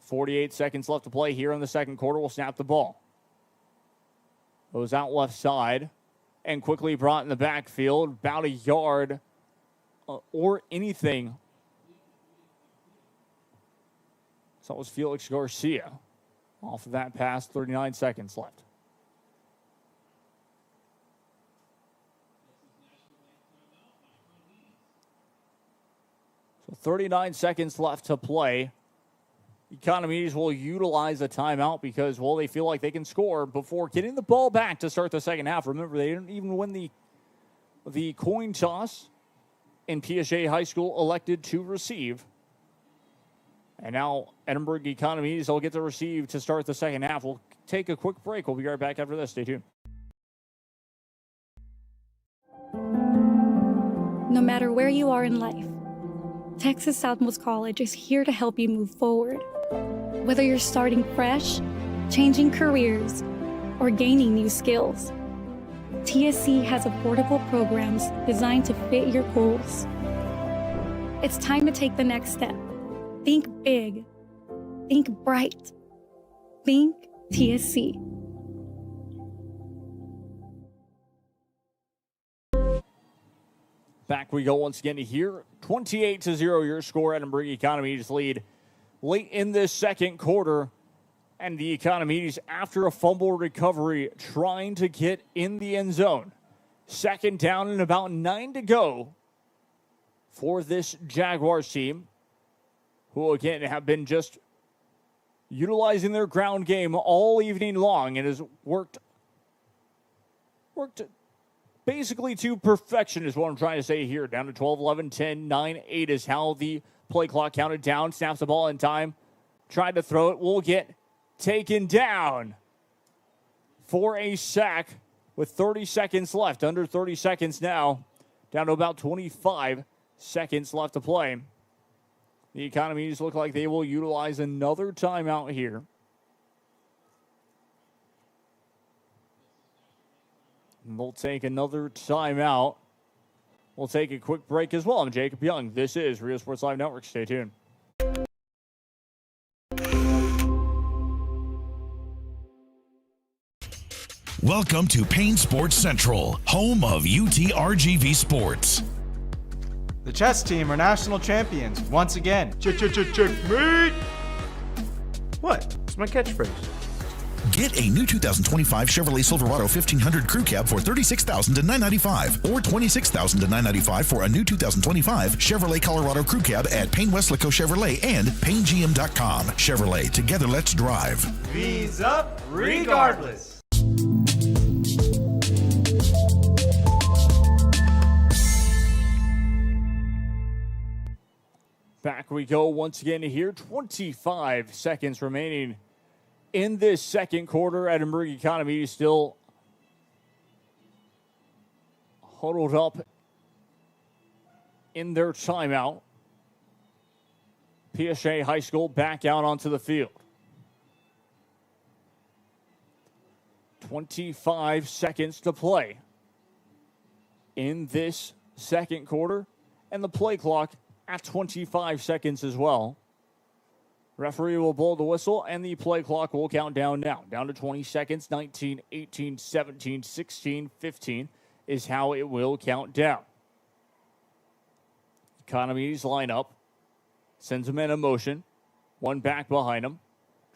[SPEAKER 3] 48 seconds left to play here in the second quarter. We'll snap the ball. Goes out left side and quickly brought in the backfield. About a yard or anything. So it was Felix Garcia. Off of that pass, 39 seconds left. So 39 seconds left to play. Economedes will utilize a timeout because, well, they feel like they can score before getting the ball back to start the second half. Remember, they didn't even win the coin toss, and PSJA High School elected to receive. And now Edinburg Economedes will get to receive to start the second half. We'll take a quick break. We'll be right back after this. Stay tuned.
[SPEAKER 16] No matter where you are in life, Texas Southmost College is here to help you move forward. Whether you're starting fresh, changing careers, or gaining new skills, TSC has affordable programs designed to fit your goals. It's time to take the next step. Think big. Think bright. Think TSC.
[SPEAKER 3] Back we go once again to here. 28-0 your score. Edinburg Economedes lead late in this second quarter. And the Economedes, after a fumble recovery, trying to get in the end zone. Second down and about 9 to go for this Jaguars team, who again have been just utilizing their ground game all evening long and has worked basically to perfection is what I'm trying to say here. Down to 12, 11, 10, 9, 8 is how the play clock counted down. Snaps the ball in time. Tried to throw it. Will get taken down for a sack with 30 seconds left. Under 30 seconds now. Down to about 25 seconds left to play. The Economedes look like they will utilize another timeout here. And they'll take another timeout We'll take a quick break as well. I'm Jacob Young. This is Rio Sports Live Network. Stay tuned.
[SPEAKER 11] Welcome to Payne Sports Central, home of UTRGV Sports.
[SPEAKER 12] The chess team are national champions once again. Checkmate! What? It's my catchphrase.
[SPEAKER 11] Get a new 2025 Chevrolet Silverado 1500 Crew Cab for $36,000 to $995 or $26,000 to $995 for a new 2025 Chevrolet Colorado Crew Cab at Payne Westlaco Chevrolet and PayneGM.com. Chevrolet, together let's drive.
[SPEAKER 12] V's up regardless.
[SPEAKER 3] Back we go once again here. 25 seconds remaining in this second quarter. Edinburg Economedes still huddled up in their timeout. PSJA High School back out onto the field. 25 seconds to play in this second quarter, and the play clock at 25 seconds as well. Referee will blow the whistle, and the play clock will count down now. Down to 20 seconds. 19, 18, 17, 16, 15 is how it will count down. Economedes line up. Sends him in a motion. One back behind him.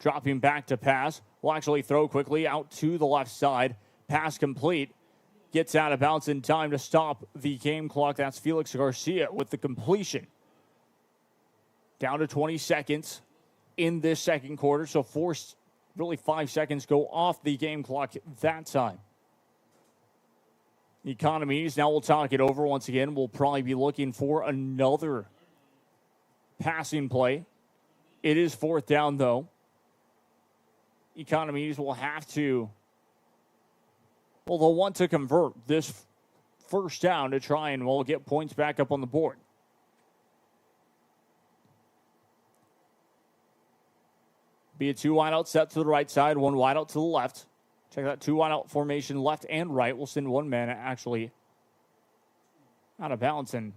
[SPEAKER 3] Dropping back to pass. Will actually throw quickly out to the left side. Pass complete. Gets out of bounds in time to stop the game clock. That's Felix Garcia with the completion. Down to 20 seconds in this second quarter. So 5 seconds go off the game clock that time. Economedes, now we'll talk it over once again. We'll probably be looking for another passing play. It is fourth down, though. Economedes will have to, well, they'll want to convert this first down to try and, well, get points back up on the board. Be a 2 wide out set to the right side, 1 wide out to the left. Check that 2 wide out formation left and right. We'll send one man actually out of bounds and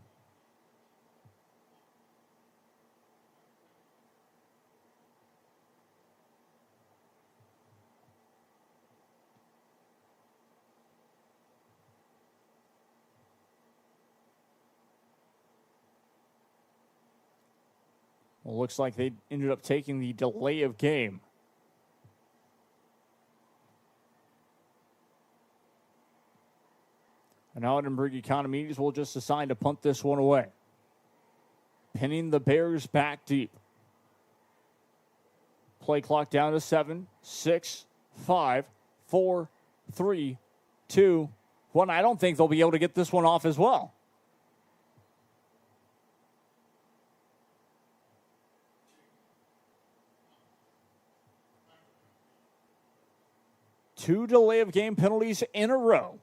[SPEAKER 3] well, looks like they ended up taking the delay of game. And now Edinburg Economedes will just decide to punt this one away. Pinning the Bears back deep. Play clock down to 7, 6, 5, 4, 3, 2, 1. I don't think they'll be able to get this one off as well. Two delay of game penalties in a row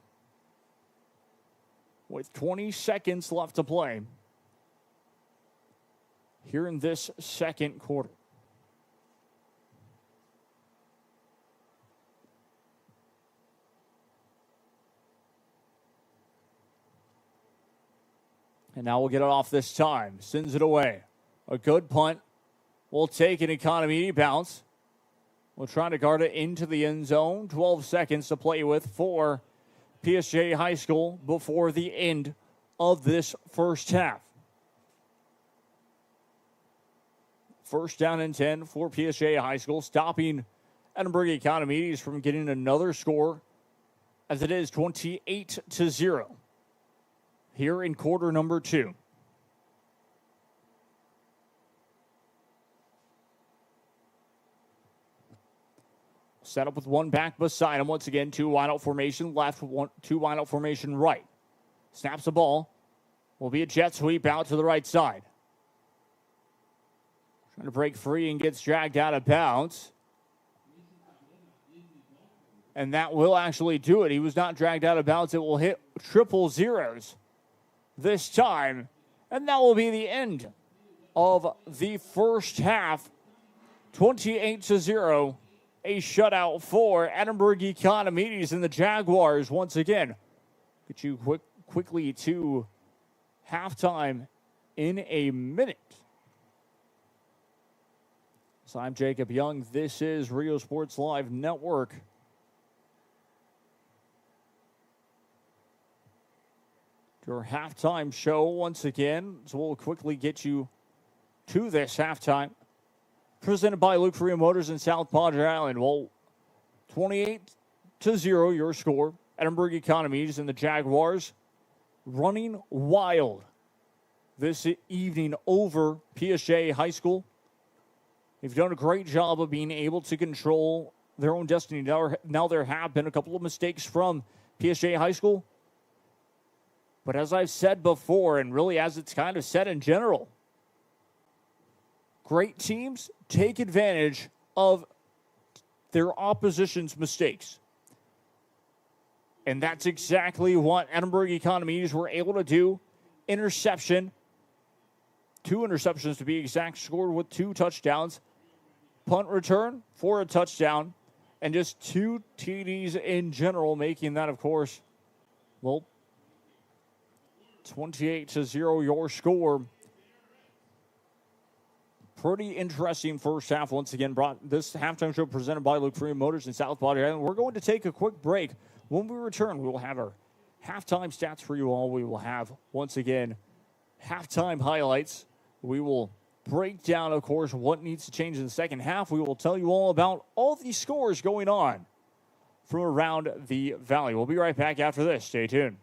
[SPEAKER 3] with 20 seconds left to play here in this second quarter. And now we'll get it off this time. Sends it away. A good punt. We'll take an Economedes bounce. We'll try to guard it into the end zone. 12 seconds to play with for PSJA High School before the end of this first half. First down and 10 for PSJA High School, stopping Edinburg Economedes from getting another score, as it is 28-0 here in quarter number 2. Set up with one back beside him. Once again, 2 wide out formation left, 2 wide out formation right. Snaps the ball. Will be a jet sweep out to the right side. Trying to break free and gets dragged out of bounds. And that will actually do it. He was not dragged out of bounds. It will hit triple zeros this time. And that will be the end of the first half. 28-0. A shutout for Edinburg Economedes, and the Jaguars once again get you quickly to halftime in a minute. So I'm Jacob Young. This is Rio Sports Live Network. Your halftime show once again. So we'll quickly get you to this halftime. Presented by Luke Freer Motors in South Padre Island. Well, 28-0 your score. Edinburg Economedes and the Jaguars running wild this evening over PSJA High School. They've done a great job of being able to control their own destiny. Now there have been a couple of mistakes from PSJA High School. But as I've said before, and really as it's kind of said in general, great teams take advantage of their opposition's mistakes. And that's exactly what Edinburg Economedes were able to do. Interception. 2 interceptions to be exact, scored with 2 touchdowns. Punt return for a touchdown. And just 2 TDs in general, making that, of course, well, 28-0 your score. Pretty interesting first half. Once again, brought this halftime show presented by Luke Freer Motors in South Padre Island. We're going to take a quick break. When we return, we will have our halftime stats for you all. We will have, once again, halftime highlights. We will break down, of course, what needs to change in the second half. We will tell you all about all the scores going on from around the Valley. We'll be right back after this. Stay tuned.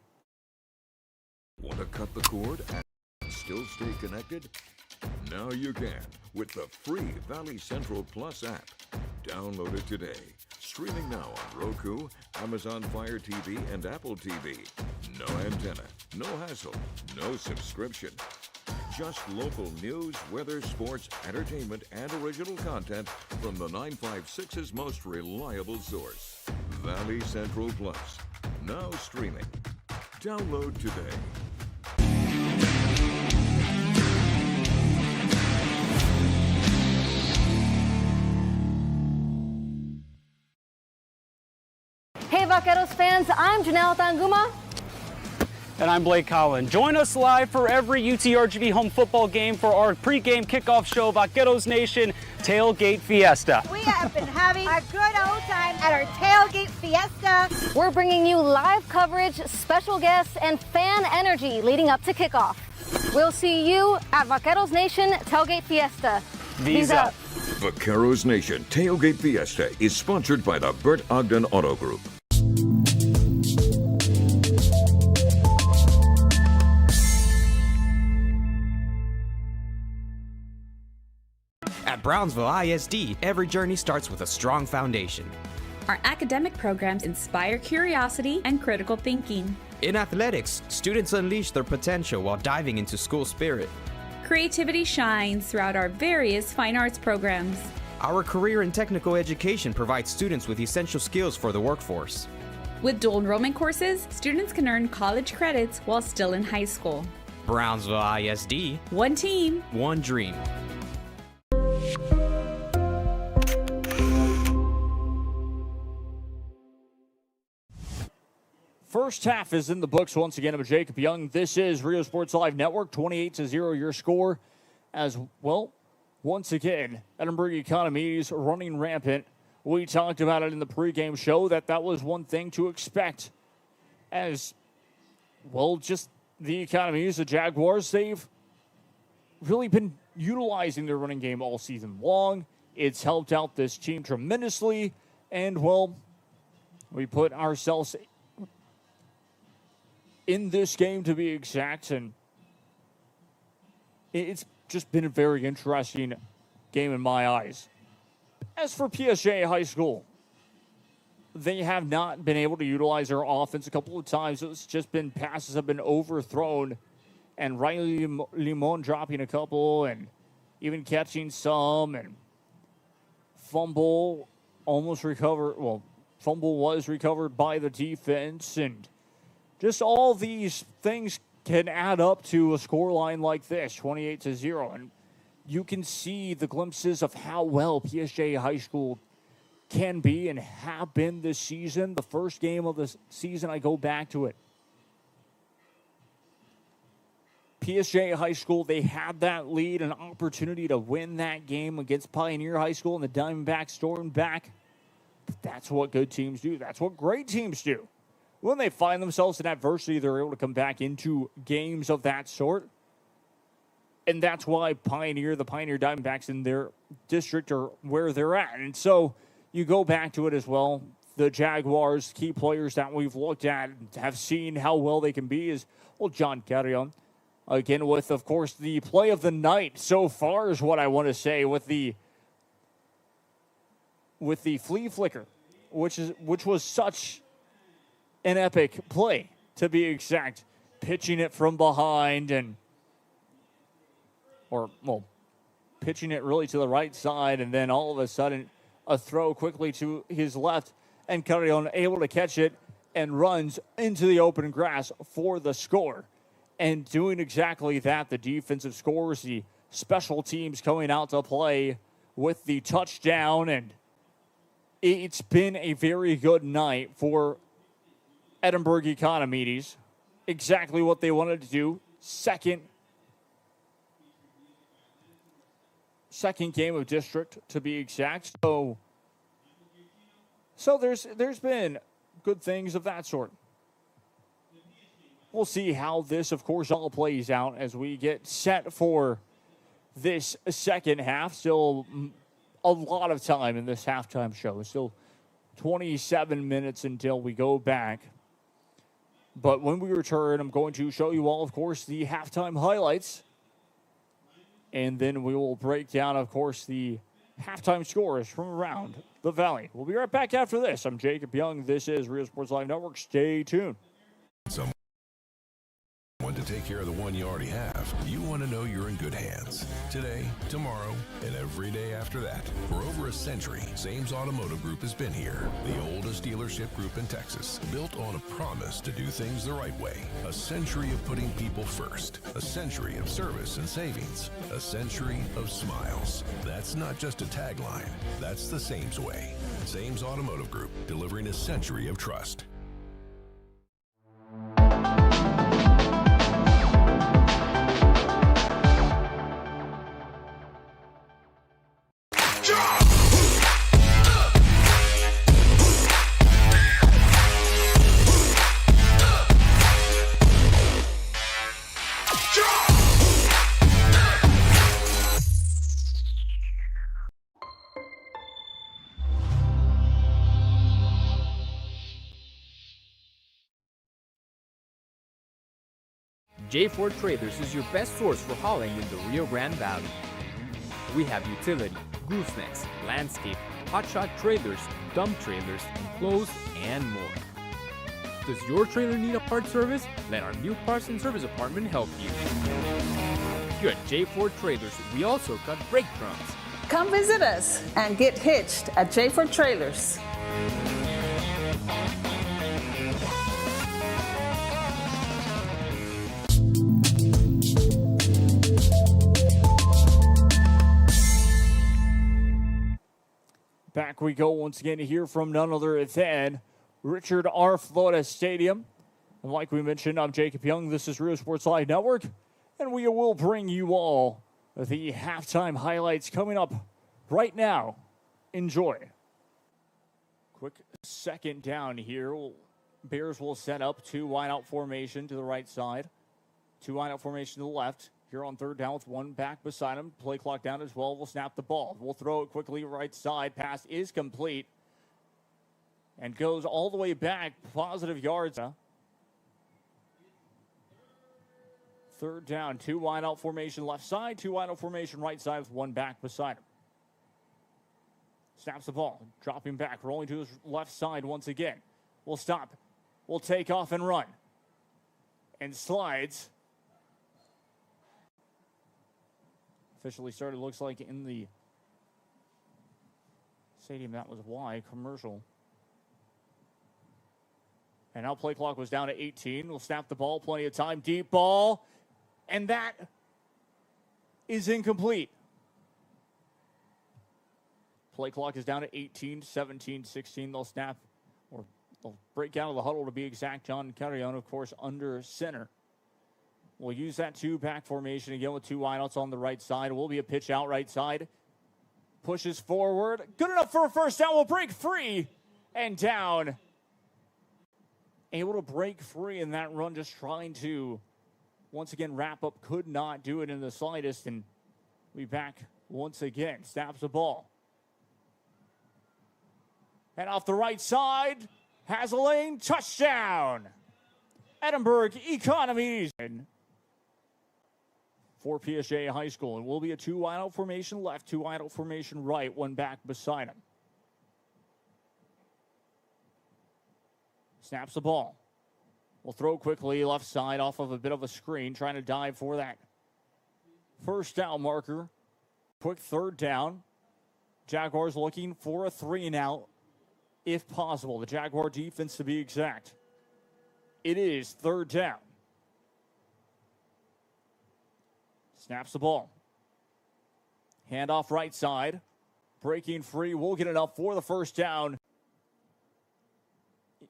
[SPEAKER 4] Want to cut the cord and still stay connected? Now you can with the free Valley Central Plus app. Download it today. Streaming now on Roku, Amazon Fire TV, and Apple TV. No antenna, no hassle, no subscription. Just local news, weather, sports, entertainment, and original content from the 956's most reliable source. Valley Central Plus. Now streaming. Download today.
[SPEAKER 8] Hey Vaqueros fans, I'm Janelle Tanguma.
[SPEAKER 10] And I'm Blake Collin. Join us live for every UTRGV home football game for our pregame kickoff show, Vaqueros Nation Tailgate Fiesta.
[SPEAKER 6] We have been having a good old time at our Tailgate Fiesta.
[SPEAKER 8] We're bringing you live coverage, special guests, and fan energy leading up to kickoff. We'll see you at Vaqueros Nation Tailgate Fiesta.
[SPEAKER 10] V's up.
[SPEAKER 4] Vaqueros Nation Tailgate Fiesta is sponsored by the Bert Ogden Auto Group.
[SPEAKER 1] At Brownsville ISD, every journey starts with a strong foundation.
[SPEAKER 13] Our academic programs inspire curiosity and critical thinking.
[SPEAKER 1] In athletics, students unleash their potential while diving into school spirit.
[SPEAKER 13] Creativity shines throughout our various fine arts programs.
[SPEAKER 1] Our career and technical education provides students with essential skills for the workforce.
[SPEAKER 13] With dual enrollment courses, students can earn college credits while still in high school.
[SPEAKER 1] Brownsville ISD.
[SPEAKER 13] One team.
[SPEAKER 1] One dream.
[SPEAKER 3] First half is in the books once again. I'm Jacob Young. This is Rio Sports Live Network. 28-0 your score. As well, once again, Edinburg Economedes running rampant. We talked about it in the pregame show that was one thing to expect. As well, just the Economedes, the Jaguars, they've really been utilizing their running game all season long. It's helped out this team tremendously. And, well, we put ourselves in this game to be exact, and it's just been a very interesting game in my eyes. As for PSJA High School, they have not been able to utilize their offense a couple of times. It's just been passes have been overthrown, and Riley Limon dropping a couple and even catching some, and fumble almost recovered. Well, fumble was recovered by the defense, and just all these things can add up to a scoreline like this, 28-0. And you can see the glimpses of how well PSJA High School can be and have been this season. The first game of the season, I go back to it. PSJA High School, they had that lead, an opportunity to win that game against Pioneer High School, and the Diamondbacks stormed back. But that's what good teams do. That's what great teams do. When they find themselves in adversity, they're able to come back into games of that sort. And that's why the Pioneer Diamondbacks in their district are where they're at. And so you go back to it as well. The Jaguars, key players that we've looked at, have seen how well they can be is, well, John Carrion. Again, with, of course, the play of the night so far is what I want to say with the flea flicker, which was such an epic play, to be exact. Pitching it from behind pitching it really to the right side, and then all of a sudden a throw quickly to his left, and Carrion able to catch it and runs into the open grass for the score. And doing exactly that, the defensive scores, the special teams coming out to play with the touchdown, and it's been a very good night for Edinburg Economedes. Exactly what they wanted to do. Second game of district, to be exact. So there's been good things of that sort. We'll see how this, of course, all plays out as we get set for this second half. Still a lot of time in this halftime show. Still 27 minutes until we go back. But when we return, I'm going to show you all, of course, the halftime highlights. And then we will break down, of course, the halftime scores from around the Valley. We'll be right back after this. I'm Jacob Young. This is Real Sports Live Network. Stay tuned.
[SPEAKER 9] Someone to take care of the one you already have. You want to know you're in good hands. Today, tomorrow, and every day after that. For over a century, Sames Automotive Group has been here. The oldest dealership group in Texas, built on a promise to do things the right way. A century of putting people first. A century of service and savings. A century of smiles. That's not just a tagline. That's the Sames way. Sames Automotive Group, delivering a century of trust.
[SPEAKER 14] J Ford Trailers is your best source for hauling in the Rio Grande Valley. We have utility, goosenecks, landscape, hotshot trailers, dump trailers, enclosed, and more. Does your trailer need a part service? Let our new parts and service department help you. Here at J Ford Trailers, we also cut brake drums.
[SPEAKER 18] Come visit us and get hitched at J Ford Trailers.
[SPEAKER 3] Back we go once again to hear from none other than Richard R. Flores Stadium. And like we mentioned, I'm Jacob Young. This is Real Sports Live Network. And we will bring you all the halftime highlights coming up right now. Enjoy. Quick second down here. Bears will set up two wide-out formation to the right side. Two wide-out formation to the left. Here on third down with one back beside him. Play clock down as well. We'll snap the ball. We'll throw it quickly right side. Pass is complete. And goes all the way back. Positive yards. Third down. Two wide out formation left side. Two wide out formation right side with one back beside him. Snaps the ball. Dropping back. Rolling to his left side once again. We'll stop. We'll take off and run. And slides. Officially started, looks like, in the stadium. That was why. Commercial. And now play clock was down to 18. We'll snap the ball. Plenty of time. Deep ball. And that is incomplete. Play clock is down to 18, 17, 16. They'll snap, or they'll break out of the huddle to be exact. John Carrion, of course, under center. We'll use that two-back formation again with two wideouts on the right side. It will be a pitch out right side. Pushes forward. Good enough for a first down. Will break free and down. Able to break free in that run, just trying to, once again, wrap up. Could not do it in the slightest, and we back once again. Snaps the ball. And off the right side, has a lane, touchdown. Edinburg Economedes for PSJA High School. And will be a two wideout formation left, two wideout formation right, one back beside him. Snaps the ball. Will throw quickly left side off of a bit of a screen, trying to dive for that first down marker. Quick third down. Jaguars looking for a 3-and-out if possible. The Jaguar defense to be exact. It is third down. Snaps the ball. Handoff right side. Breaking free. Will get enough for the first down.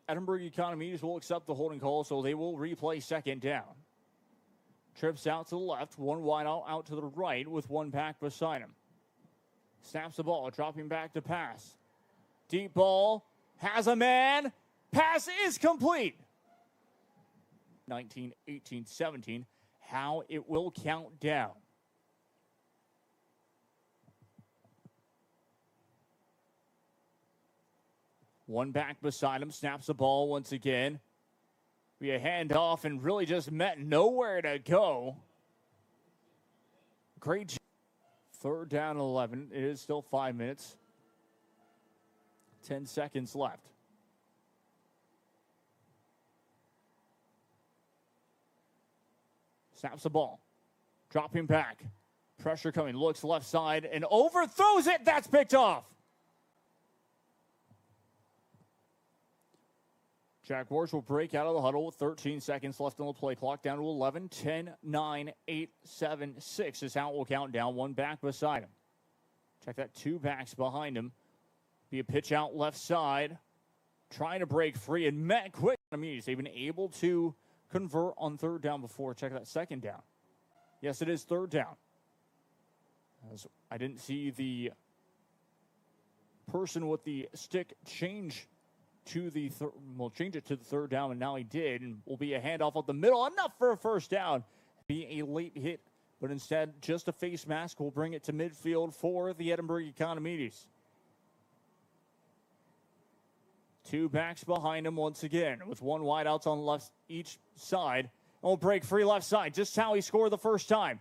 [SPEAKER 3] Edinburg Economedes will accept the holding call, so they will replay second down. Trips out to the left. One wide out to the right with one back beside him. Snaps the ball. Dropping back to pass. Deep ball. Has a man. Pass is complete. 19, 18, 17. How it will count down. One back beside him, snaps the ball once again. Be a handoff and really just met nowhere to go. Great job. Third down 11. It is still 5 minutes. 10 seconds left. Snaps the ball. Dropping back. Pressure coming. Looks left side and overthrows it. That's picked off. Jaguars will break out of the huddle with 13 seconds left on the play clock. Down to 11, 10, 9, 8, 7, 6 is how it will count down. One back beside him. Check that, two backs behind him. Be a pitch out left side. Trying to break free and met quick. He's even able to convert on third down before. Check that second down. Yes, it is third down. As I didn't see the person with the stick change to the change it to the third down, and now he did, and will be a handoff up the middle, enough for a first down. Be a late hit, but instead just a face mask will bring it to midfield for the Edinburg Economedes. Two backs behind him once again, with one wide outs on left each side. Will break free left side, just how he scored the first time.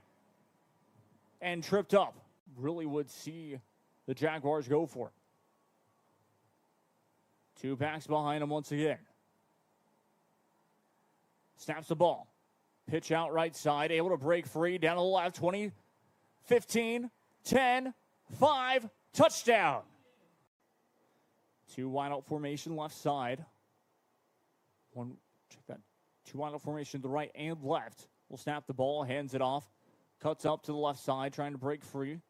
[SPEAKER 3] And tripped up. Really would see the Jaguars go for it. Two backs behind him once again. Snaps the ball. Pitch out right side. Able to break free. Down to the left. 20, 15, 10, 5. Touchdown. Two wide out formation left side. One, check that. Two wide out formation to the right and left. Will snap the ball. Hands it off. Cuts up to the left side. Trying to break free.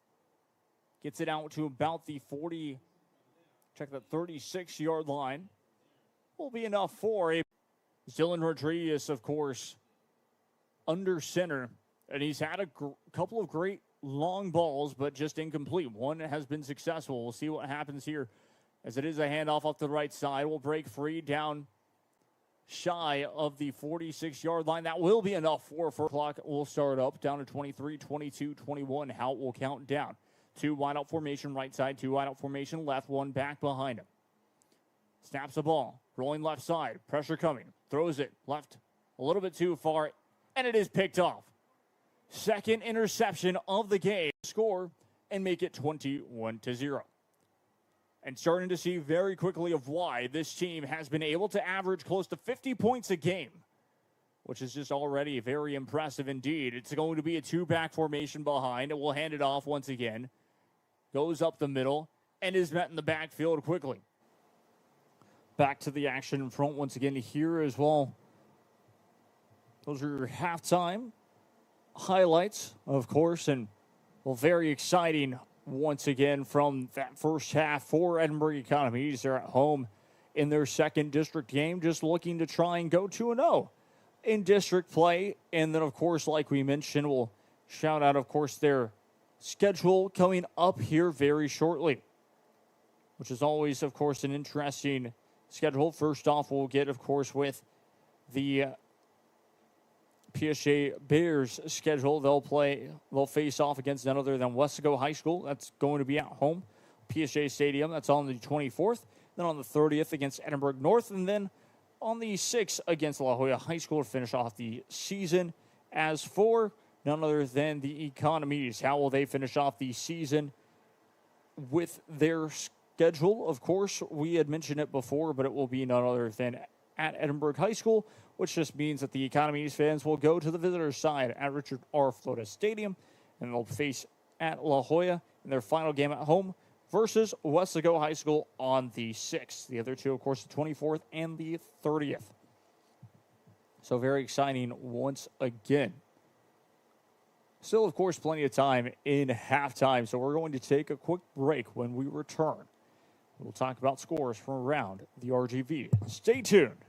[SPEAKER 3] Gets it out to about the 40. Check that 36-yard line. Will be enough for a Dylan Rodriguez, of course, under center. And he's had a couple of great long balls, but just incomplete. One has been successful. We'll see what happens here as it is a handoff off the right side. Will break free down shy of the 46-yard line. That will be enough for 4 o'clock. We'll start up down to 23, 22, 21. How it will count down. Two wide out formation right side, two wide out formation left, one back behind him. Snaps the ball, rolling left side, pressure coming, throws it left a little bit too far, and it is picked off. Second interception of the game. Score and make it 21-0. And starting to see very quickly of why this team has been able to average close to 50 points a game, which is just already very impressive indeed. It's going to be a two-back formation behind. It will hand it off once again. Goes up the middle and is met in the backfield quickly. Back to the action in front once again here as well. Those are your halftime highlights, of course, and well, very exciting once again from that first half for Edinburg Economedes. They're at home in their second district game, just looking to try and go 2-0. in district play. And then, of course, like we mentioned, we'll shout out, of course, their schedule coming up here very shortly, which is always, of course, an interesting schedule. First off, we'll get, of course, with the PSJA Bears schedule. They'll face off against none other than Wesco High School. That's going to be at home, PSJA Stadium. That's on the 24th. Then on the 30th against Edinburg North. And then on the 6th against La Jolla High School to finish off the season. As for none other than the Economedes, how will they finish off the season with their schedule? Of course, we had mentioned it before, but it will be none other than at Edinburg High School, which just means that the Economedes fans will go to the visitors' side at Richard R. Flores Stadium, and they'll face at La Jolla in their final game at home versus Wesco High School on the 6th. The other two, of course, the 24th and the 30th. So very exciting once again. Still, of course, plenty of time in halftime, so we're going to take a quick break. When we return, we'll talk about scores from around the RGV. Stay tuned.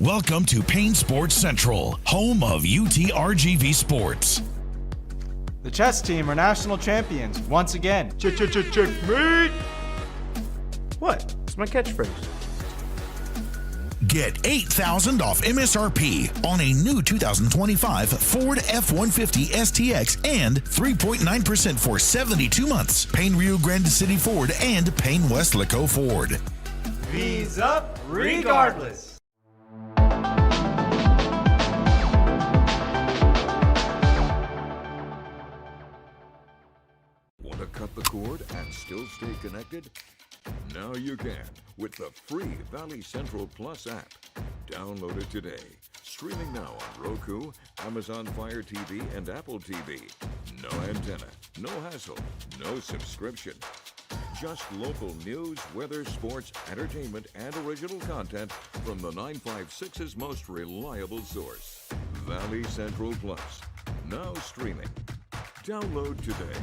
[SPEAKER 11] Welcome to Payne Sports Central, home of UTRGV Sports.
[SPEAKER 12] The chess team are national champions once again. Checkmate! What?
[SPEAKER 15] It's my catchphrase.
[SPEAKER 11] Get $8,000 off MSRP on a new 2025 Ford F-150 STX and 3.9% for 72 months. Payne Rio Grande City Ford and Payne West Laco Ford.
[SPEAKER 12] V's up regardless.
[SPEAKER 4] Want to cut the cord and still stay connected? Now you can with the free Valley Central Plus app. Download it today. Streaming now on Roku, Amazon Fire TV, and Apple TV. No antenna, no hassle, no subscription. Just local news, weather, sports, entertainment, and original content from the 956's most reliable source. Valley Central Plus. Now streaming. Download today.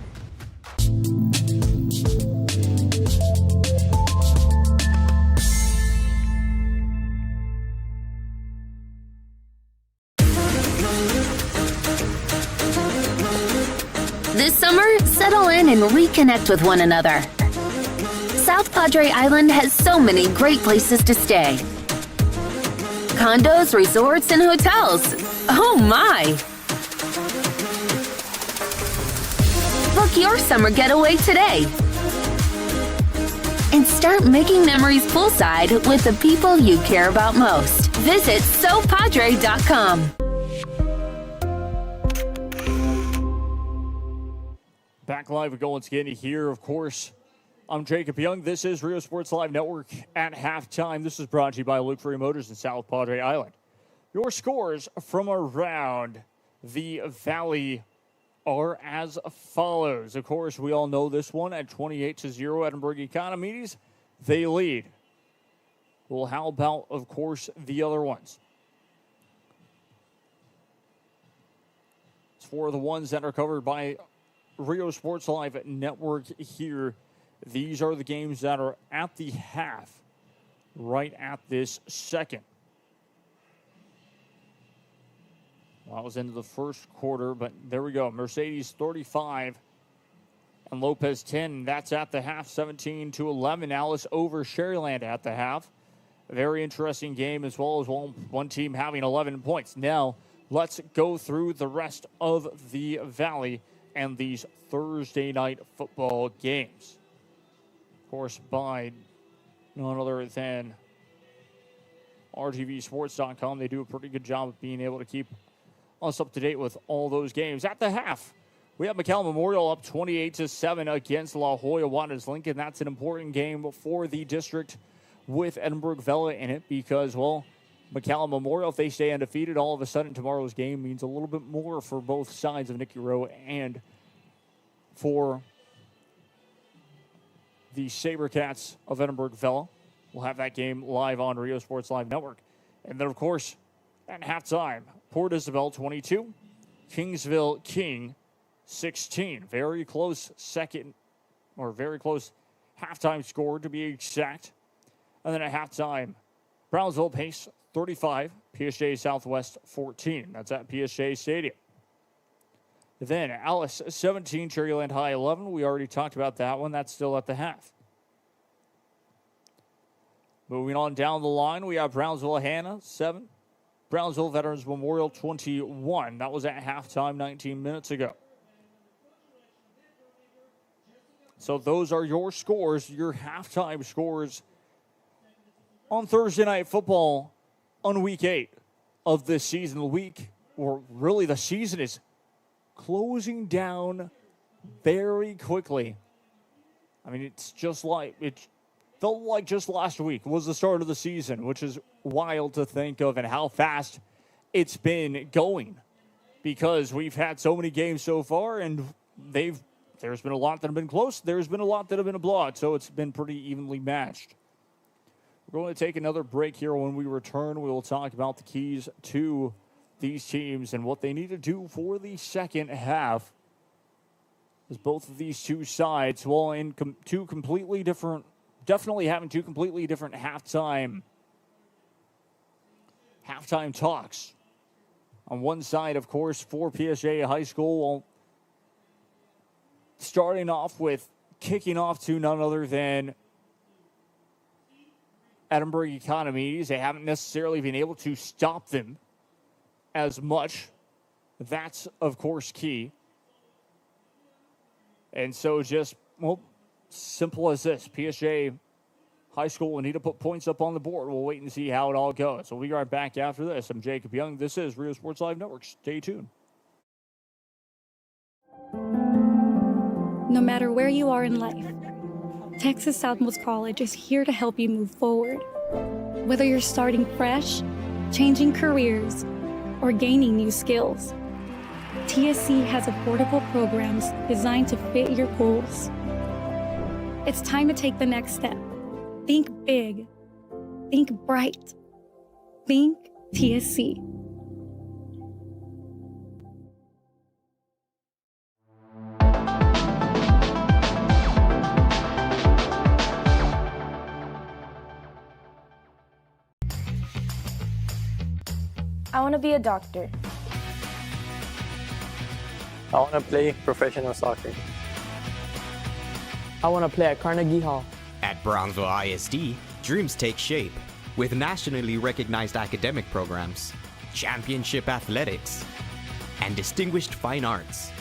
[SPEAKER 17] This summer, settle in and reconnect with one another. South Padre Island has so many great places to stay. Condos, resorts, and hotels. Oh my! Book your summer getaway today. And start making memories poolside with the people you care about most. Visit SoPadre.com.
[SPEAKER 3] Back live with Golden Skinny here, of course. I'm Jacob Young. This is Rio Sports Live Network at halftime. This is brought to you by Luke Free Motors in South Padre Island. Your scores from around the Valley are as follows. Of course, we all know this one at 28-0 Edinburg Economedes. They lead. Well, how about, of course, the other ones? It's for the ones that are covered by Rio Sports Live Network here. These are the games that are at the half right at this second. Well, I was into the first quarter, but there we go. Mercedes 35 and Lopez 10. That's at the half, 17-11. Alice over Sherryland at the half. Very interesting game, as well as one team having 11 points. Now, let's go through the rest of the Valley and these Thursday night football games. Of course, by none other than RGVsports.com. They do a pretty good job of being able to keep us up to date with all those games. At the half, we have McAllen Memorial up 28-7 against La Jolla Waters Lincoln. That's an important game for the district with Edinburg Vella in it because, well, McAllen Memorial, if they stay undefeated, all of a sudden tomorrow's game means a little bit more for both sides of Nicky Rowe and for the SaberCats of Edinburg Vella. We'll have that game live on Rio Sports Live Network. And then, of course, at halftime, Port Isabel 22, Kingsville King 16. Very close second, or very close halftime score to be exact. And then at halftime, Brownsville Pace 35, PSJA Southwest 14. That's at PSJA Stadium. Then Alice 17, Cherryland High 11. We already talked about that one. That's still at the half. Moving on down the line, we have Brownsville Hannah 7, Brownsville Veterans Memorial 21. That was at halftime 19 minutes ago. So those are your scores, your halftime scores on Thursday Night Football on Week 8 of this season. The week, or really the season, is closing down very quickly. I mean, it felt like just last week was the start of the season, which is wild to think of, and how fast it's been going, because we've had so many games so far, and there's been a lot that have been close. There's been a lot that have been a blowout, so it's been pretty evenly matched. We're going to take another break here. When we return, we will talk about the keys to these teams and what they need to do for the second half, as both of these two sides, well, in definitely having two completely different halftime talks. On one side, of course, for PSJA High School, well, starting off with kicking off to none other than Edinburg Economedes. They haven't necessarily been able to stop them as much. That's, of course, key. And so just, well, simple as this. PSJA High School will need to put points up on the board. We'll wait and see how it all goes. So we'll be right back after this. I'm Jacob Young. This is Rio Sports Live Network. Stay tuned.
[SPEAKER 16] No matter where you are in life, Texas Southmost College is here to help you move forward. Whether you're starting fresh, changing careers, or gaining new skills, TSC has affordable programs designed to fit your goals. It's time to take the next step. Think big. Think bright. Think TSC.
[SPEAKER 15] I want to be a doctor.
[SPEAKER 19] I want to play professional soccer.
[SPEAKER 20] I want to play at Carnegie Hall.
[SPEAKER 1] At Brownsville ISD, dreams take shape with nationally recognized academic programs, championship athletics, and distinguished fine arts.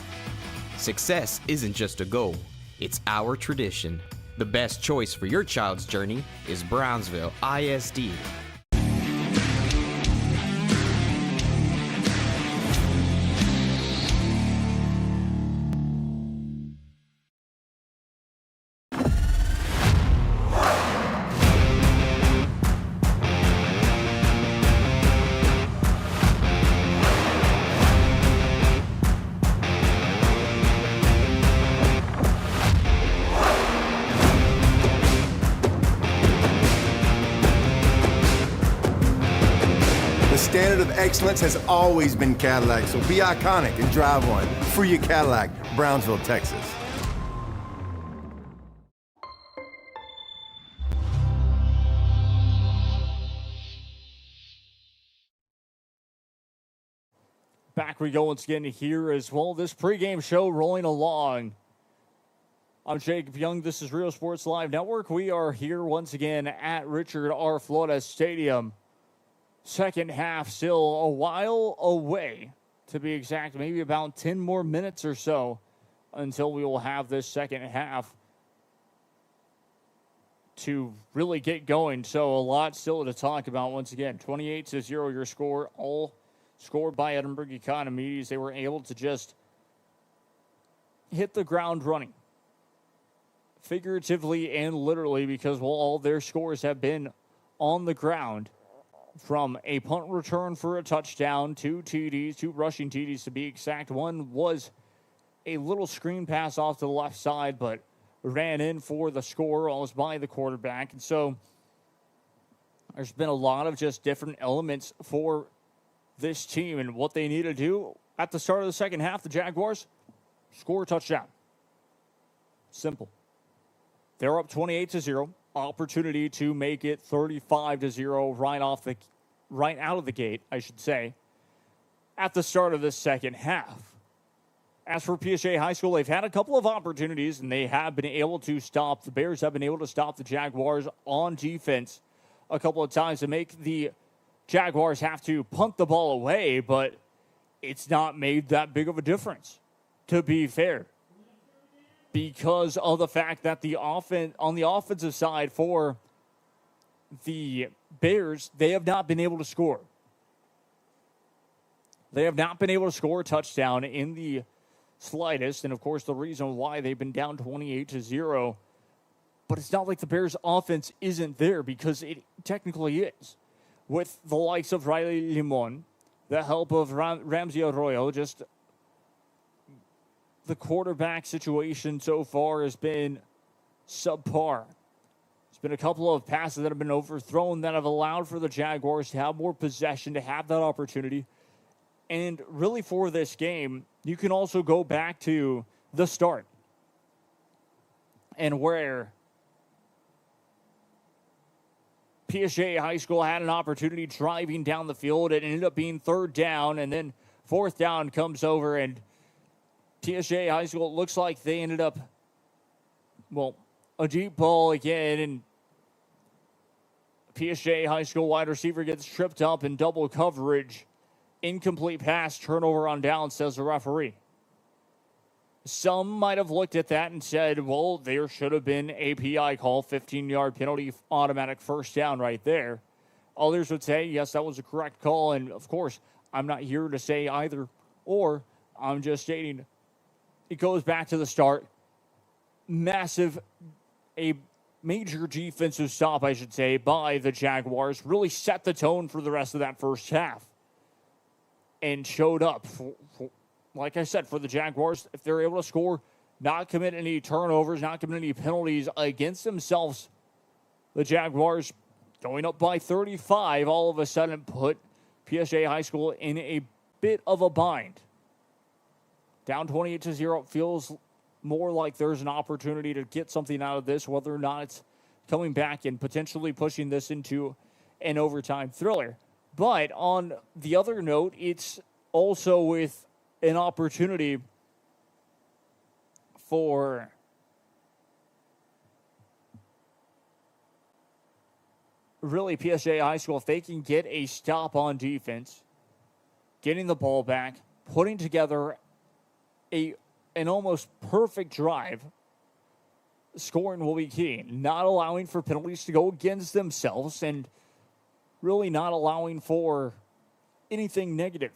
[SPEAKER 1] Success isn't just a goal, it's our tradition. The best choice for your child's journey is Brownsville ISD.
[SPEAKER 5] The standard of excellence has always been Cadillac, so be iconic and drive one. Free your Cadillac, Brownsville, Texas.
[SPEAKER 3] Back we go once again here as well. This pregame show rolling along. I'm Jacob Young. This is Rio Sports Live Network. We are here once again at Richard R. Flores Stadium. Second half still a while away, to be exact. Maybe about 10 more minutes or so until we will have this second half to really get going. So a lot still to talk about once again. 28-0 your score, all scored by Edinburg Economedes. They were able to just hit the ground running, figuratively and literally, because all their scores have been on the ground, from a punt return for a touchdown, 2 TDs, 2 rushing TDs to be exact. One was a little screen pass off to the left side, but ran in for the score, almost by the quarterback. And so there's been a lot of just different elements for this team, and what they need to do at the start of the second half, the Jaguars score a touchdown. Simple. They're up 28-0 opportunity to make it 35-0 right out of the gate, I should say, at the start of this second half. As for PSJA High School, they've had a couple of opportunities, and they have been able to stop, the Bears have been able to stop the Jaguars on defense a couple of times to make the Jaguars have to punt the ball away, but it's not made that big of a difference, to be fair, because of the fact that on the offensive side for the Bears, they have not been able to score. They have not been able to score a touchdown in the slightest, and of course the reason why they've been down 28-0, but it's not like the Bears offense isn't there, because it technically is. With the likes of Riley Limon, the help of Ramsey Arroyo, just the quarterback situation so far has been subpar. There's been a couple of passes that have been overthrown that have allowed for the Jaguars to have more possession, to have that opportunity. And really for this game, you can also go back to the start and where PSJA High School had an opportunity driving down the field. It ended up being third down, and then fourth down comes over, and PSJA High School, it looks like they ended up, a deep ball again, and PSJA High School wide receiver gets tripped up in double coverage. Incomplete pass, turnover on down, says the referee. Some might have looked at that and said, well, there should have been a PI call, 15-yard penalty, automatic first down right there. Others would say, yes, that was a correct call. And, of course, I'm not here to say either or. I'm just stating it goes back to the start. A major defensive stop, I should say, by the Jaguars really set the tone for the rest of that first half and showed up like I said, for the Jaguars, if they're able to score, not commit any turnovers, not commit any penalties against themselves, the Jaguars going up by 35 all of a sudden put PSJA High School in a bit of a bind. Down 28-0, feels more like there's an opportunity to get something out of this, whether or not it's coming back and potentially pushing this into an overtime thriller. But on the other note, it's also with an opportunity for really PSJA High School, if they can get a stop on defense, getting the ball back, putting together an almost perfect drive, scoring will be key. Not allowing for penalties to go against themselves and really not allowing for anything negative.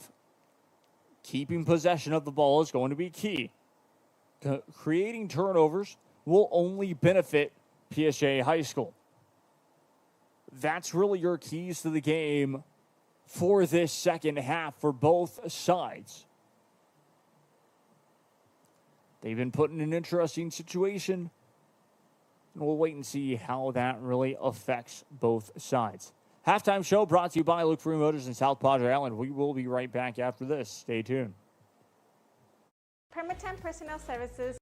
[SPEAKER 3] Keeping possession of the ball is going to be key. Creating turnovers will only benefit PSJA High School. That's really your keys to the game for this second half for both sides. They've been put in an interesting situation, and we'll wait and see how that really affects both sides. Halftime show brought to you by Luke Free Motors in South Padre Island. We will be right back after this. Stay tuned.
[SPEAKER 20] Permatemp Personnel Services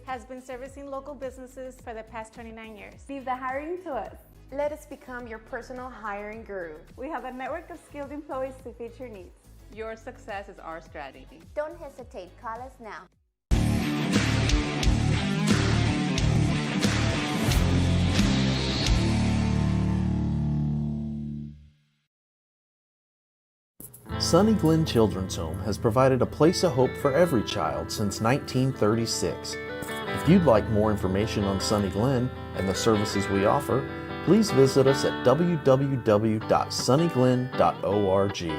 [SPEAKER 20] has been servicing local businesses for the past 29 years.
[SPEAKER 21] Leave the hiring to us. Let us become your personal hiring guru.
[SPEAKER 20] We have a network of skilled employees to fit your needs.
[SPEAKER 21] Your success is our strategy.
[SPEAKER 22] Don't hesitate. Call us now.
[SPEAKER 24] Sunny Glen Children's Home has provided a place of hope for every child since 1936. If you'd like more information on Sunny Glen and the services we offer, please visit us at www.sunnyglen.org.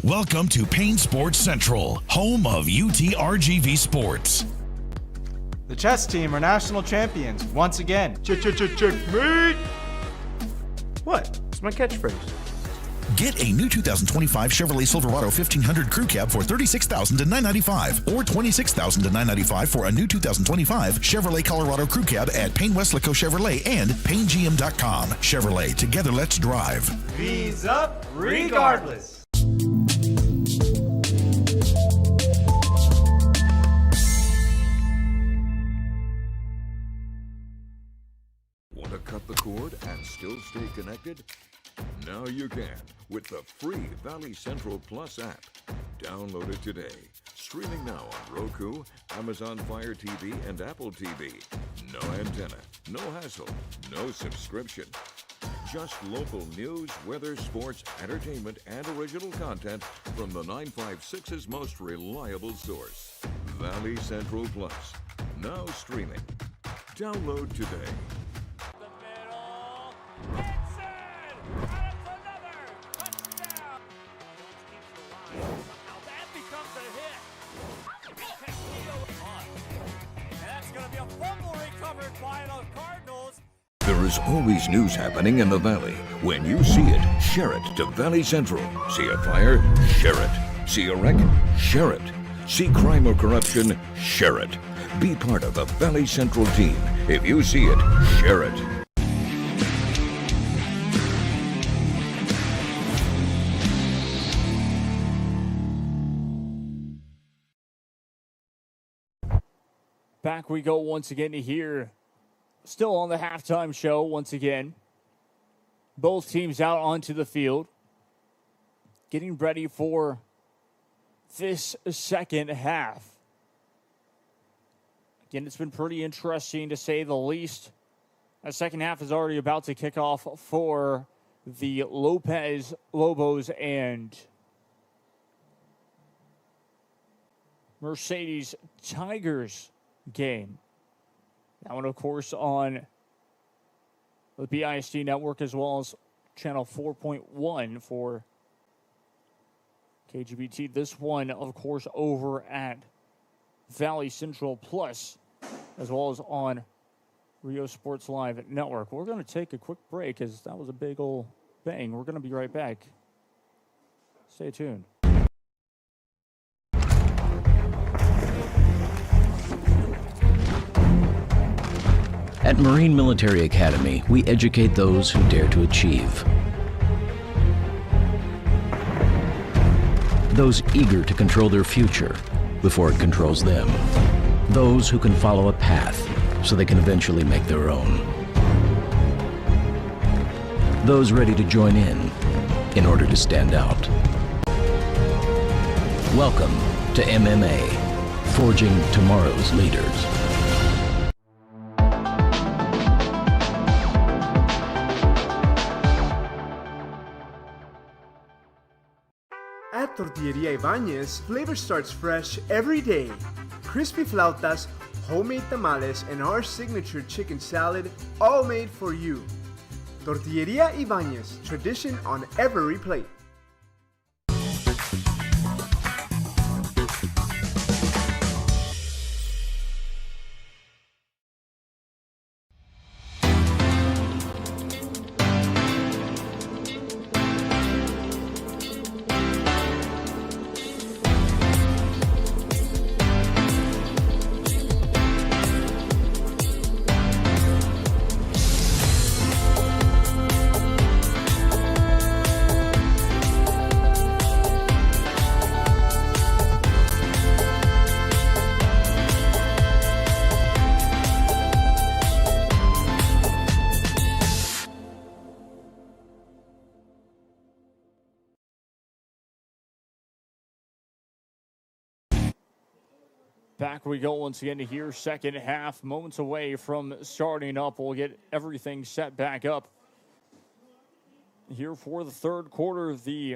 [SPEAKER 11] Welcome to Payne Sports Central, home of UTRGV Sports.
[SPEAKER 12] The chess team are national champions once again. Checkmate! What? It's my catchphrase.
[SPEAKER 11] Get a new 2025 Chevrolet Silverado 1500 Crew Cab for $36,995 or $26,995 for a new 2025 Chevrolet Colorado Crew Cab at Payne Westlaco Chevrolet and PayneGM.com. Chevrolet, together let's drive.
[SPEAKER 12] V's up regardless.
[SPEAKER 4] connected? Now you can with the free Valley Central Plus app. Download it today. Streaming now on Roku, Amazon Fire TV, and Apple TV. No antenna, no hassle, no subscription. Just local news, weather, sports, entertainment, and original content from the 956's most reliable source. Valley Central Plus. Now streaming. Download today. There is always news happening in the Valley. When you see it, share it to Valley Central. See a fire? Share it. See a wreck? Share it. See crime or corruption? Share it. Be part of the Valley Central team. If you see it, share it.
[SPEAKER 3] Back we go once again to here. Still on the halftime show once again. Both teams out onto the field. Getting ready for this second half. Again, it's been pretty interesting to say the least. The second half is already about to kick off for the Lopez Lobos and Mercedes Tigers game. That one, of course, on the BISD network as well as channel 4.1 for KGBT. This one, of course, over at Valley Central Plus as well as on Rio Sports Live Network. We're going to take a quick break as that was a big old bang. We're going to be right back. Stay tuned.
[SPEAKER 2] At Marine Military Academy, we educate those who dare to achieve. Those eager to control their future before it controls them. Those who can follow a path so they can eventually make their own. Those ready to join in order to stand out. Welcome to MMA, Forging Tomorrow's Leaders.
[SPEAKER 12] At Tortilleria Ibañez, flavor starts fresh every day. Crispy flautas, homemade tamales, and our signature chicken salad, all made for you. Tortilleria Ibañez, tradition on every plate.
[SPEAKER 3] Back we go once again to here, second half, moments away from starting up. We'll get everything set back up here for the third quarter. The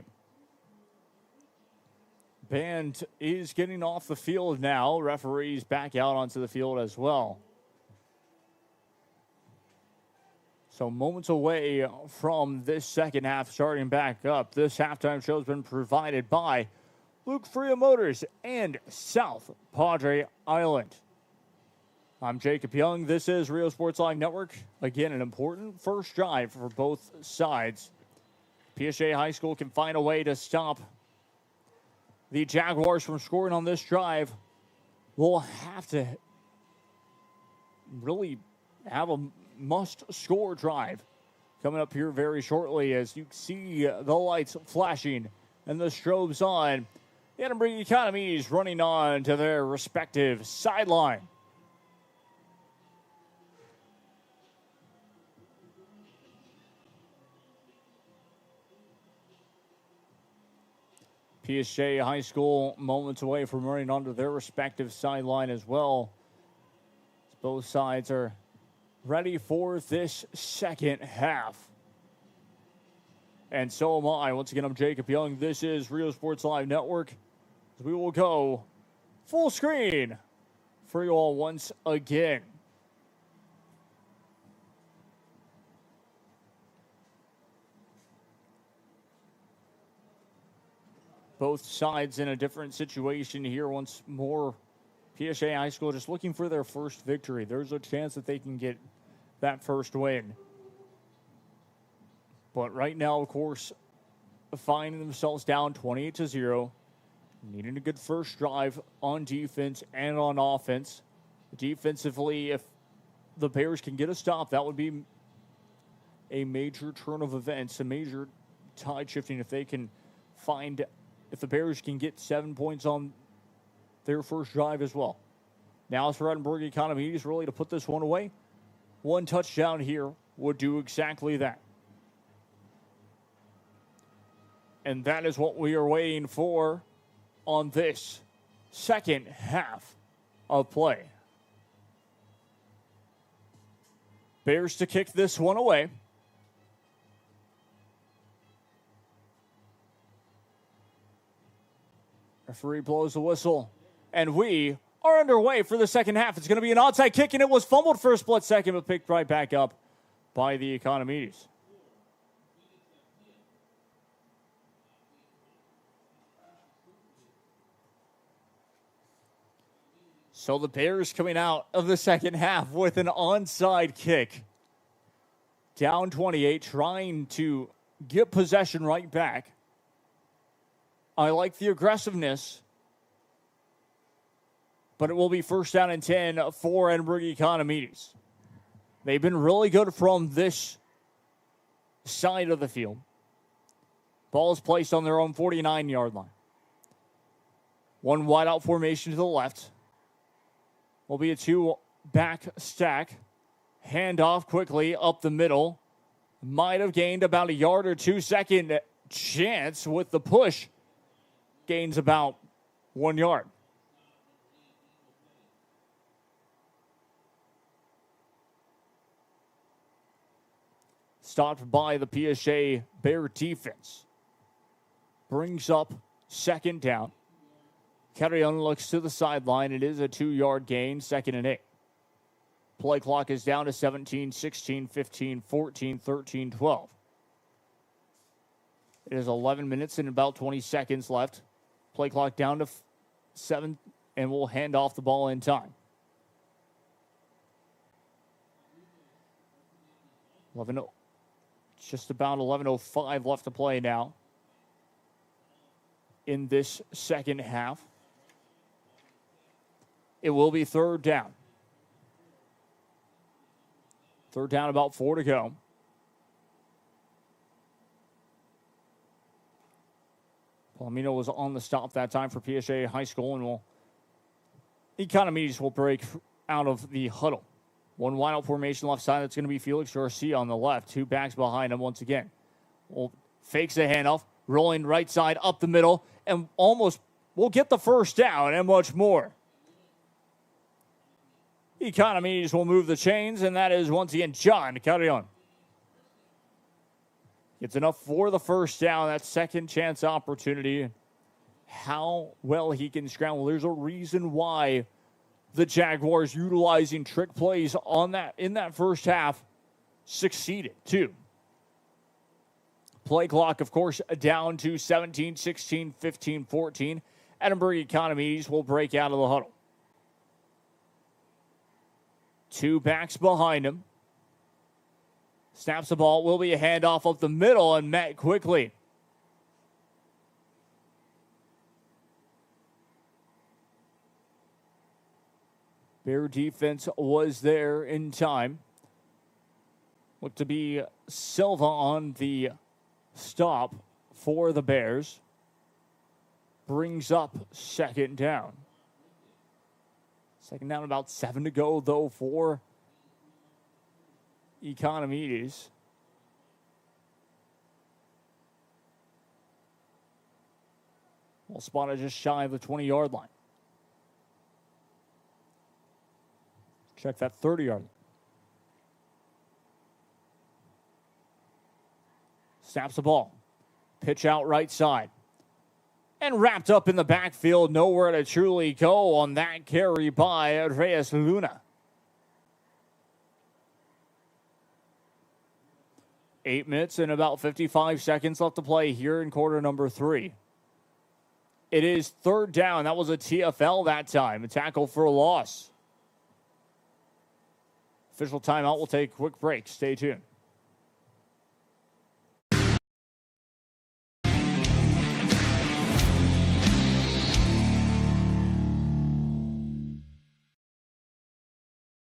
[SPEAKER 3] band is getting off the field now. Referees back out onto the field as well. So moments away from this second half starting back up. This halftime show has been provided by Luke Freya Motors and South Padre Island. I'm Jacob Young. This is Rio Sports Live Network. Again, an important first drive for both sides. PSJA High School can find a way to stop the Jaguars from scoring on this drive. We'll have to really have a must-score drive coming up here very shortly as you see the lights flashing and the strobes on. The Edinburg Economedes running on to their respective sideline. PSJA High School moments away from running onto their respective sideline as well. Both sides are ready for this second half. And so am I. Once again, I'm Jacob Young. This is Rio Sports Live Network. We will go full screen for you all once again. Both sides in a different situation here once more. PSJA High School just looking for their first victory. There's a chance that they can get that first win. But right now, of course, finding themselves down 28-0. Needing a good first drive on defense and on offense. Defensively, if the Bears can get a stop, that would be a major turn of events, a major tide shifting if they can find, if the Bears can get 7 points on their first drive as well. Now it's for Edinburg Economedes really to put this one away. One touchdown here would do exactly that. And that is what we are waiting for on this second half of play. Bears to kick this one away. Referee blows the whistle. And we are underway for the second half. It's going to be an onside kick, and it was fumbled for a split second, but picked right back up by the Economedes. So the Bears coming out of the second half with an onside kick. Down 28, trying to get possession right back. I like the aggressiveness, but it will be first down and 10 for Edinburg Economedes. They've been really good from this side of the field. Ball is placed on their own 49-yard line. One wide-out formation to the left. Will be a two-back stack. Handoff quickly up the middle. Might have gained about a yard or 2. Second chance with the push. Gains about 1 yard. Stopped by the PSJA Bear defense. Brings up second down. Carrion looks to the sideline. It is a 2-yard gain, 2nd and 8. Play clock is down to 17, 16, 15, 14, 13, 12. It is 11 minutes and about 20 seconds left. Play clock down to 7, and we'll hand off the ball in time. 11, just about 11:05 left to play now in this second half. It will be third down. Third down, about 4 to go. Palomino was on the stop that time for PSJA High School, and Economedes will break out of the huddle. One wide-out formation left side. That's going to be Felix Garcia on the left. 2 backs behind him once again. Fakes the handoff, rolling right side up the middle, and almost will get the first down and much more. Economedes will move the chains, and that is once again John Carrion. Gets enough for the first down, that second chance opportunity. How well he can scramble. There's a reason why the Jaguars utilizing trick plays on that in that first half succeeded too. Play clock, of course, down to 17, 16, 15, 14. Edinburg Economedes will break out of the huddle. 2 backs behind him. Snaps the ball. Will be a handoff up the middle and met quickly. Bear defense was there in time. Looked to be Silva on the stop for the Bears. Brings up second down. Second down, about 7 to go, though, for Economedes. Well, spotted just shy of the 20-yard line. Check that 30-yard line. Snaps the ball. Pitch out right side. And wrapped up in the backfield. Nowhere to truly go on that carry by Reyes Luna. 8 minutes and about 55 seconds left to play here in quarter number 3. It is third down. That was a TFL that time. A tackle for a loss. Official timeout. We'll take a quick break. Stay tuned.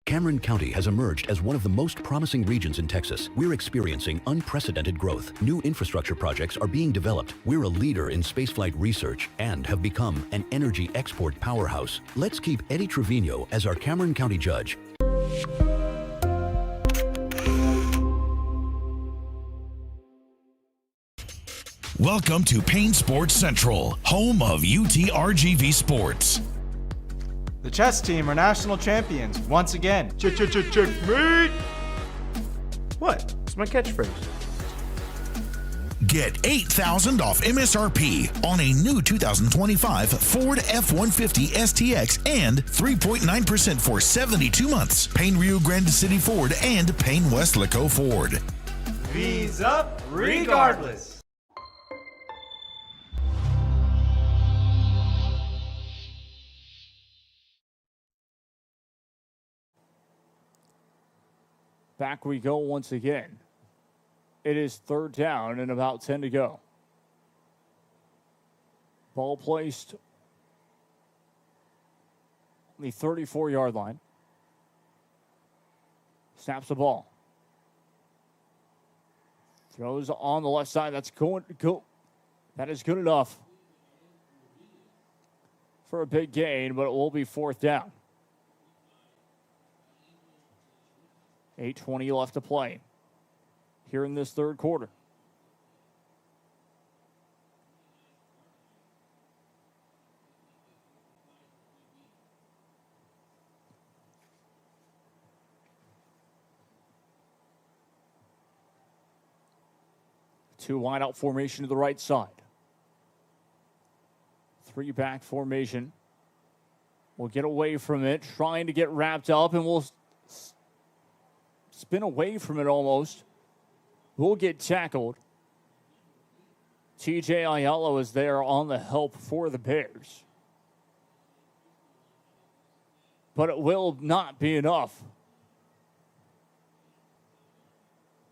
[SPEAKER 2] Cameron County has emerged as one of the most promising regions in Texas. We're experiencing unprecedented growth. New infrastructure projects are being developed. We're a leader in spaceflight research and have become an energy export powerhouse. Let's keep Eddie Trevino as our Cameron County judge.
[SPEAKER 11] Welcome to Payne Sports Central, home of UTRGV Sports.
[SPEAKER 6] The chess team are national champions once again.
[SPEAKER 12] Checkmate! What? It's my catchphrase.
[SPEAKER 11] Get $8,000 off MSRP on a new 2025 Ford F-150 STX and 3.9% for 72 months. Payne Rio Grande City Ford and Payne Westlaco Ford.
[SPEAKER 6] V's up regardless.
[SPEAKER 3] Back we go once again. It is third down and about 10 to go. Ball placed on the 34-yard line. Snaps the ball. Throws on the left side. That's going to go. That is good enough for a big gain, but it will be fourth down. 8:20 left to play here in this third quarter. Two wide out formation to the right side. Three back formation. We'll get away from it, trying to get wrapped up, and we'll spin away from it almost. We'll get tackled. TJ Ayala is there on the help for the Bears. But it will not be enough.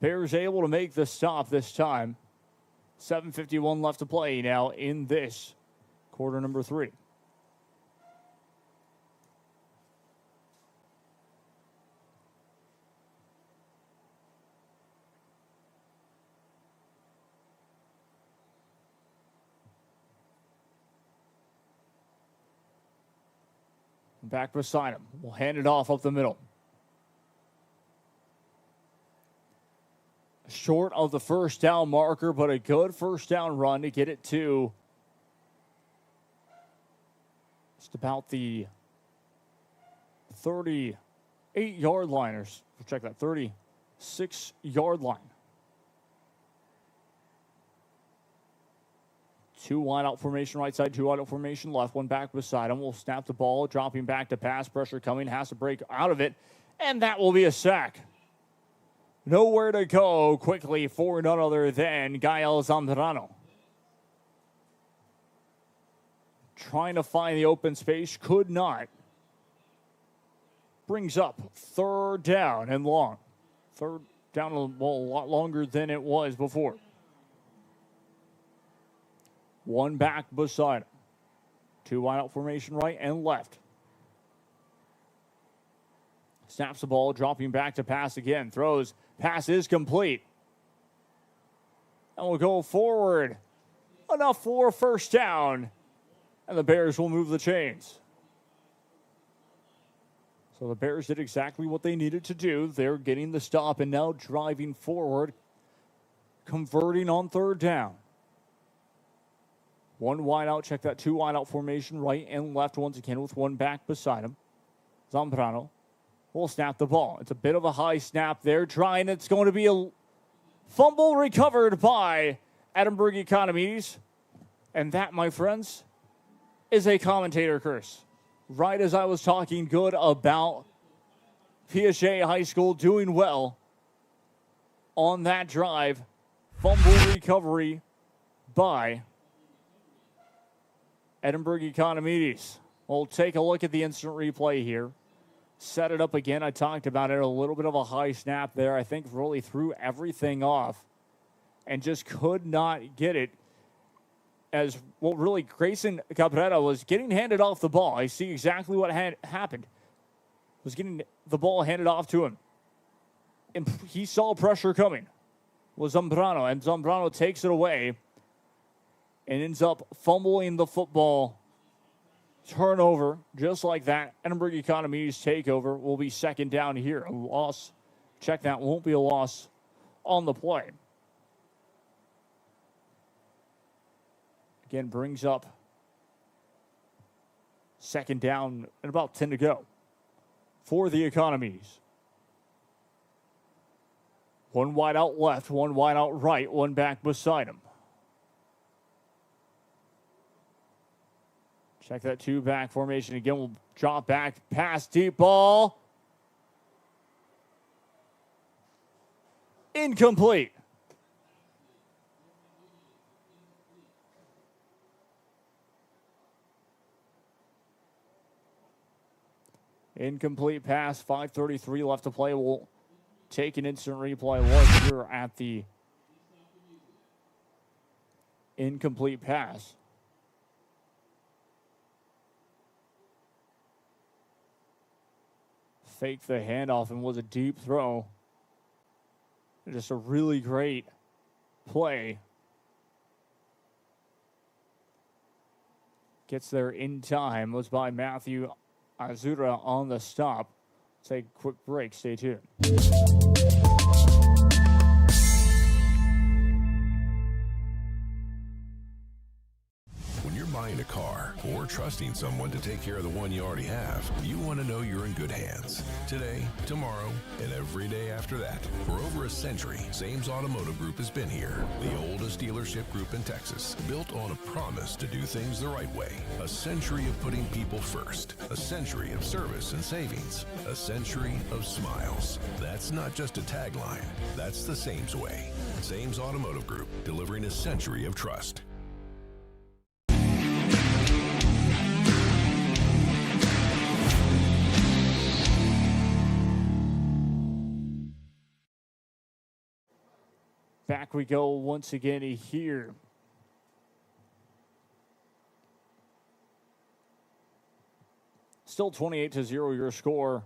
[SPEAKER 3] Bears able to make the stop this time. 7:51 left to play now in this quarter number 3. Back beside him. We'll hand it off up the middle. Short of the first down marker, but a good first down run to get it to just about the 38-yard line, or check that, 36-yard line. Two wide out formation right side, two wide out formation left, one back beside him. We'll snap the ball, dropping back to pass. Pressure coming, has to break out of it, and that will be a sack. Nowhere to go quickly for none other than Gael Zambrano. Trying to find the open space, could not. Brings up third down and long. Third down a lot longer than it was before. One back beside him. Two wide out formation right and left. Snaps the ball, dropping back to pass again. Throws, pass is complete. And we'll go forward. Enough for a first down. And the Bears will move the chains. So the Bears did exactly what they needed to do. They're getting the stop and now driving forward, converting on third down. One wide out. Check that 2 wide out formation, right and left once again with one back beside him. Zambrano will snap the ball. It's a bit of a high snap there. Trying. It's going to be a fumble recovered by Edinburg Economedes. And that, my friends, is a commentator curse. Right as I was talking good about PSJA High School doing well on that drive, fumble recovery by Edinburg Economedes. We'll take a look at the instant replay here. Set it up again. I talked about it. A little bit of a high snap there. I think really threw everything off and just could not get it. As well, really, Grayson Cabrera was getting handed off the ball. I see exactly what had happened. Was getting the ball handed off to him. And he saw pressure coming. Was Zambrano. And Zambrano takes it away and ends up fumbling the football. Turnover, just like that. Edinburg Economedes takeover will be second down here. A loss. Check that. Won't be a loss on the play. Again, brings up second down and about 10 to go for the Economedes. One wide out left, one wide out right, one back beside him. Check that 2 back formation again. We'll drop back, pass, deep ball. Incomplete. Incomplete pass, 5:33 left to play. We'll take an instant replay look here at the incomplete pass. Faked the handoff and was a deep throw. Just a really great play. Gets there in time. Was by Matthew Azura on the stop. Take a quick break. Stay tuned.
[SPEAKER 9] When you're buying a car or trusting someone to take care of the one you already have, you want to know you're in good hands. Today, tomorrow, and every day after that. For over a century, Sames Automotive Group has been here. The oldest dealership group in Texas, built on a promise to do things the right way. A century of putting people first. A century of service and savings. A century of smiles. That's not just a tagline. That's the Sames way. Sames Automotive Group, delivering a century of trust.
[SPEAKER 3] Back we go once again here. Still 28-0 your score.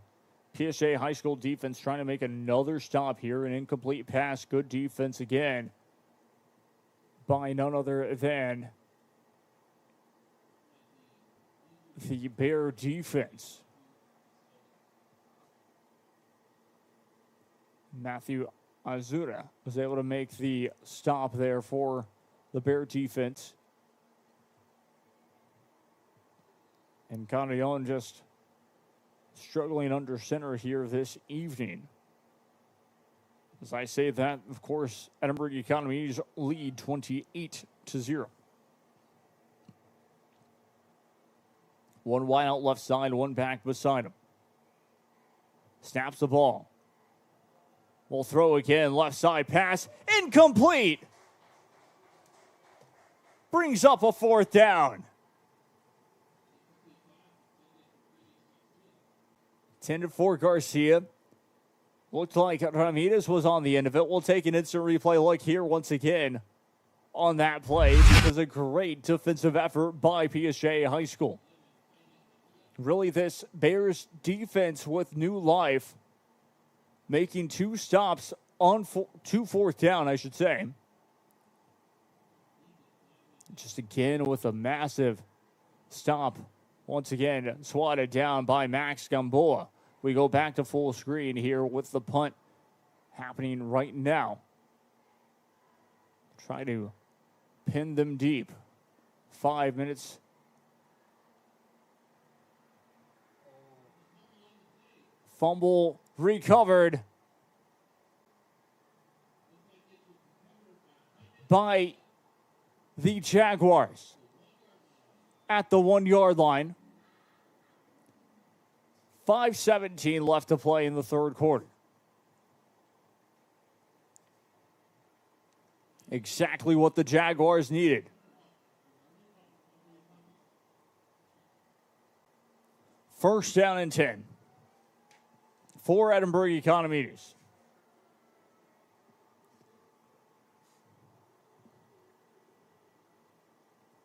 [SPEAKER 3] PSJA High School defense trying to make another stop here. An incomplete pass. Good defense again by none other than the Bear defense. Matthew Azura was able to make the stop there for the Bear defense. And Carrion just struggling under center here this evening. As I say that, of course, Edinburg Economedes lead 28-0. One wide out left side, one back beside him. Snaps the ball. We'll throw again, left side pass, incomplete. Brings up a fourth down. 10-4 Garcia. Looked like Ramirez was on the end of it. We'll take an instant replay look here once again on that play because a great defensive effort by PSJA High School. Really, this Bears defense with new life, making 2 stops on 2 fourth down, I should say. Just again with a massive stop. Once again, swatted down by Max Gamboa. We go back to full screen here with the punt happening right now. Try to pin them deep. 5 minutes. Fumble recovered by the Jaguars at the 1 yard line. 5:17 left to play in the third quarter. Exactly what the Jaguars needed. First down and 10 for Edinburg Economedes.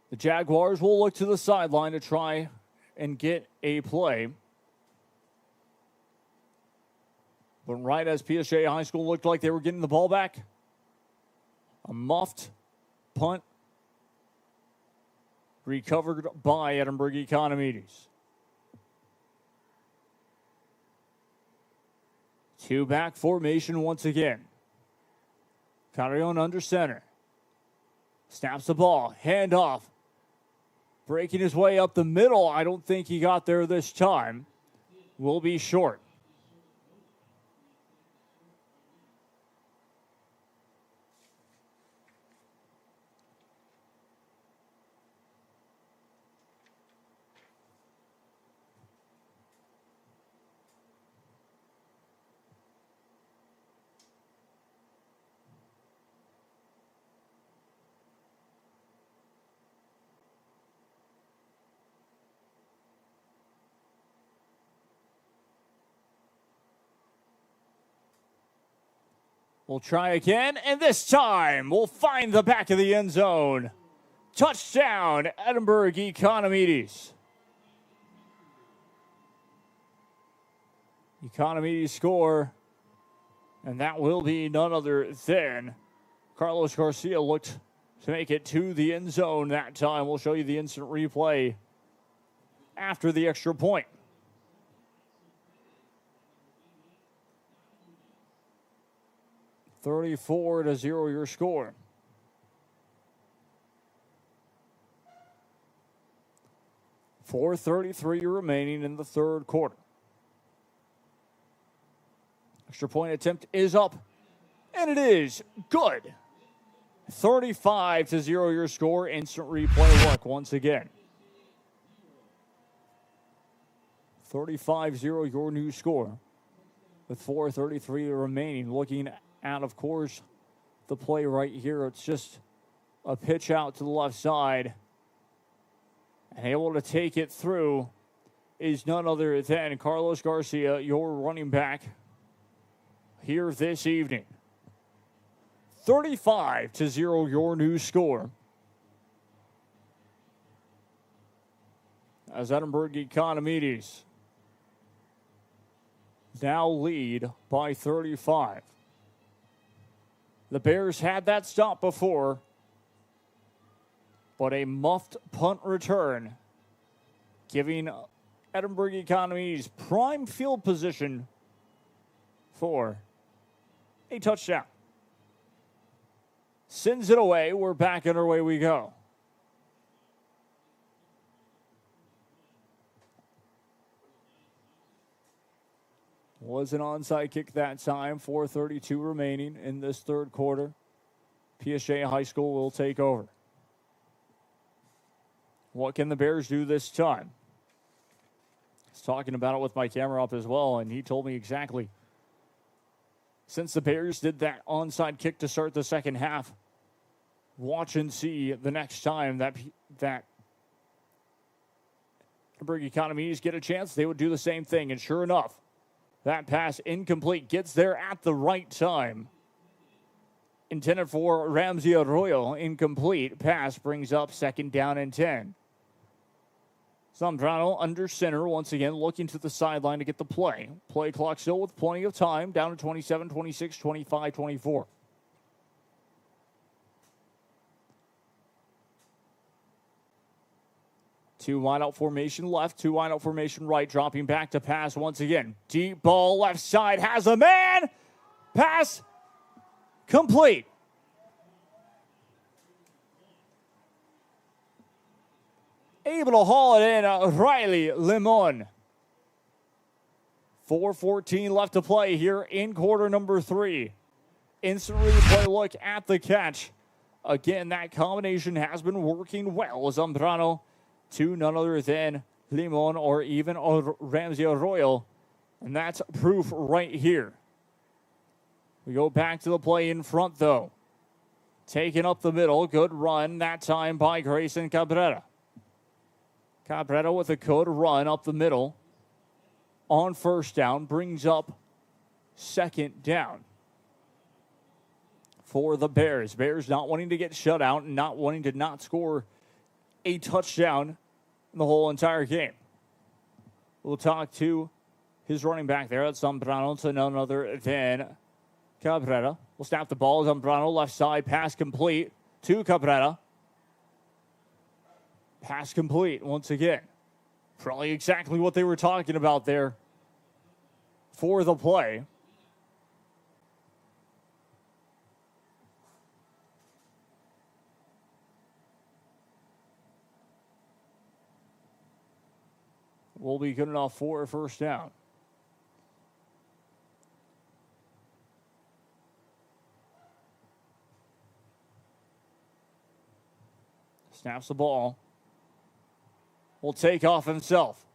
[SPEAKER 3] The Jaguars will look to the sideline to try and get a play. But right as PSJA High School looked like they were getting the ball back, a muffed punt recovered by Edinburg Economedes. Two-back formation once again. Carrion under center. Snaps the ball. Handoff. Breaking his way up the middle. I don't think he got there this time. Will be short. We'll try again, and this time we'll find the back of the end zone. Touchdown, Edinburg Economedes. Economedes score, and that will be none other than Carlos Garcia looked to make it to the end zone that time. We'll show you the instant replay after the extra point. 34-0 your score. .433 remaining in the third quarter. Extra point attempt is up, and it is good. 35-0 your score. Instant replay work once again. 35-0 your new score with .433 remaining. Looking at, of course, the play right here. It's just a pitch out to the left side. And able to take it through is none other than Carlos Garcia, your running back here this evening. 35-0 your new score. As Edinburg Economedes now lead by 35. The Bears had that stop before, but a muffed punt return, giving Edinburg Economedes prime field position for a touchdown. Sends it away. We're back and away we go. Was an onside kick that time. 4:32 remaining in this third quarter. PSJA High School will take over. What can the Bears do this time? I was talking about it with my camera up as well, and he told me exactly. Since the Bears did that onside kick to start the second half, watch and see the next time that Edinburg Economedes get a chance, they would do the same thing. And sure enough, that pass incomplete, gets there at the right time. Intended for Ramsey Arroyo, incomplete. Pass brings up second down and 10. Zambrano under center, once again looking to the sideline to get the play. Play clock still with plenty of time, down to 27, 26, 25, 24. Two wideout formation left, two wideout formation right, dropping back to pass once again. Deep ball left side, has a man. Pass complete. able to haul it in, Riley Limon. 4:14 left to play here in quarter number 3. Instant replay look at the catch. Again, that combination has been working well. Zambrano to none other than Limon or even Ramsey Arroyo. And that's proof right here. We go back to the play in front, though. Taken up the middle. Good run that time by Grayson Cabrera. Cabrera with a good run up the middle. On first down, brings up second down for the Bears. Bears not wanting to get shut out and not wanting to not score a touchdown in the whole entire game. We'll talk to his running back there at Zambrano, to none other than Cabrera. We'll snap the ball. Zambrano left side, pass complete to Cabrera. Pass complete once again. Probably exactly what they were talking about there for the play. Will be good enough for a first down. Snaps the ball. Will take off himself.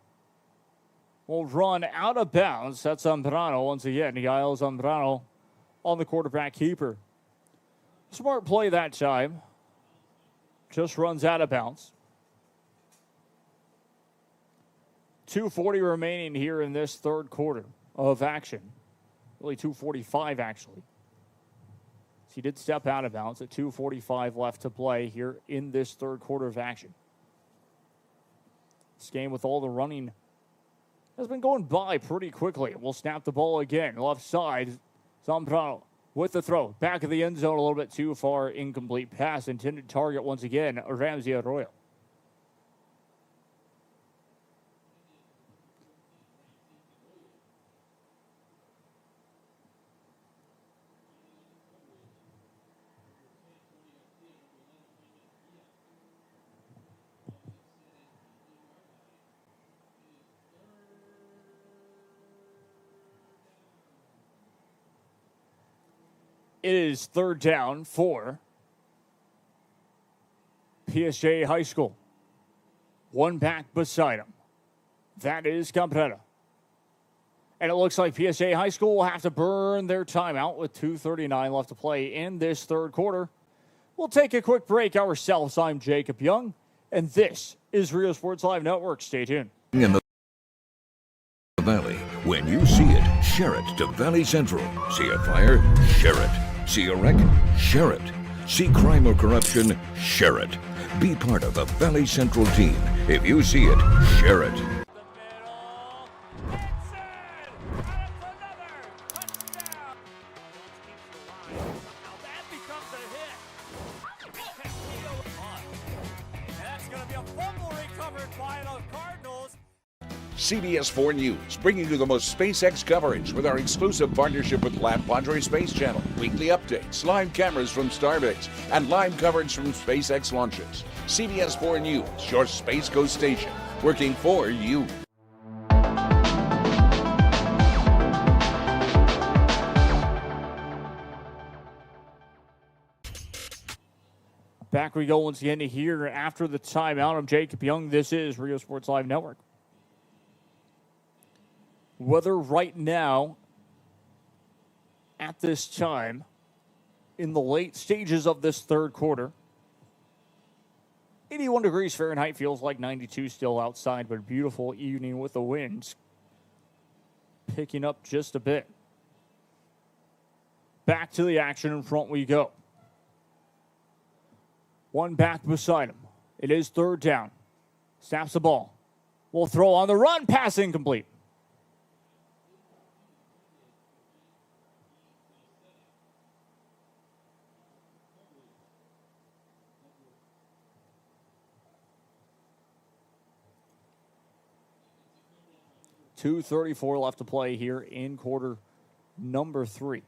[SPEAKER 3] Will run out of bounds. That's Zambrano once again. Miguel Zambrano on the quarterback keeper. Smart play that time. Just runs out of bounds. 2:40 remaining here in this third quarter of action. Really 2:45 actually. He did step out of bounds at 2:45 left to play here in this third quarter of action. This game with all the running has been going by pretty quickly. We'll snap the ball again. Left side, Zambrano with the throw. Back of the end zone a little bit too far. Incomplete pass. Intended target once again, Ramsey Arroyo. It is third down for PSJA High School. One back beside him. That is Cabrera. And it looks like PSJA High School will have to burn their timeout with 2:39 left to play in this third quarter. We'll take a quick break ourselves. I'm Jacob Young, and this is Rio Sports Live Network. Stay tuned.
[SPEAKER 4] In the Valley, when you see it, share it to Valley Central. See a fire? Share it. See a wreck? Share it. See crime or corruption? Share it. Be part of the Valley Central team. If you see it, share it.
[SPEAKER 7] CBS 4 News, bringing you the most SpaceX coverage with our exclusive partnership with La Padre Space Channel, weekly updates, live cameras from Starbase, and live coverage from SpaceX launches. CBS 4 News, your Space Coast station, working for you.
[SPEAKER 3] Back we go once again here after the timeout. I'm Jacob Young. This is Rio Sports Live Network. Weather right now, at this time, in the late stages of this third quarter, 81 degrees Fahrenheit, feels like 92 still outside, but a beautiful evening with the winds picking up just a bit. Back to the action in front we go. One back beside him. It is third down. Snaps the ball. Will throw on the run, pass incomplete. .234 left to play here in quarter number 3.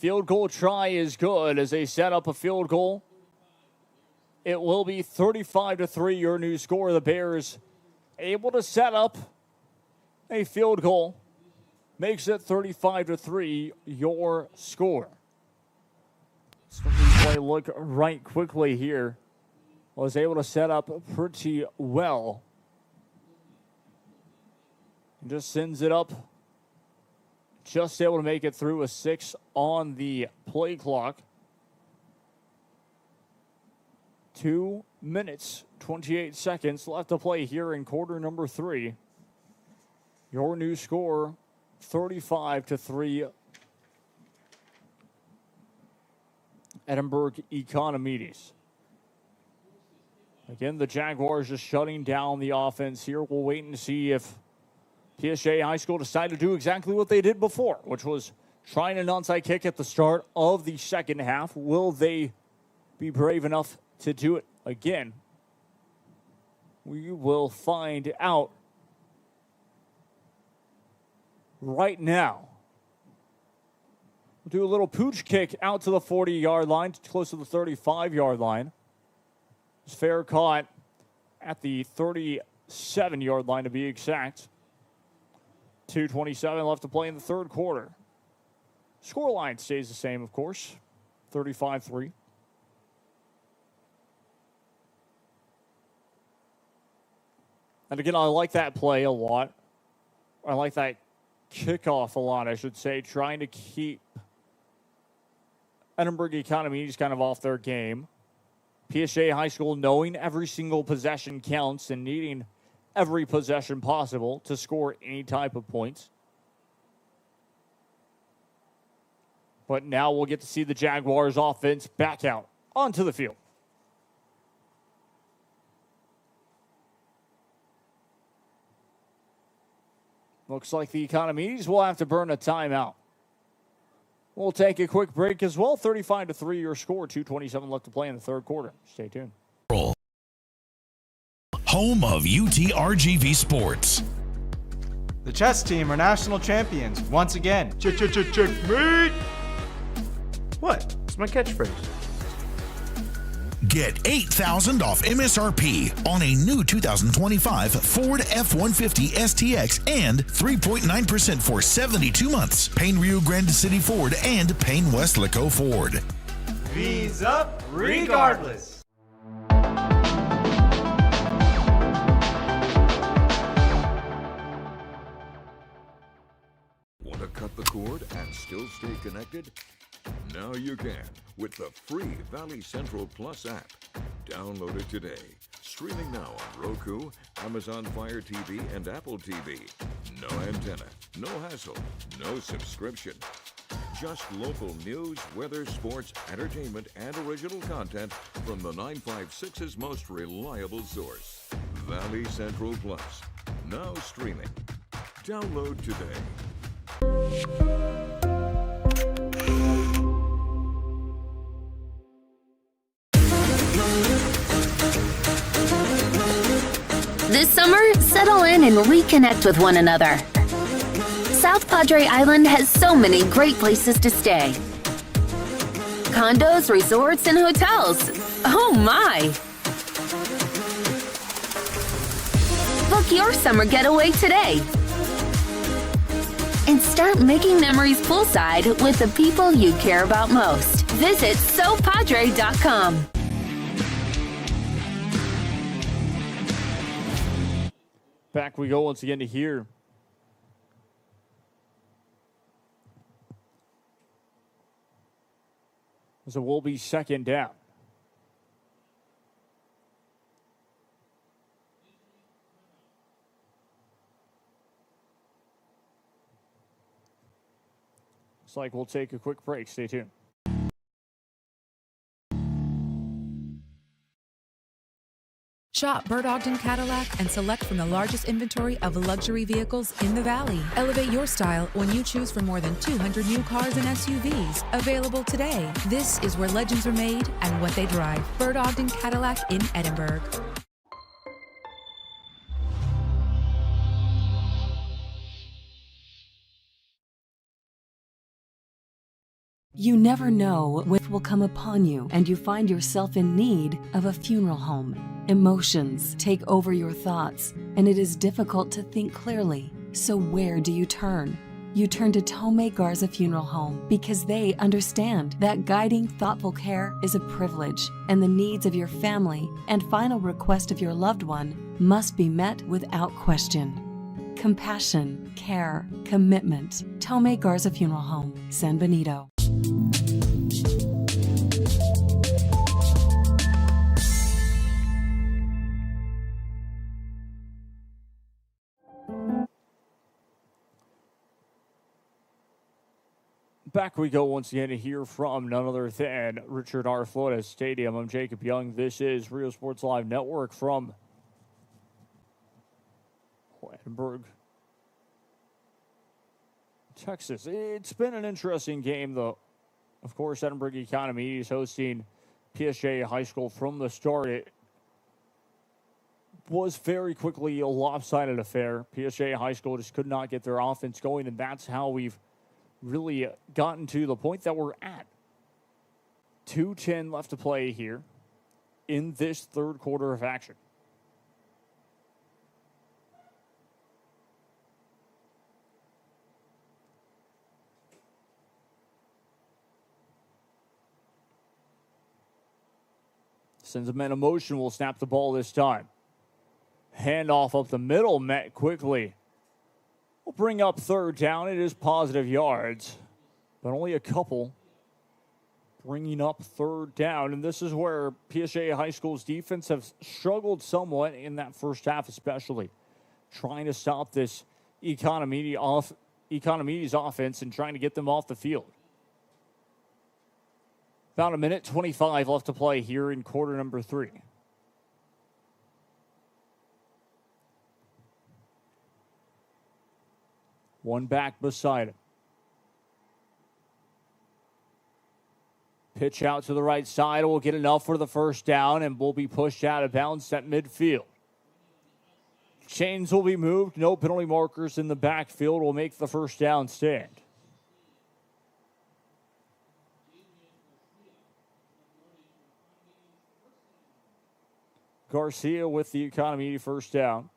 [SPEAKER 3] Field goal try is good as they set up a field goal. It will be 35-3, your new score. The Bears able to set up a field goal. Makes it 35-3, your score. Let's play look right quickly here. Was able to set up pretty well. Just sends it up. Just able to make it through a 6 on the play clock. 2 minutes, 28 seconds left to play here in quarter number 3. Your new score, 35-3. Edinburg Economedes. Again, the Jaguars just shutting down the offense here. We'll wait and see if PSJA High School decided to do exactly what they did before, which was trying an onside kick at the start of the second half. Will they be brave enough to do it again? We will find out right now. We'll do a little pooch kick out to the 40-yard line, close to the 35-yard line. It's fair caught at the 37-yard line to be exact. 2:27 left to play in the third quarter. Scoreline stays the same, of course, 35-3. And again, I like that play a lot. I like that kickoff a lot, I should say, trying to keep Edinburgh Economedes kind of off their game. PSJA High School knowing every single possession counts and needing every possession possible to score any type of points. But now we'll get to see the Jaguars offense back out onto the field. Looks like the Economedes will have to burn a timeout. We'll take a quick break as well. 35-3 your score. 2:27 left to play in the third quarter. Stay tuned.
[SPEAKER 11] Home of UTRGV Sports.
[SPEAKER 6] The chess team are national champions once again. Checkmate!
[SPEAKER 12] What? It's my catchphrase.
[SPEAKER 11] Get $8,000 off MSRP on a new 2025 Ford F-150 STX and 3.9% for 72 months. Payne Rio Grande City Ford and Payne Westlaco Ford.
[SPEAKER 6] V's up regardless.
[SPEAKER 4] Want to cut the cord and still stay connected? Now you can with the free Valley Central Plus app. Download it today. Streaming now on Roku, Amazon Fire TV, and Apple TV. No antenna, no hassle, no subscription. Just local news, weather, sports, entertainment, and original content from the 956's most reliable source. Valley Central Plus. Now streaming. Download today.
[SPEAKER 17] This summer, settle in and reconnect with one another. South Padre Island has so many great places to stay. Condos, resorts, and hotels. Oh my! Book your summer getaway today. And start making memories poolside with the people you care about most. Visit SoPadre.com.
[SPEAKER 3] Back we go once again to here. So we'll be second down. Looks like we'll take a quick break. Stay tuned.
[SPEAKER 8] Shop Bird Ogden Cadillac and select from the largest inventory of luxury vehicles in the Valley. Elevate your style when you choose from more than 200 new cars and SUVs available today. This is where legends are made and what they drive. Bird Ogden Cadillac in Edinburg.
[SPEAKER 10] You never know what will come upon you, and you find yourself in need of a funeral home. Emotions take over your thoughts, and it is difficult to think clearly. So where do you turn? You turn to Tomei Garza Funeral Home because they understand that guiding thoughtful care is a privilege, and the needs of your family and final request of your loved one must be met without question. Compassion, care, commitment. Tomei Garza Funeral Home, San Benito.
[SPEAKER 3] Back we go once again to hear from none other than Richard R. Flores Stadium. I'm Jacob Young. This is Rio Sports Live Network from Edinburg, Texas. It's been an interesting game, though. Of course, Edinburg Economedes hosting PSJA High School from the start. It was very quickly a lopsided affair. PSJA High School just could not get their offense going, and that's how we've really gotten to the point that we're at. 2:10 left to play here in this third quarter of action. Sends a man in motion, will snap the ball this time. Handoff up the middle, met quickly. We'll bring up third down. It is positive yards, but only a couple. Bringing up third down, and this is where PSJA High School's defense have struggled somewhat in that first half, especially trying to stop this Economedes offense and trying to get them off the field. About a minute 25 left to play here in quarter number 3. One back beside him. Pitch out to the right side. Will get enough for the first down and will be pushed out of bounds at midfield. Chains will be moved. No penalty markers in the backfield will make the first down stand. Garcia with the Economedes first down.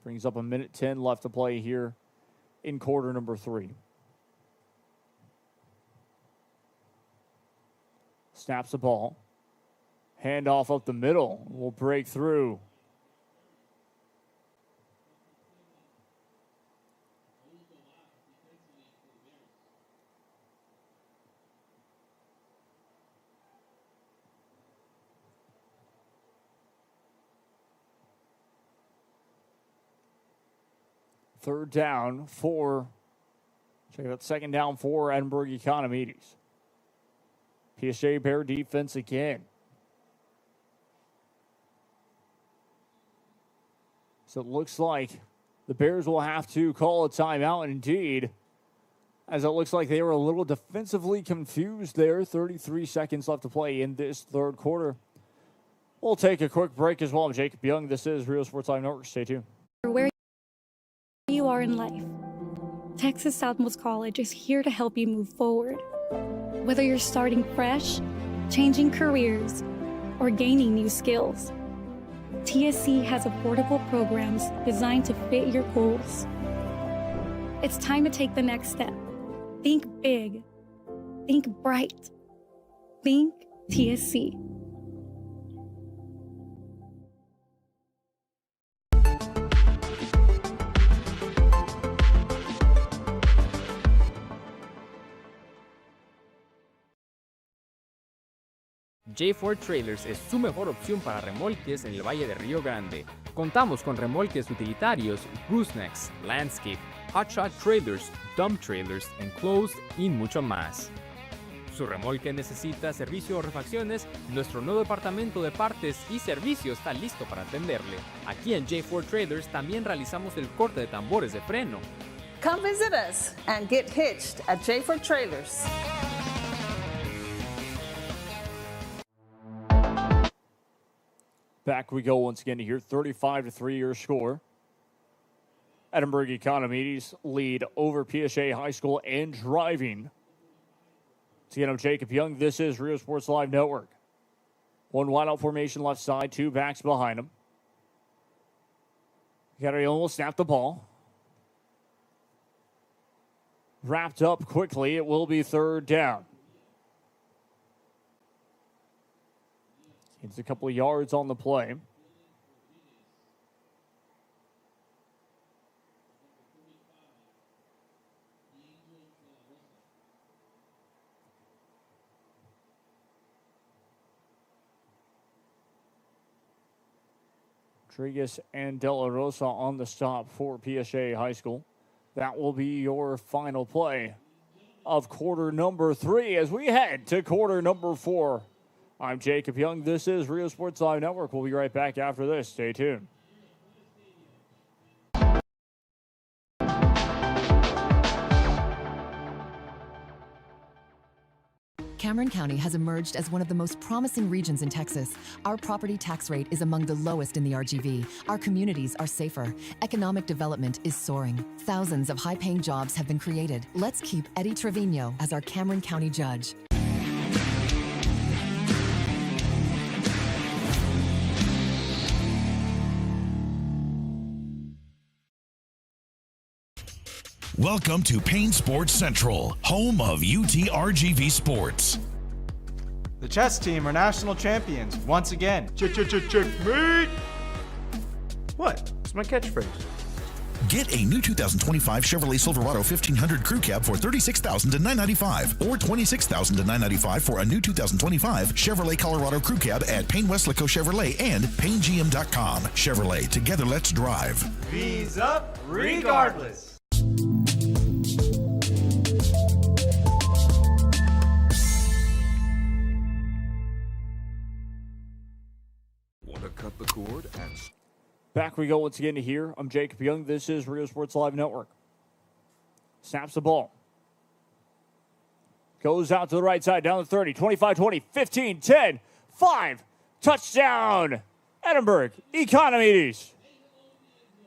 [SPEAKER 3] Brings up a minute 10 left to play here in quarter number 3. Snaps the ball. Handoff up the middle. Will break through. Third down for, check out second down for Edinburg Economedes. PSJA Bear defense again. So it looks like the Bears will have to call a timeout indeed, as it looks like they were a little defensively confused there. 33 seconds left to play in this third quarter. We'll take a quick break as well. I'm Jacob Young. This is Rio Sports Live Network. Stay tuned.
[SPEAKER 16] Where you are in life, Texas Southmost College is here to help you move forward. Whether you're starting fresh, changing careers, or gaining new skills, TSC has affordable programs designed to fit your goals. It's time to take the next step. Think big. Think bright. Think TSC.
[SPEAKER 13] J4 Trailers es su mejor opción para remolques en el Valle de Río Grande. Contamos con remolques utilitarios, goosenecks, landscape, hotshot trailers, dump trailers, enclosed y mucho más. Su remolque necesita servicio o refacciones, nuestro nuevo departamento de partes y servicio está listo para atenderle. Aquí en J4 Trailers también realizamos el corte de tambores de freno.
[SPEAKER 18] Come visit us and get hitched at J4 Trailers.
[SPEAKER 3] Back we go once again to here. 35-3 your score. Edinburg Economedes lead over PSJA High School and driving. Once again, I'm Jacob Young. This is Rio Sports Live Network. One wideout formation left side, two backs behind him. Catarion will snap the ball. Wrapped up quickly. It will be third down. It's a couple of yards on the play. Rodriguez and De La Rosa on the stop for PSJA High School. That will be your final play of quarter number 3 as we head to quarter number 4. I'm Jacob Young. This is Rio Sports Live Network. We'll be right back after this. Stay tuned.
[SPEAKER 14] Cameron County has emerged as one of the most promising regions in Texas. Our property tax rate is among the lowest in the RGV. Our communities are safer. Economic development is soaring. Thousands of high-paying jobs have been created. Let's keep Eddie Trevino as our Cameron County judge.
[SPEAKER 11] Welcome to Payne Sports Central, home of UTRGV Sports.
[SPEAKER 6] The chess team are national champions once again. Checkmate! What? It's my catchphrase.
[SPEAKER 11] Get a new 2025 Chevrolet Silverado 1500 Crew Cab for $36,000 to $995 or $26,000 to $995 for a new 2025 Chevrolet Colorado Crew Cab at Payne Westlaco Chevrolet and PayneGM.com. Chevrolet, together let's drive.
[SPEAKER 6] V's up regardless.
[SPEAKER 4] Want to cut the cord and...
[SPEAKER 3] Back we go once again to here. I'm Jacob Young. This is Rio Sports Live Network. Snaps the ball. Goes out to the right side, down the 30, 25, 20, 15, 10, 5. Touchdown, Edinburg Economedes.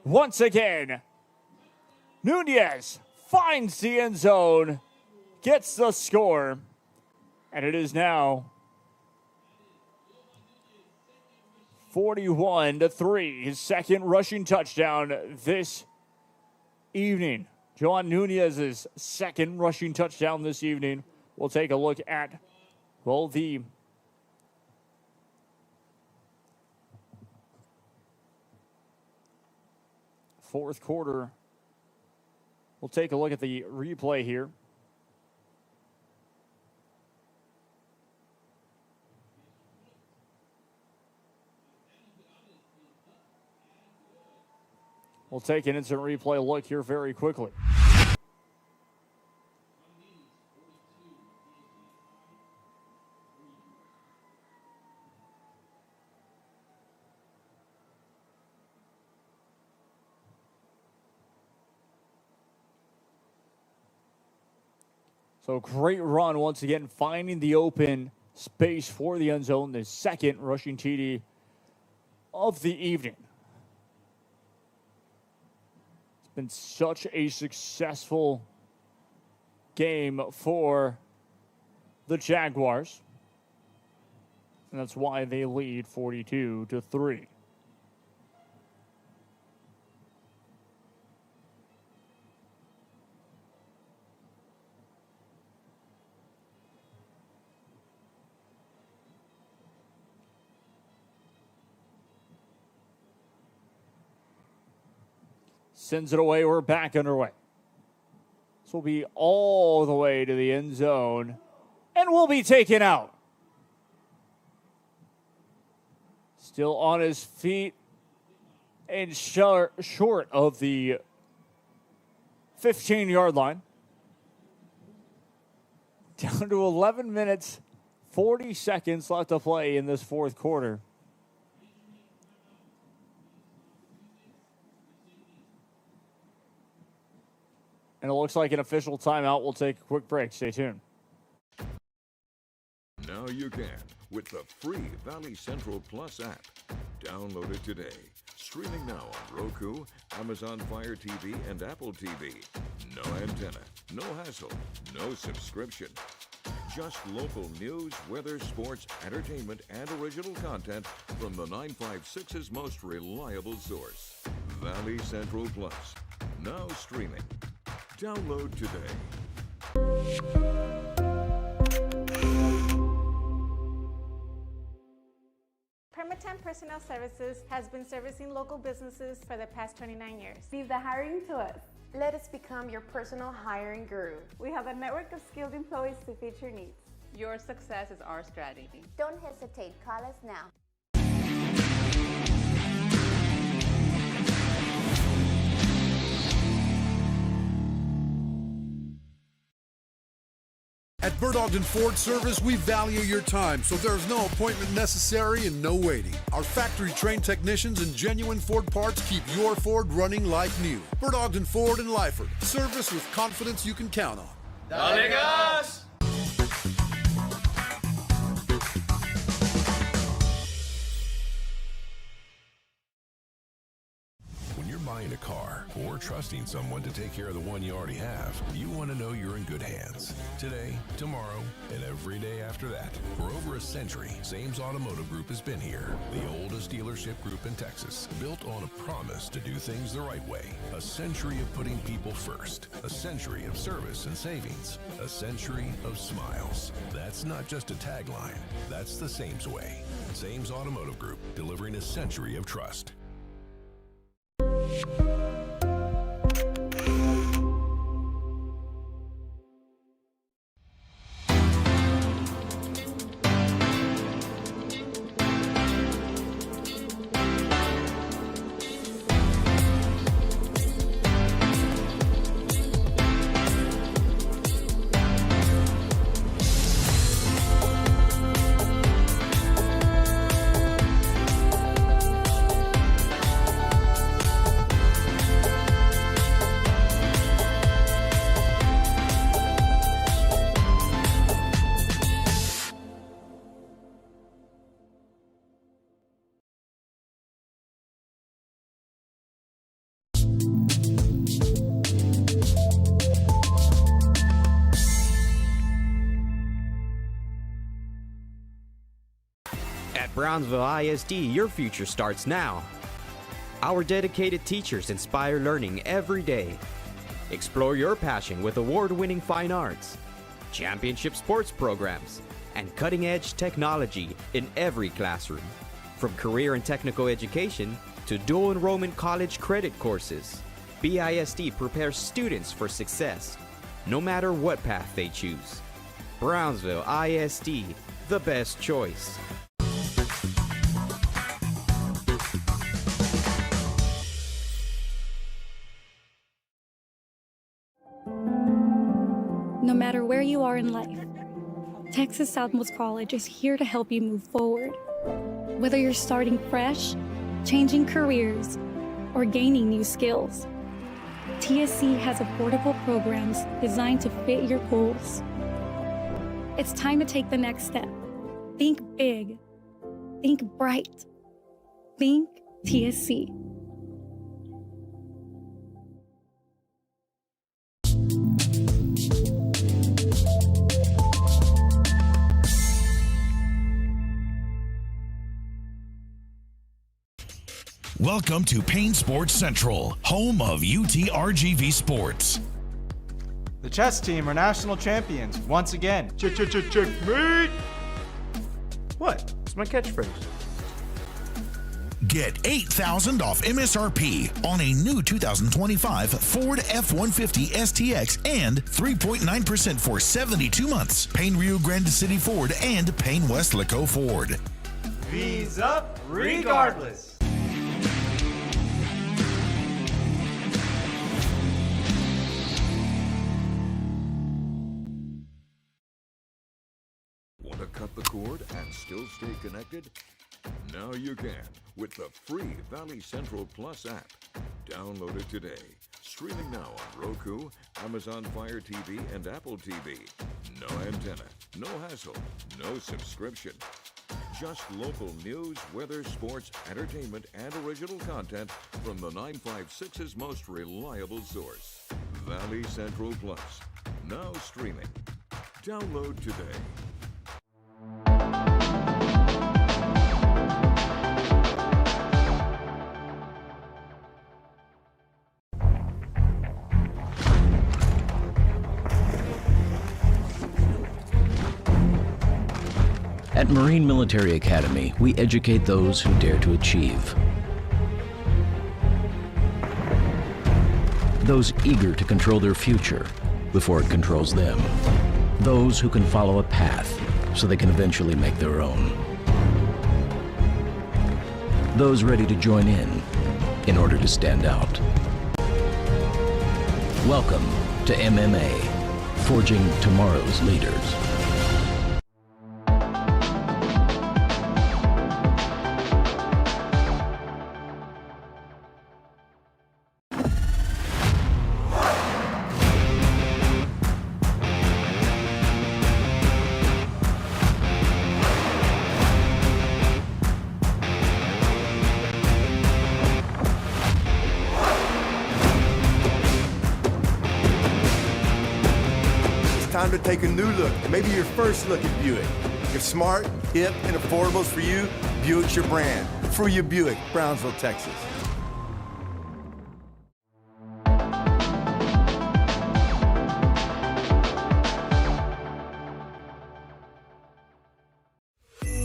[SPEAKER 3] Once again, Nunez finds the end zone, gets the score, and it is now 41-3, his second rushing touchdown this evening. John Nunez's second rushing touchdown this evening. We'll take a look at, well, the fourth quarter. We'll take a look at the replay here. We'll take an instant replay look here very quickly. So great run once again, finding the open space for the end zone, the second rushing TD of the evening. Been such a successful game for the Jaguars. And that's why they lead 42-3. Sends it away. We're back underway. This will be all the way to the end zone and will be taken out. Still on his feet and short of the 15-yard line. Down to 11 minutes, 40 seconds left to play in this fourth quarter. And it looks like an official timeout. We'll take a quick break. Stay tuned.
[SPEAKER 4] Now you can with the free Valley Central Plus app. Download it today. Streaming now on Roku, Amazon Fire TV, and Apple TV. No antenna, no hassle, no subscription. Just local news, weather, sports, entertainment, and original content from the 956's most reliable source. Valley Central Plus. Now streaming. Download today.
[SPEAKER 20] Permatemp Personnel Services has been servicing local businesses for the past 29 years.
[SPEAKER 21] Leave the hiring to us. Let us become your personal hiring guru.
[SPEAKER 20] We have a network of skilled employees to fit your needs.
[SPEAKER 18] Your success is our strategy.
[SPEAKER 22] Don't hesitate, call us now.
[SPEAKER 1] At Bert Ogden Ford Service, we value your time, so there's no appointment necessary and no waiting. Our factory-trained technicians and genuine Ford parts keep your Ford running like new. Bert Ogden Ford in Lyford. Service with confidence you can count on.
[SPEAKER 6] Dale gas!
[SPEAKER 9] When you're buying a car or trusting someone to take care of the one you already have, you want to know you're in good hands. Today, tomorrow, and every day after that. For over a century, Sames Automotive Group has been here. The oldest dealership group in Texas, built on a promise to do things the right way. A century of putting people first. A century of service and savings. A century of smiles. That's not just a tagline. That's the Sames way. Sames Automotive Group, delivering a century of trust.
[SPEAKER 15] At Brownsville ISD, your future starts now. Our dedicated teachers inspire learning every day. Explore your passion with award-winning fine arts, championship sports programs, and cutting-edge technology in every classroom. From career and technical education to dual enrollment college credit courses, BISD prepares students for success, no matter what path they choose. Brownsville ISD, the best choice.
[SPEAKER 16] No matter where you are in life, Texas Southmost College is here to help you move forward. Whether you're starting fresh, changing careers, or gaining new skills, TSC has affordable programs designed to fit your goals. It's time to take the next step. Think big. Think bright. Think TSC.
[SPEAKER 11] Welcome to Payne Sports Central, home of UTRGV Sports.
[SPEAKER 6] The chess team are national champions once again. Checkmate! What? It's my catchphrase.
[SPEAKER 11] Get $8,000 off MSRP on a new 2025 Ford F-150 STX and 3.9% for 72 months. Payne Rio Grande City Ford and Payne Westlaco Ford.
[SPEAKER 6] V's up regardless.
[SPEAKER 4] Want to cut the cord and still stay connected? Now you can with the free Valley Central Plus app. Download it today. Streaming now on Roku, Amazon Fire TV, and Apple TV. No antenna, no hassle, no subscription. Just local news, weather, sports, entertainment, and original content from the 956's most reliable source, Valley Central Plus. Now streaming. Download today.
[SPEAKER 5] At Marine Military Academy, we educate those who dare to achieve. Those eager to control their future before it controls them. Those who can follow a path so they can eventually make their own. Those ready to join in order to stand out. Welcome to MMA, forging tomorrow's leaders.
[SPEAKER 19] Time to take a new look, and maybe your first look at Buick. If smart, hip, and affordable is for you, Buick's your brand. Fruya Buick, Brownsville, Texas.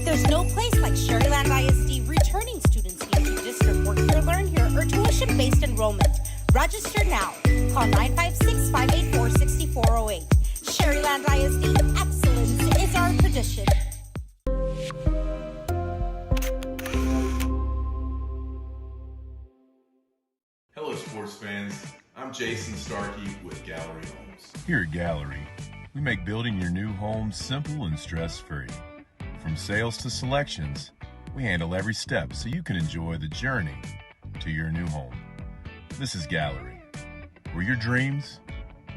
[SPEAKER 23] There's no place like Sherryland ISD returning students need to district work here, learn here, or tuition-based enrollment. Register now. Call 956-584-6408. Sherryland ISD, excellence is our tradition.
[SPEAKER 24] Hello, sports fans. I'm Jason Starkey with Gallery Homes.
[SPEAKER 25] Here at Gallery, we make building your new home simple and stress-free. From sales to selections, we handle every step so you can enjoy the journey to your new home. This is Gallery, where your dreams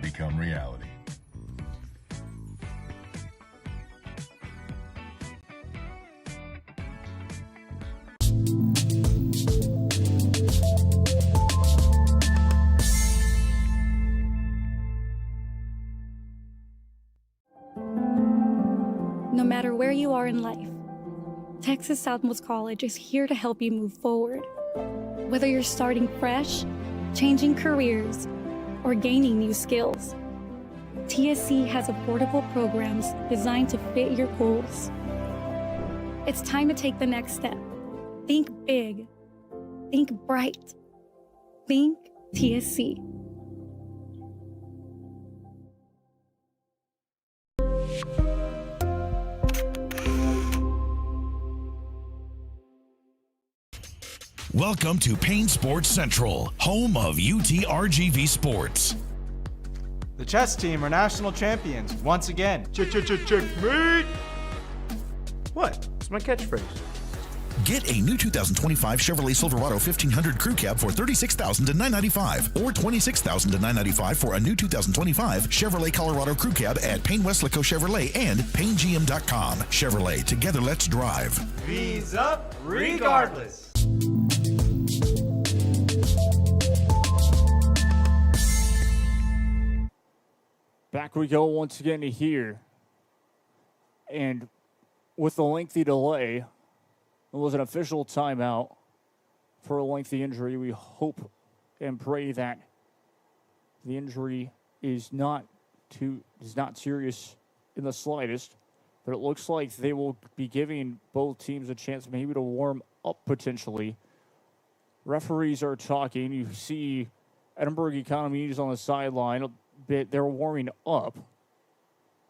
[SPEAKER 25] become reality.
[SPEAKER 16] No matter where you are in life, Texas Southmost College is here to help you move forward. Whether you're starting fresh, changing careers, or gaining new skills, TSC has affordable programs designed to fit your goals. It's time to take the next step. Think big. Think bright. Think TSC.
[SPEAKER 11] Welcome to Payne Sports Central, home of UTRGV Sports.
[SPEAKER 6] The chess team are national champions once again. Checkmate! What? It's my catchphrase.
[SPEAKER 11] Get a new 2025 Chevrolet Silverado 1500 Crew Cab for $36,995 or $26,995 for a new 2025 Chevrolet Colorado Crew Cab at Payne Westlaco Chevrolet and PayneGM.com. Chevrolet, together let's drive.
[SPEAKER 6] V's up regardless.
[SPEAKER 3] Back we go once again to here. And with the lengthy delay, it was an official timeout for a lengthy injury. We hope and pray that the injury is not serious in the slightest. But it looks like they will be giving both teams a chance maybe to warm up potentially. Referees are talking. You see Edinburg Economedes on the sideline a bit. They're warming up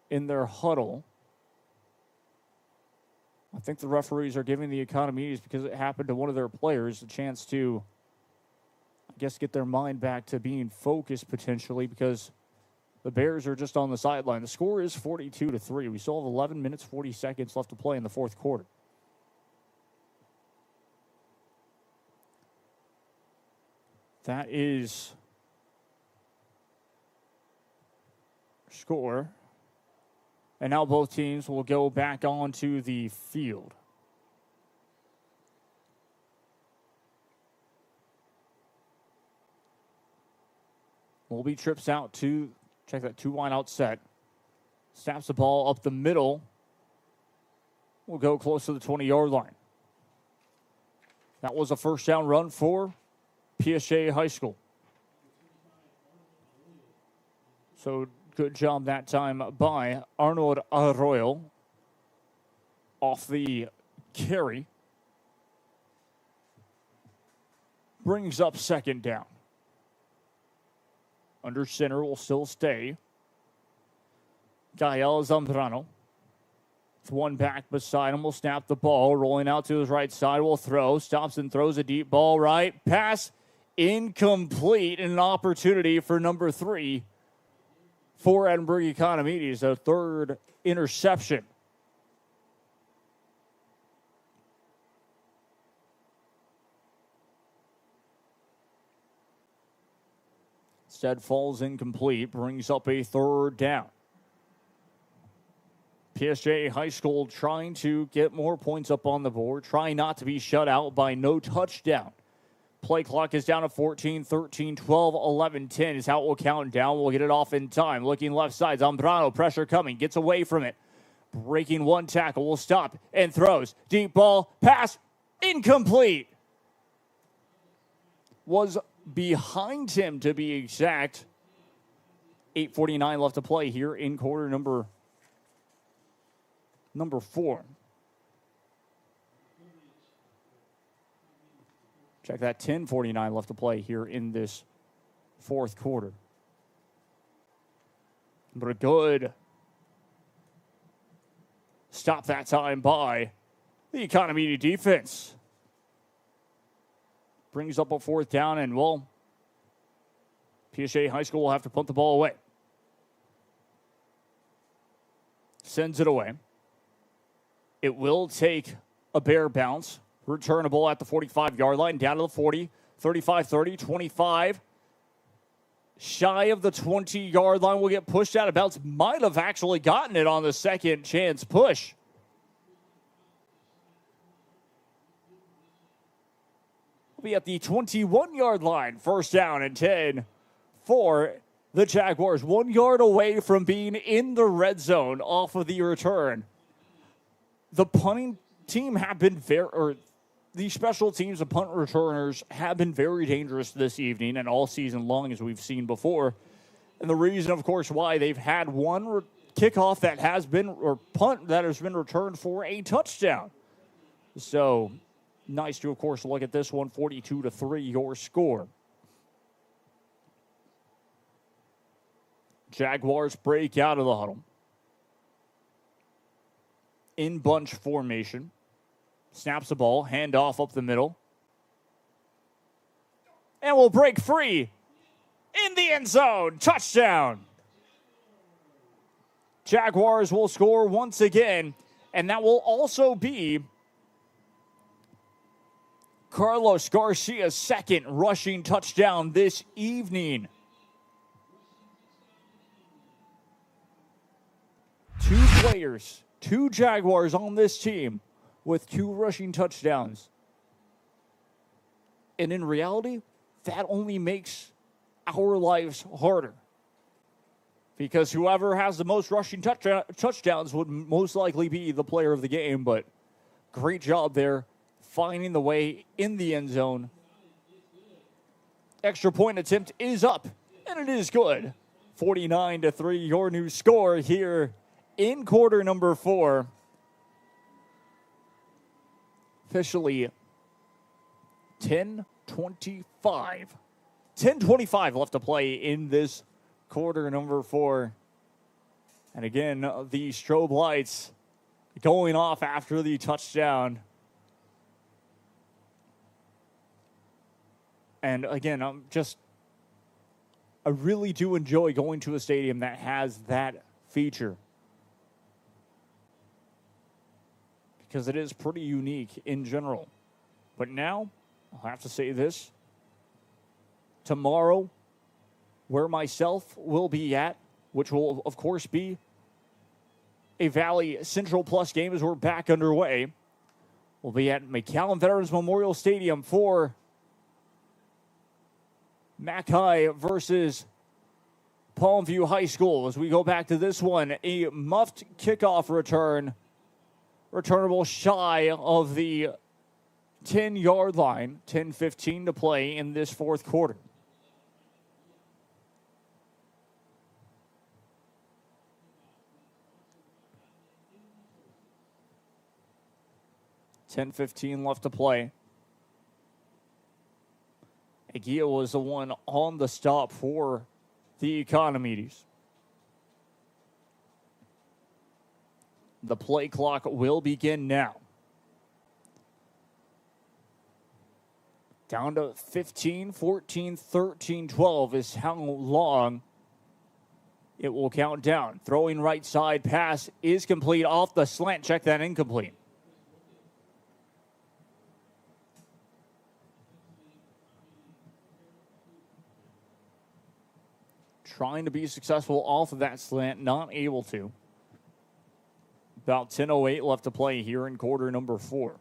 [SPEAKER 3] in their huddle. I think the referees are giving the Economedes, because it happened to one of their players, a chance to, I guess, get their mind back to being focused potentially, because the Bears are just on the sideline. The score is 42-3. We still have 11 minutes, 40 seconds left to play in the fourth quarter. That is score. And now both teams will go back onto the field. Mulby trips out to, check that 2-wide out set. Snaps the ball up the middle. Will go close to the 20-yard line. That was a first down run for PSJA High School. So good job that time by Arnold Arroyo off the carry. Brings up second down. Under center will still stay Gael Zambrano. With one back beside him, will snap the ball. Rolling out to his right side, will throw. Stops and throws a deep ball right. Pass incomplete, and an opportunity for number 3 for Edinburg Economedes, a third interception. Instead falls incomplete, brings up a third down. PSJA High School trying to get more points up on the board, trying not to be shut out by no touchdown. Play clock is down to 14, 13, 12, 11, 10 is how it will count down. We'll get it off in time. Looking left side, Zambrano, pressure coming, gets away from it. Breaking one tackle, will stop and throws. Deep ball, pass, incomplete. Was behind him, to be exact. 8:49 left to play here in quarter number 4. Check that, 10:49 left to play here in this fourth quarter. But a good stop that time by the Economedes defense. Brings up a fourth down, and, well, PSJA High School will have to punt the ball away. Sends it away. It will take a bare bounce. Returnable at the 45-yard line, down to the 40, 35, 30, 25. Shy of the 20-yard line, will get pushed out of bounds. Might have actually gotten it on the second chance push. Will be at the 21-yard line. First down and 10 for the Jaguars. 1 yard away from being in the red zone off of the return. The punting team have been the special teams and punt returners have been very dangerous this evening and all season long, as we've seen before. And the reason, of course, why they've had one kickoff that has been, or punt that has been returned for a touchdown. So nice to, of course, look at this one, 42-3, your score. Jaguars break out of the huddle. In bunch formation. Snaps the ball, handoff up the middle. And will break free in the end zone. Touchdown. Jaguars will score once again, and that will also be Carlos Garcia's second rushing touchdown this evening. 2 players, 2 Jaguars on this team with 2 rushing touchdowns. And in reality, that only makes our lives harder. Because whoever has the most rushing touchdowns would most likely be the player of the game. But great job there, finding the way in the end zone. Extra point attempt is up, and it is good. 49-3, your new score here in quarter number 4. Officially 10:25. 10:25 left to play in this quarter number 4. And again, the strobe lights going off after the touchdown. And again, I really do enjoy going to a stadium that has that feature. Because it is pretty unique in general. But now, I'll have to say this. Tomorrow, where myself will be at, which will, of course, be a Valley Central Plus game as we're back underway, we'll be at McAllen Veterans Memorial Stadium for Mackay versus Palmview High School as we go back to this one. A muffed kickoff return. Returnable shy of the 10-yard line. 10:15 to play in this fourth quarter. $10:15 left to play. Agia was the one on the stop for the Economedes. The play clock will begin now. Down to 15, 14, 13, 12 is how long it will count down. Throwing right side pass is complete off the slant. Check that, incomplete. Trying to be successful off of that slant, not able to. About 10:08 left to play here in quarter number 4.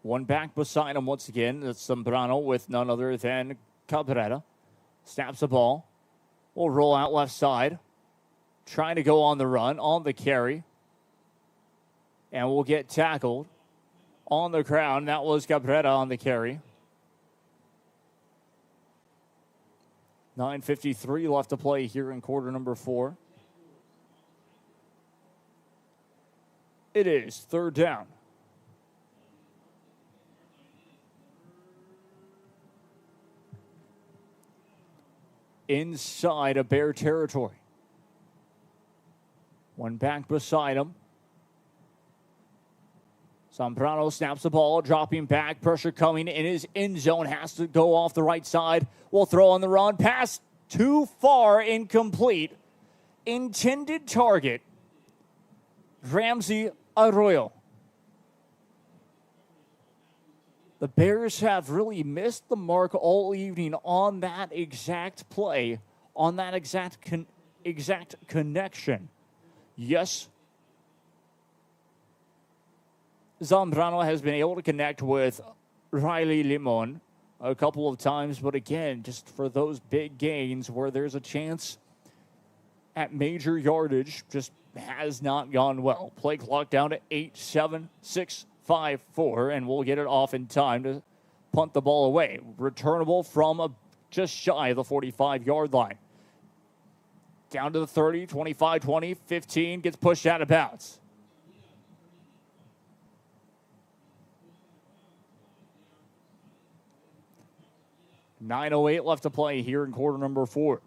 [SPEAKER 3] One back beside him once again. That's Zambrano with none other than Cabrera. Snaps the ball. Will roll out left side. Trying to go on the run, on the carry. And will get tackled. On the ground, that was Cabrera on the carry. 9:53 left to play here in quarter number 4. It is third down. Inside of Bear territory. One back beside him. Zambrano snaps the ball, dropping back, pressure coming in his end zone, has to go off the right side, will throw on the run, pass too far, incomplete, intended target, Ramsey Arroyo. The Bears have really missed the mark all evening on that exact play, on that exact connection. Yes, Zambrano has been able to connect with Riley Limon a couple of times, but again, just for those big gains where there's a chance at major yardage, just has not gone well. Play clock down to 8, 7, 6, 5, 4, and we'll get it off in time to punt the ball away. Returnable from just shy of the 45-yard line. Down to the 30, 25, 20, 15, gets pushed out of bounds. $9:08 left to play here in quarter number 4.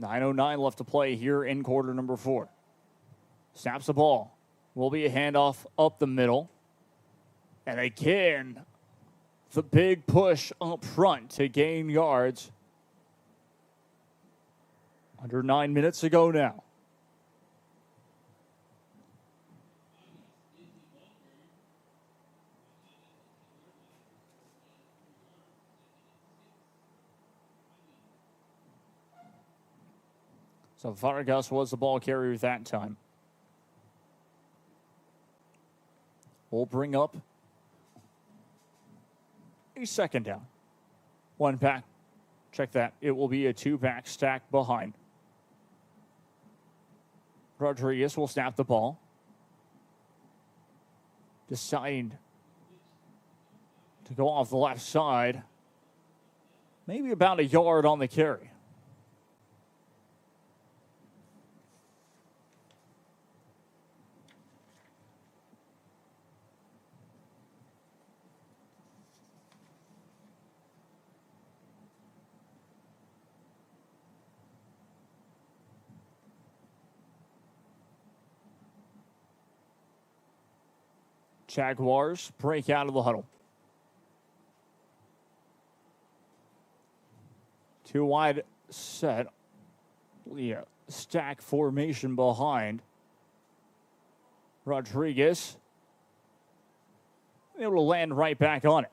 [SPEAKER 3] $9:09 left to play here in quarter number 4. Snaps the ball. Will be a handoff up the middle. And again, the big push up front to gain yards. Under 9 minutes to go now. So Vargas was the ball carrier that time. We'll bring up a second down. One back. Check that. It will be a 2-back stack behind. Rodriguez will snap the ball. Deciding to go off the left side. Maybe about a yard on the carry. Jaguars break out of the huddle. Two wide set. Yeah, stack formation behind Rodriguez. Able to land right back on it.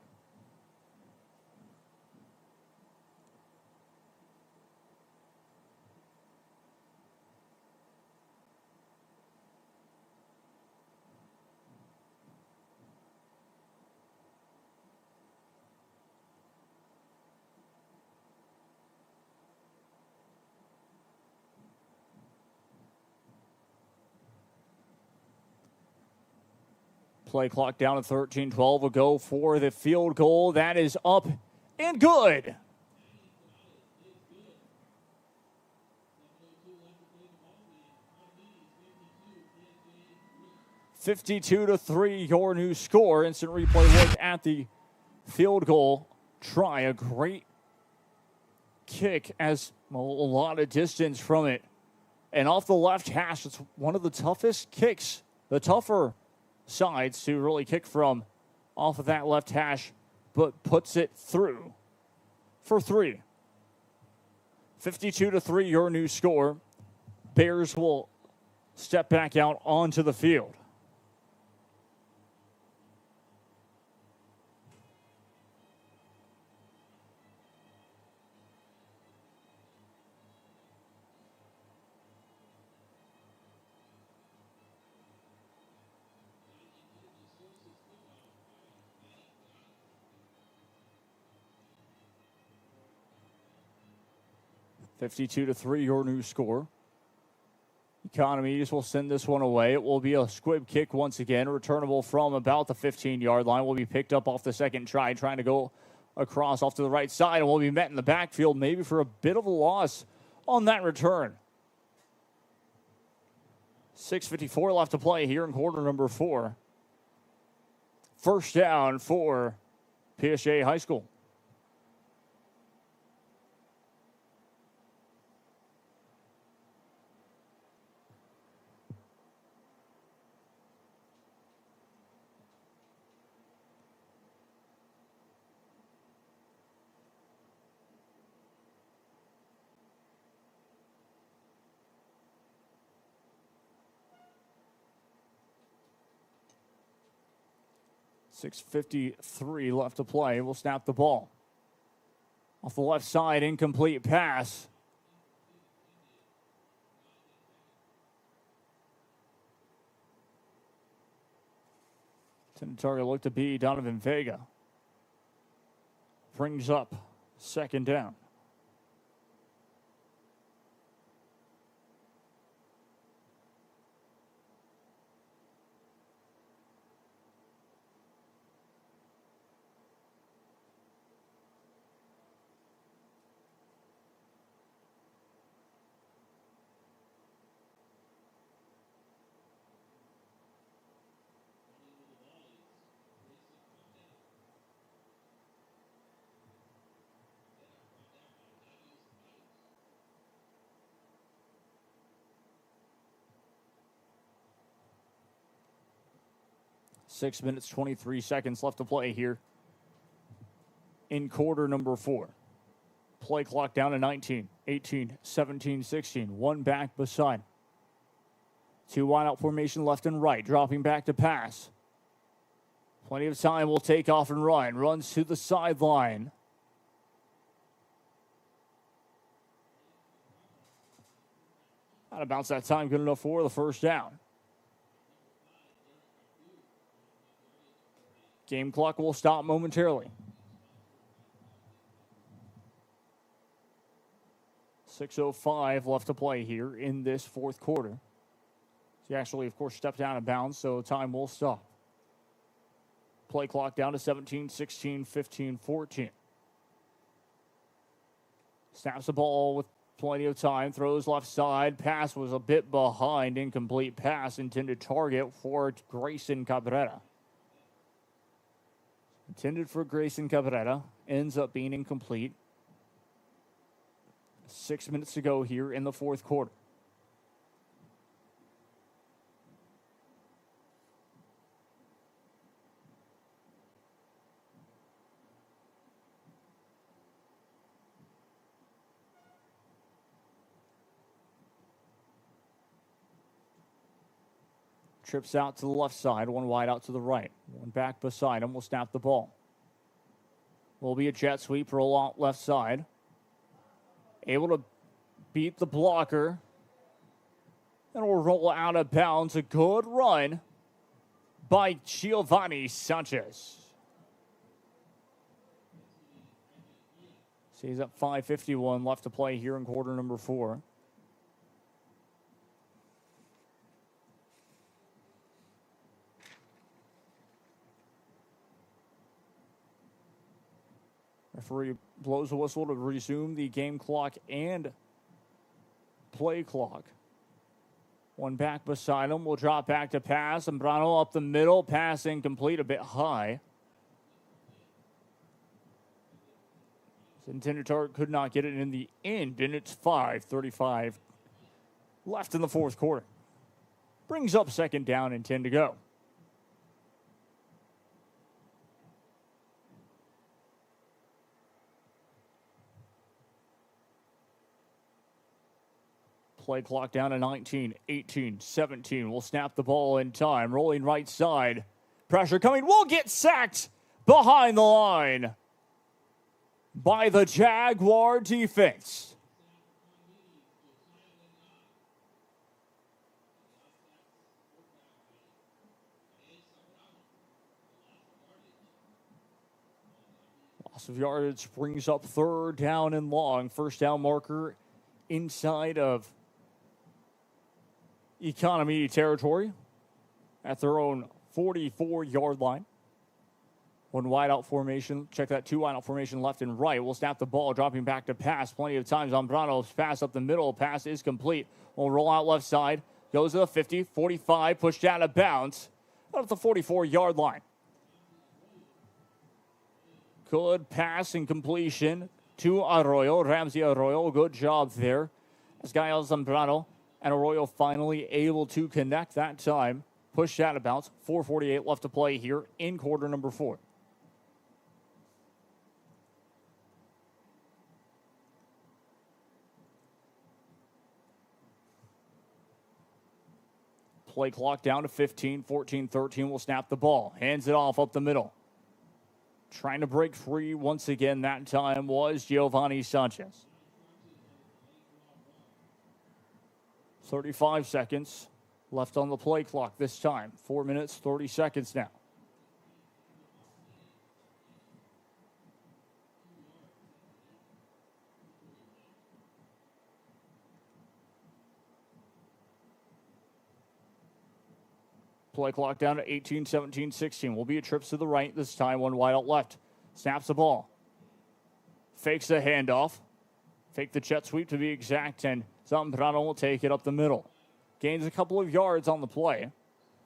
[SPEAKER 3] Play clock down at 13-12. Will go for the field goal. That is up and good. (52-3), your new score. Instant replay look at the field goal try. A great kick as a lot of distance from it. And off the left hash, it's one of the toughest kicks, the tougher sides to really kick from off of that left hash, but puts it through for three. 52-3, your new score. Bears will step back out onto the field. (52-3), your new score. Economedes will send this one away. It will be a squib kick once again, returnable from about the 15-yard line. Will be picked up off the second try, trying to go across off to the right side, and will be met in the backfield, maybe for a bit of a loss on that return. 6:54 left to play here in quarter number 4. First down for PSJA High School. (6:53 left to play. We'll snap the ball. Off the left side, incomplete pass. Intended target looked to be Donovan Vega. Brings up second down. Six minutes, 23 seconds left to play here in quarter number 4. Play clock down to 19, 18, 17, 16. One back beside. Two wide out formation left and right. Dropping back to pass. Plenty of time. Will take off and run. Runs to the sideline. Out of bounds that time. Good enough for the first down. Game clock will stop momentarily. 6:05 left to play here in this fourth quarter. He actually, of course, stepped down of bounds, so time will stop. Play clock down to 17, 16, 15, 14. Snaps the ball with plenty of time. Throws left side. Pass was a bit behind. Incomplete pass. Intended target for Grayson Cabrera. Intended for Grayson Cabrera. Ends up being incomplete. 6 minutes to go here in the fourth quarter. Trips out to the left side, one wide out to the right. One back beside him will snap the ball. Will be a jet sweep, roll out left side. Able to beat the blocker. And will roll out of bounds. A good run by Giovanni Sanchez. So he's at 5:51 left to play here in quarter number 4. Referee blows the whistle to resume the game clock and play clock. One back beside him will drop back to pass. Zambrano up the middle. Pass incomplete, a bit high. His intended target could not get it in the end, and it's 5:35 left in the fourth quarter. Brings up second down and 10 to go. Play clock down to 19, 18, 17. We'll snap the ball in time. Rolling right side. Pressure coming. We'll get sacked behind the line by the Jaguar defense. Loss of yardage brings up third down and long. First down marker inside of Economedes territory at their own 44-yard line. One wide out formation. Check that, two wide out formation left and right. We'll snap the ball, dropping back to pass. Plenty of time. Zambrano's pass up the middle. Pass is complete. We'll roll out left side. Goes to the 50, 45, pushed out of bounds. Out of the 44-yard line. Good pass and completion to Arroyo. Ramsey Arroyo, good job there. As Gael Zambrano and Arroyo finally able to connect that time. Pushed out of bounds. 4:48 left to play here in quarter number 4. Play clock down to 15, 14, 13. Will snap the ball. Hands it off up the middle. Trying to break free once again that time was Giovanni Sanchez. 35 seconds left on the play clock this time. 4 minutes, 30 seconds now. Play clock down to 18, 17, 16. Will be a trip to the right this time. One wide out left. Snaps the ball. Fakes the handoff. Fake the jet sweep to be exact, and Zambrano will take it up the middle. Gains a couple of yards on the play.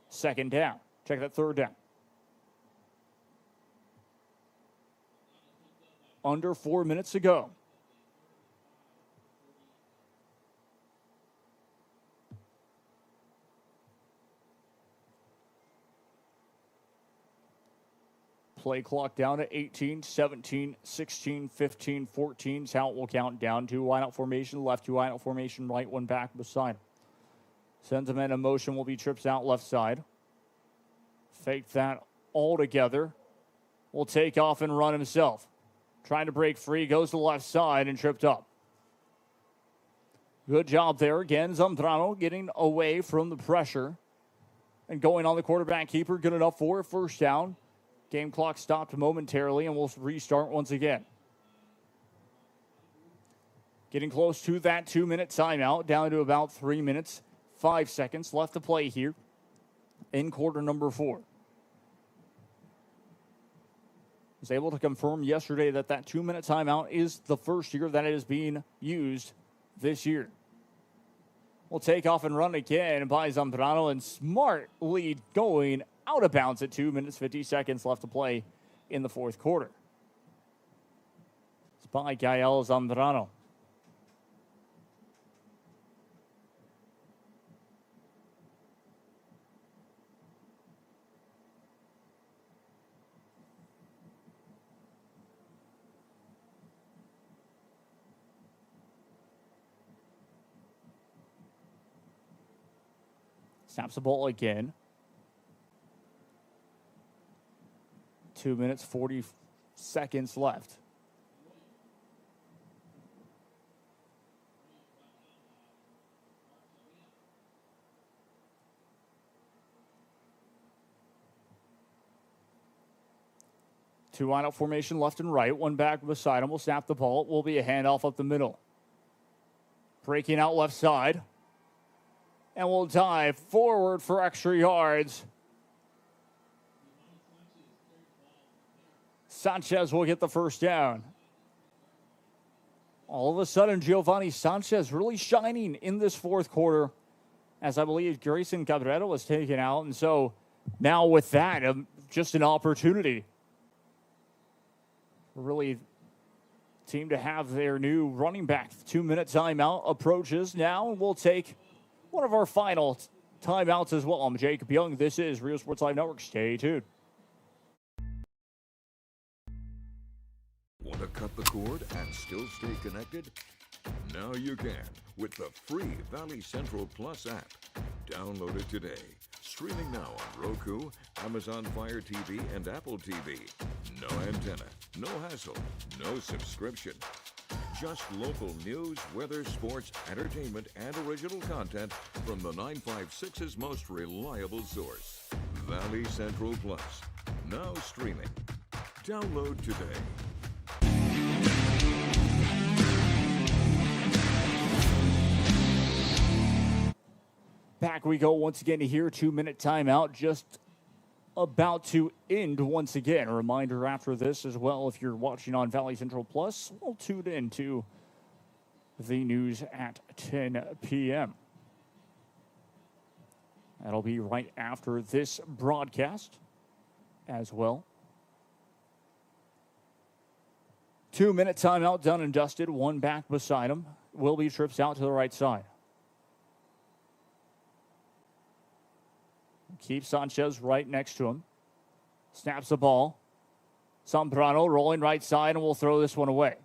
[SPEAKER 3] Second down. Check that, third down. Under 4 minutes to go. Play clock down to 18, 17, 16, 15, 14. Is how it will count down. Two wide out formation left, two wide out formation right, one back beside him. Sends him in motion, will be trips out left side. Fake that all together. Will take off and run himself. Trying to break free, goes to the left side and tripped up. Good job there again. Zambrano getting away from the pressure and going on the quarterback keeper. Good enough for a first down. Game clock stopped momentarily, and we'll restart once again. Getting close to that 2-minute timeout, down to about 3 minutes, 5 seconds left to play here in quarter number 4. Was able to confirm yesterday that 2-minute timeout is the first year that it is being used this year. We'll take off and run again by Zambrano, and smart lead going out of bounds at 2 minutes, 50 seconds left to play in the fourth quarter. It's by Gael Zambrano. Snaps the ball again. 2 minutes, 40 seconds left. Two line-up formation left and right. One back beside him will snap the ball. It will be a handoff up the middle. Breaking out left side. And will dive forward for extra yards. Sanchez will get the first down. All of a sudden, Giovanni Sanchez really shining in this fourth quarter, as I believe Grayson Cabrera was taken out. And so now with that, just an opportunity. Really, team to have their new running back. 2-minute timeout approaches now, and we'll take one of our final timeouts as well. I'm Jacob Young. This is Real Sports Live Network. Stay tuned.
[SPEAKER 4] Want to cut the cord and still stay connected? Now you can with the free Valley Central Plus app. Download it today. Streaming now on Roku, Amazon Fire TV, and Apple TV. No antenna, no hassle, no subscription. Just local news, weather, sports, entertainment, and original content from the 956's most reliable source. Valley Central Plus. Now streaming. Download today.
[SPEAKER 3] Back we go once again here. 2-minute timeout just about to end once again. A reminder after this as well, if you're watching on Valley Central Plus, we'll tune in to the news at 10 p.m. That'll be right after this broadcast as well. 2-minute timeout done and dusted. One back beside him. Wilby trips out to the right side. Keeps Sanchez right next to him. Snaps the ball. Zambrano rolling right side, and will throw this one away.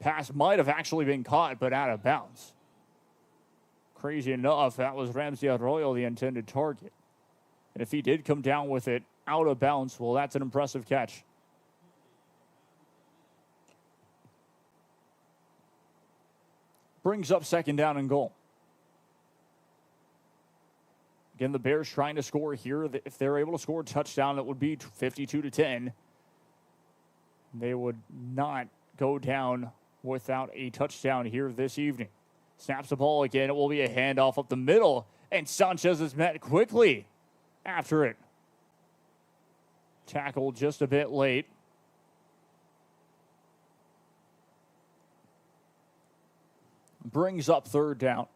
[SPEAKER 3] Pass might have actually been caught, but out of bounds. Crazy enough, that was Ramsey Arroyo, the intended target. And if he did come down with it out of bounds, well, that's an impressive catch. Brings up second down and goal. Again, the Bears trying to score here. If they're able to score a touchdown, it would be 52-10. They would not go down without a touchdown here this evening. Snaps the ball again. It will be a handoff up the middle. And Sanchez is met quickly after it. Tackled just a bit late. Brings up third down.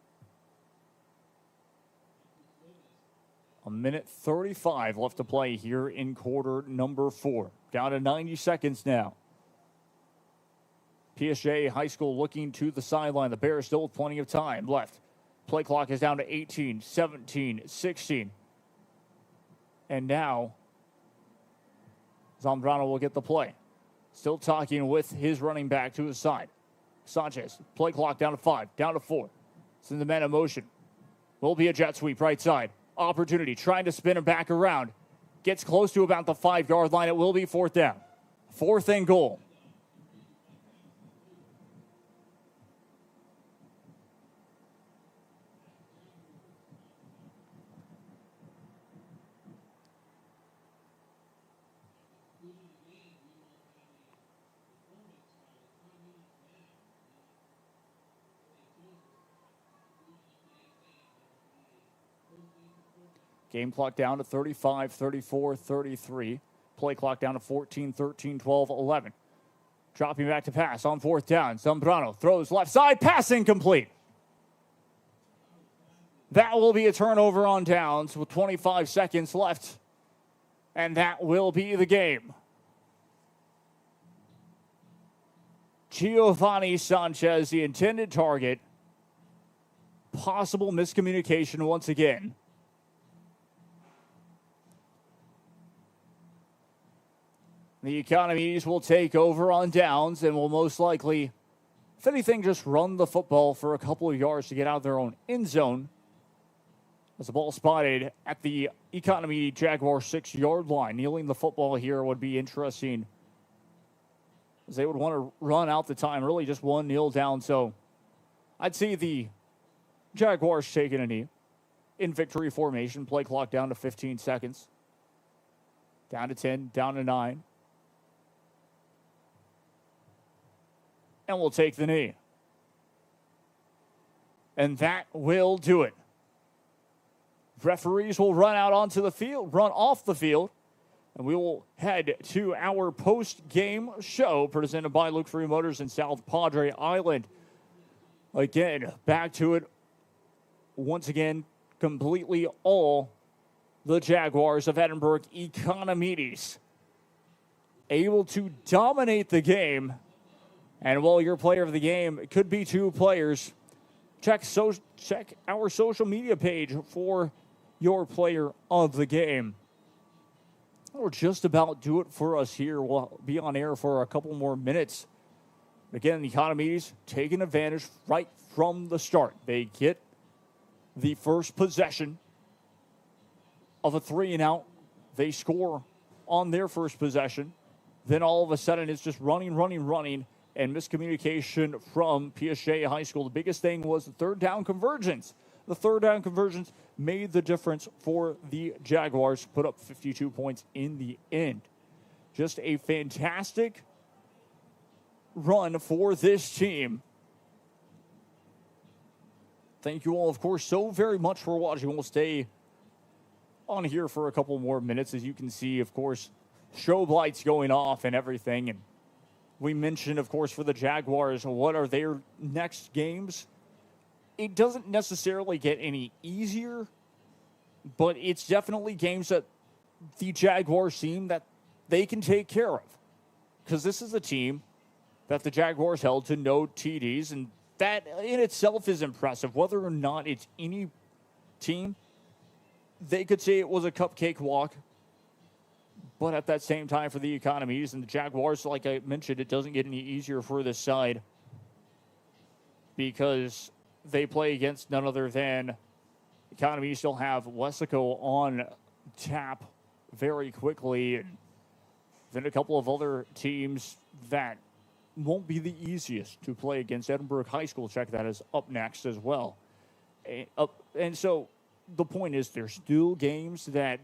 [SPEAKER 3] 1:35 left to play here in quarter number 4. Down to 90 seconds now. PSJA High School looking to the sideline. The Bears still with plenty of time left. Play clock is down to 18, 17, 16. And now Zambrano will get the play. Still talking with his running back to his side. Sanchez, play clock down to 5, down to 4. It's in the man in motion. Will be a jet sweep right side. Opportunity, trying to spin him back around. Gets close to about the 5-yard line. It will be fourth down. 4th and goal. Game clock down to 35, 34, 33. Play clock down to 14, 13, 12, 11. Dropping back to pass on 4th down. Zambrano throws left side. Pass incomplete. That will be a turnover on downs with 25 seconds left. And that will be the game. Giovanni Sanchez, the intended target. Possible miscommunication once again. The Economedes will take over on downs and will most likely, if anything, just run the football for a couple of yards to get out of their own end zone As the ball spotted at the Economedes Jaguar 6-yard line. Kneeling the football here would be interesting, as they would want to run out the time. Really just one kneel down. So I'd see the Jaguars taking a knee in victory formation. Play clock down to 15 seconds. Down to 10, down to 9. And we'll take the knee. And that will do it. Referees will run out onto the field, run off the field, and we will head to our post-game show presented by Luke Free Motors in South Padre Island. Again, back to it. Once again, completely all the Jaguars of Edinburg Economedes able to dominate the game. And while your player of the game could be two players, check our social media page for your player of the game. We'll just about do it for us here. We'll be on air for a couple more minutes. Again, the Economedes taking advantage right from the start. They get the first possession of a 3-and-out. They score on their first possession. Then all of a sudden it's just running, and miscommunication from PSJA High School. The biggest thing was the third down convergence. The third down convergence made the difference for the Jaguars, put up 52 points in the end. Just a fantastic run for this team. Thank you all, of course, so very much for watching. We'll stay on here for a couple more minutes. As you can see, of course, strobe lights going off and everything. And we mentioned, of course, for the Jaguars, what are their next games? It doesn't necessarily get any easier, but it's definitely games that the Jaguars seem that they can take care of. Because this is a team that the Jaguars held to no TDs, and that in itself is impressive. Whether or not it's any team, they could say it was a cupcake walk. But at that same time, for the Economedes and the Jaguars, like I mentioned, it doesn't get any easier for this side, because they play against none other than Economedes. Still have Wessico on tap very quickly, and then a couple of other teams that won't be the easiest to play against. Edinburg High School, check that, is up next as well. And so the point is, there's still games that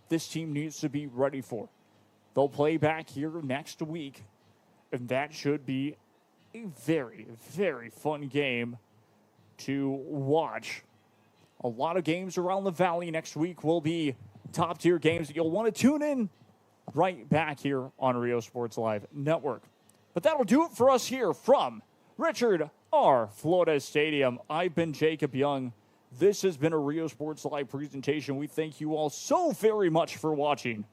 [SPEAKER 3] this team needs to be ready for. They'll play back here next week, and that should be a very, very fun game to watch. A lot of games around the valley next week will be top-tier games that you'll want to tune in right back here on Rio Sports Live Network. But that'll do it for us here from Richard R. Flores Stadium. I've been Jacob Young. This has been a Rio Sports Live presentation. We thank you all so very much for watching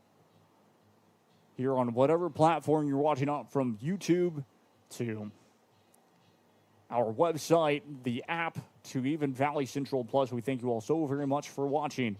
[SPEAKER 3] here on whatever platform you're watching on, from YouTube to our website, the app, to even Valley Central Plus. We thank you all so very much for watching.